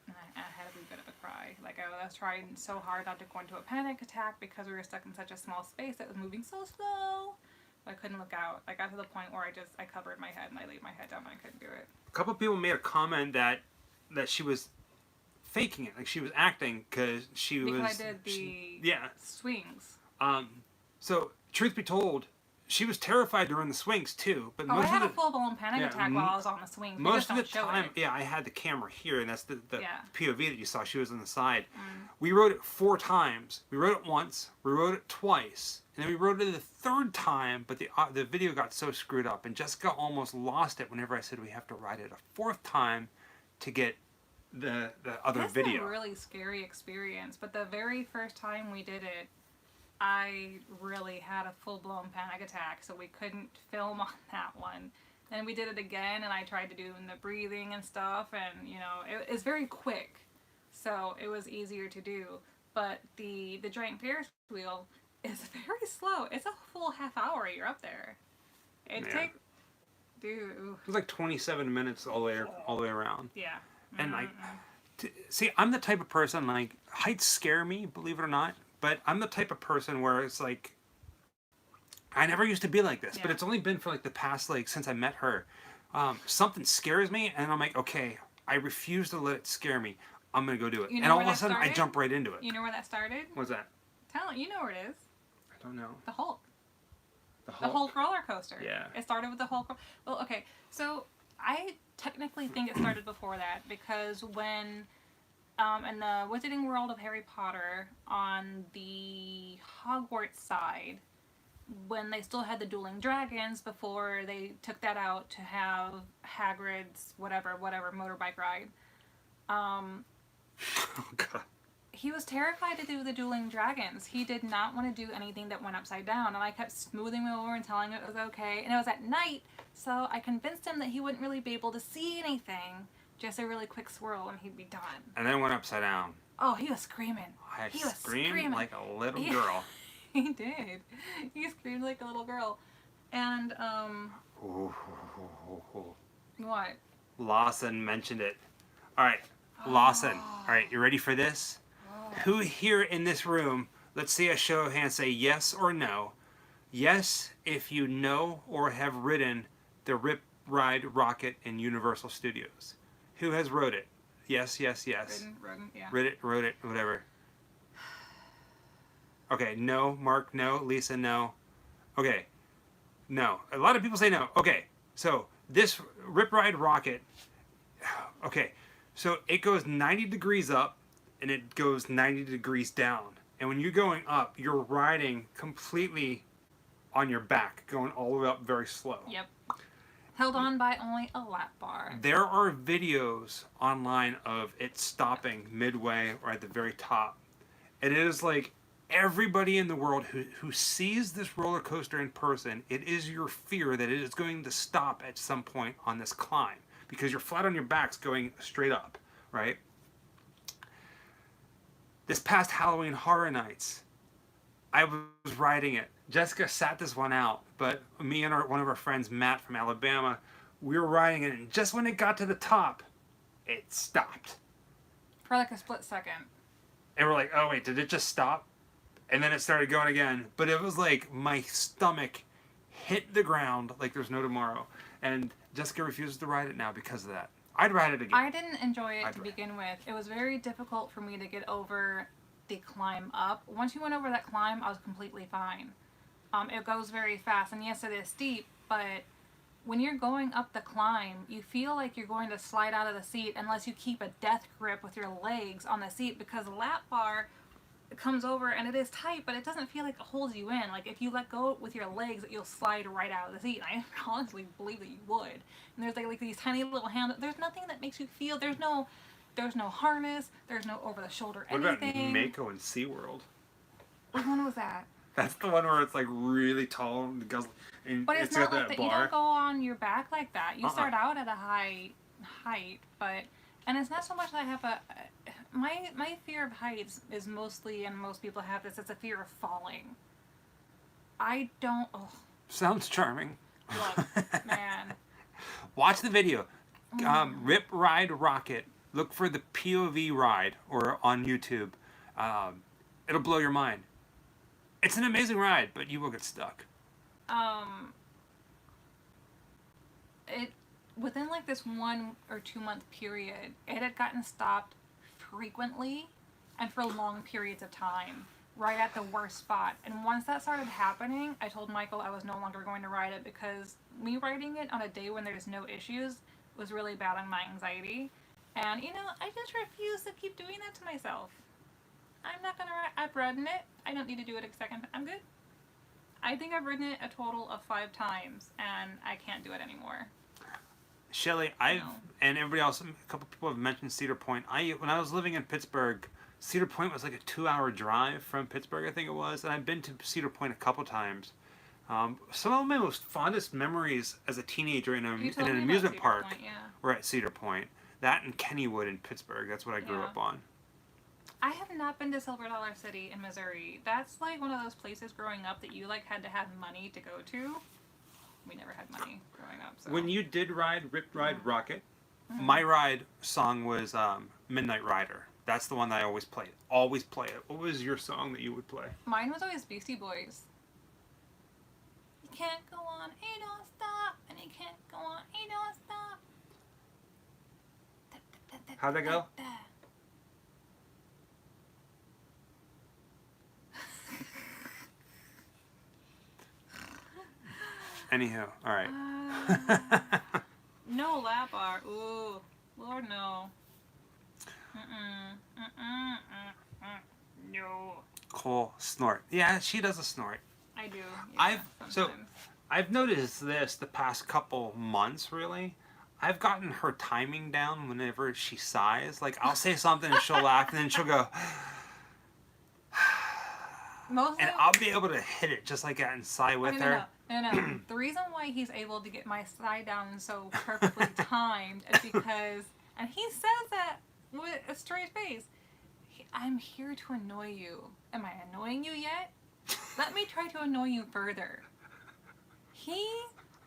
And I had a wee bit of a cry. Like, I was trying so hard not to go into a panic attack because we were stuck in such a small space that was moving so slow. I couldn't look out. I got to the point where I covered my head and I laid my head down and I couldn't do it. A couple people made a comment that she was faking it, like she was acting because she was. Because I did the swings. So truth be told, she was terrified during the swings too. But Oh, most I had of a full-blown panic attack while I was on the swings. Most of the just don't show time, it. yeah, I had the camera here, and that's the Yeah. POV that you saw. She was on the side. Mm. We wrote it 4 times. We wrote it once. We wrote it twice, and then we wrote it the 3rd time. But the video got so screwed up, and Jessica almost lost it whenever I said we have to write it a 4th time to get the other That's video. a really scary experience. But the very first time we did it, I really had a full-blown panic attack, so we couldn't film on that one. Then we did it again, and I tried to do the breathing and stuff, and, you know, it's very quick, so it was easier to do. But the giant Ferris wheel is very slow. It's a full half hour you're up there. It takes... Dude. It was like 27 minutes all the way around. Yeah. And see, I'm the type of person, like, heights scare me, believe it or not. But I'm the type of person where it's like, I never used to be like this, but it's only been for like the past, like, since I met her. Something scares me, and I'm like, okay, I refuse to let it scare me. I'm going to go do it. You know and all where of a that sudden, I started? jump right into it. You know where that started? What's that? You know where it is. I don't know. The Hulk. The The Hulk roller coaster. Yeah. It started with the Hulk. Well, okay. So I technically think it started before that because when, in the Wizarding World of Harry Potter, on the Hogwarts side, when they still had the dueling dragons before they took that out to have Hagrid's whatever motorbike ride. Oh God. He was terrified to do the dueling dragons. He did not want to do anything that went upside down, and I kept smoothing him over and telling him it was okay. And it was at night, so I convinced him that he wouldn't really be able to see anything. Just a really quick swirl, and he'd be done. And then went upside down. Oh, he was screaming. He was screaming like a little girl. He did. He screamed like a little girl. And, what? Lawson mentioned it. All right, Lawson. All right, you ready for this? Who here in this room, let's see a show of hands, say yes or no. Yes, if you know or have ridden the Rip Ride Rocket in Universal Studios. Who has rode it? Yes, yes, yes. Ridden, yeah. Rode it, whatever. Okay, no. Mark, no. Lisa, no. Okay, no. A lot of people say no. Okay, so this Rip Ride Rocket, okay, so it goes 90 degrees up and it goes 90 degrees down. And when you're going up, you're riding completely on your back, going all the way up very slow. Yep. Held on by only a lap bar. There are videos online of it stopping midway or at the very top. And it is like everybody in the world who sees this roller coaster in person, it is your fear that it is going to stop at some point on this climb. Because you're flat on your backs going straight up, right? This past Halloween Horror Nights, I was riding it. Jessica sat this one out, but me and one of our friends, Matt from Alabama, we were riding it, and just when it got to the top, it stopped. For like a split second. And we're like, oh wait, did it just stop? and then it started going again. But it was like my stomach hit the ground like there's no tomorrow. And Jessica refuses to ride it now because of that. I'd ride it again. I didn't enjoy it to begin with. It was very difficult for me to get over the climb up. Once you went over that climb, I was completely fine. It goes very fast, and yes, it is steep, but when you're going up the climb, you feel like you're going to slide out of the seat unless you keep a death grip with your legs on the seat, because the lap bar comes over and it is tight, but it doesn't feel like it holds you in. Like if you let go with your legs, you'll slide right out of the seat. And I honestly believe that you would. And there's like these tiny little handles. There's nothing that makes you feel. There's no harness. There's no over the shoulder anything. What about Mako and SeaWorld? Which one was that? That's the one where it's like really tall and goes. And but it's not like that. You don't go on your back like that. You start out at a high height, but and it's not so much that I have my fear of heights is mostly, and most people have this, it's a fear of falling. I don't. Oh. Sounds charming. Look, man. Watch the video. Rip Ride Rocket. Look for the POV ride or on YouTube. It'll blow your mind. It's an amazing ride, but you will get stuck. It within like this 1 or 2 month period, it had gotten stopped frequently and for long periods of time, right at the worst spot. And once that started happening, I told Michael I was no longer going to ride it, because me riding it on a day when there's no issues was really bad on my anxiety. And I just refuse to keep doing that to myself. I'm not gonna ride. I've ridden it. I don't need to do it a second time. I'm good. I think I've ridden it a total of 5 times, and I can't do it anymore. Shelly, and everybody else, a couple people have mentioned Cedar Point. When I was living in Pittsburgh, Cedar Point was like a 2-hour drive from Pittsburgh, I think it was, and I've been to Cedar Point a couple times. Some of my most fondest memories as a teenager in an amusement park were at Cedar Point. That and Kennywood in Pittsburgh. That's what I grew up on. I have not been to Silver Dollar City in Missouri. That's like one of those places growing up that you like had to have money to go to. We never had money growing up. So. When you did ride Rip Ride Rocket, my ride song was Midnight Rider. That's the one that I always played. Always play it. What was your song that you would play? Mine was always Beastie Boys. You can't go on, ain't don't stop, and you can't go on, ain't don't stop. How'd that go? Anywho, all right. No lap bar. Ooh, Lord no. No. Cole snort. Yeah, she does a snort. I do. Yeah, I've noticed this the past couple months. Really, I've gotten her timing down whenever she sighs. Like I'll say something and she'll laugh, and then she'll go. And I'll be able to hit it just like that and sigh with her. No. The reason why he's able to get my sigh down so perfectly timed is because, and he says that with a straight face, I'm here to annoy you. Am I annoying you yet? Let me try to annoy you further.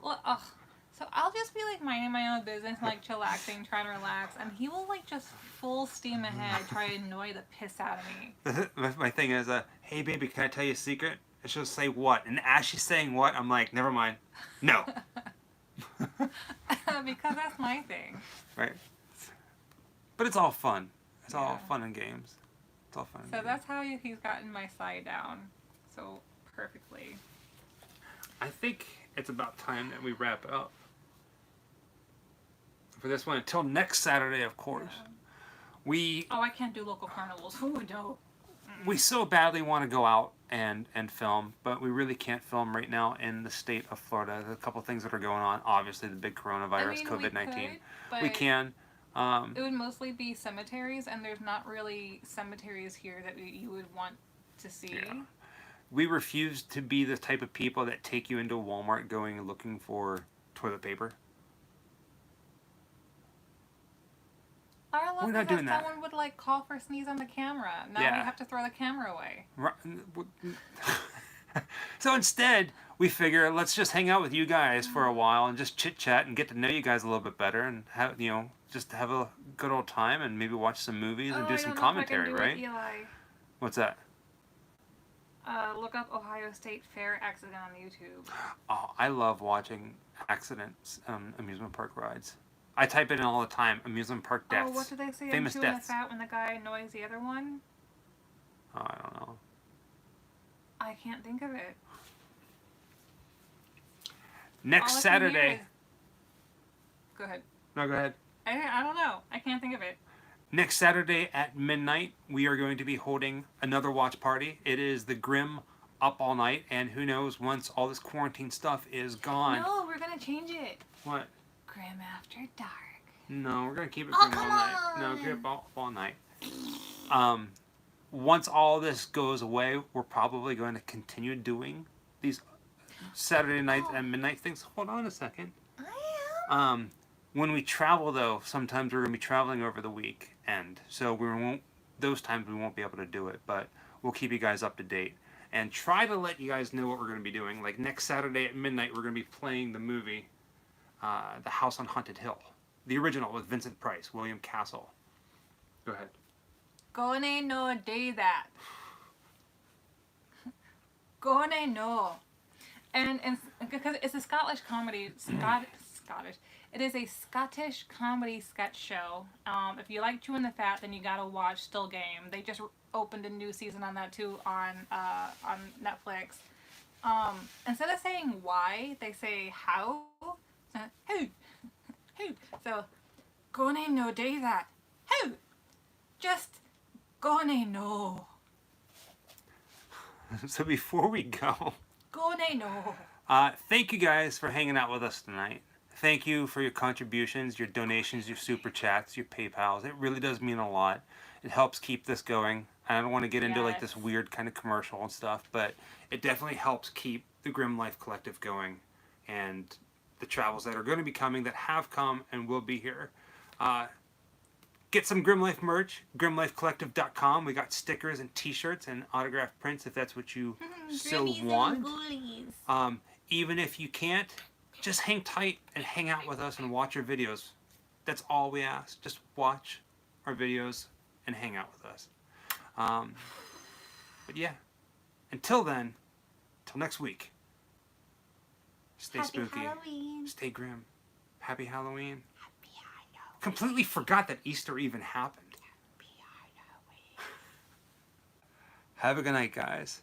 So I'll just be like minding my own business, like chillaxing, trying to relax, and he will like just full steam ahead try to annoy the piss out of me. My thing is, hey baby, can I tell you a secret? And she'll say what? And as she's saying what, I'm like, never mind. No. Because that's my thing. Right. But it's all fun. It's all fun and games. It's all fun. So that's how he's gotten my sigh down so perfectly. I think it's about time that we wrap it up for this one. Until next Saturday, of course. Yeah. I can't do local carnivals. Ooh, no. We so badly want to go out and film, but we really can't film right now in the state of Florida. There's a couple things that are going on. Obviously, the big coronavirus, COVID-19. We can. It would mostly be cemeteries, and there's not really cemeteries here that you would want to see. Yeah. We refuse to be the type of people that take you into Walmart going and looking for toilet paper. We're not doing that. Someone would like cough or sneeze on the camera. Now we have to throw the camera away. So instead, we figure let's just hang out with you guys for a while and just chit chat and get to know you guys a little bit better and have just have a good old time and maybe watch some movies and do some commentary, right? Eli. What's that? look up Ohio State Fair accident on YouTube. Oh, I love watching accidents on amusement park rides. I type it in all the time. Amusement park deaths. Oh, what did they say? Famous I'm chewing deaths. the fat when the guy annoys the other one. Oh, I don't know. I can't think of it. Next All I can hear Saturday. is- Go ahead. No, go ahead. I don't know. I can't think of it. Next Saturday at midnight, we are going to be holding another watch party. It is the Grim Up All Night, and who knows, once all this quarantine stuff is gone. No, we're gonna change it. What? Grim After Dark. No, we're gonna keep it Oh, Grim all come night. No, on. Grim all night. Once all this goes away, we're probably going to continue doing these Saturday nights and midnight things. Hold on a second. I am. When we travel, though, sometimes we're going to be traveling over the weekend, so we won't. Those times we won't be able to do it, but we'll keep you guys up to date and try to let you guys know what we're going to be doing. Like next Saturday at midnight, we're going to be playing the movie, The House on Haunted Hill, the original with Vincent Price, William Castle. Go ahead. Gone no day that. Gone no. And because it's a Scottish comedy, Scottish. It is a Scottish comedy sketch show. If you like chewing the fat, then you gotta watch Still Game. They just opened a new season on that too on Netflix. Instead of saying why, they say how. Who? So, gone no day that. Who? Just gone no. So before we go, Gone no. thank you guys for hanging out with us tonight. Thank you for your contributions, your donations, your super chats, your PayPals. It really does mean a lot. It helps keep this going. I don't want to get into like this Yes. weird kind of commercial and stuff, but it definitely helps keep the Grim Life Collective going and the travels that are going to be coming, that have come and will be here. Get some Grim Life merch, grimlifecollective.com. We got stickers and t-shirts and autographed prints if that's what you so want. Even if you can't, just hang tight and hang out with us and watch our videos. That's all we ask. Just watch our videos and hang out with us. But yeah, until then, till next week, stay spooky, Halloween. stay grim. Happy Halloween. Completely forgot that Easter even happened. Have a good night, guys.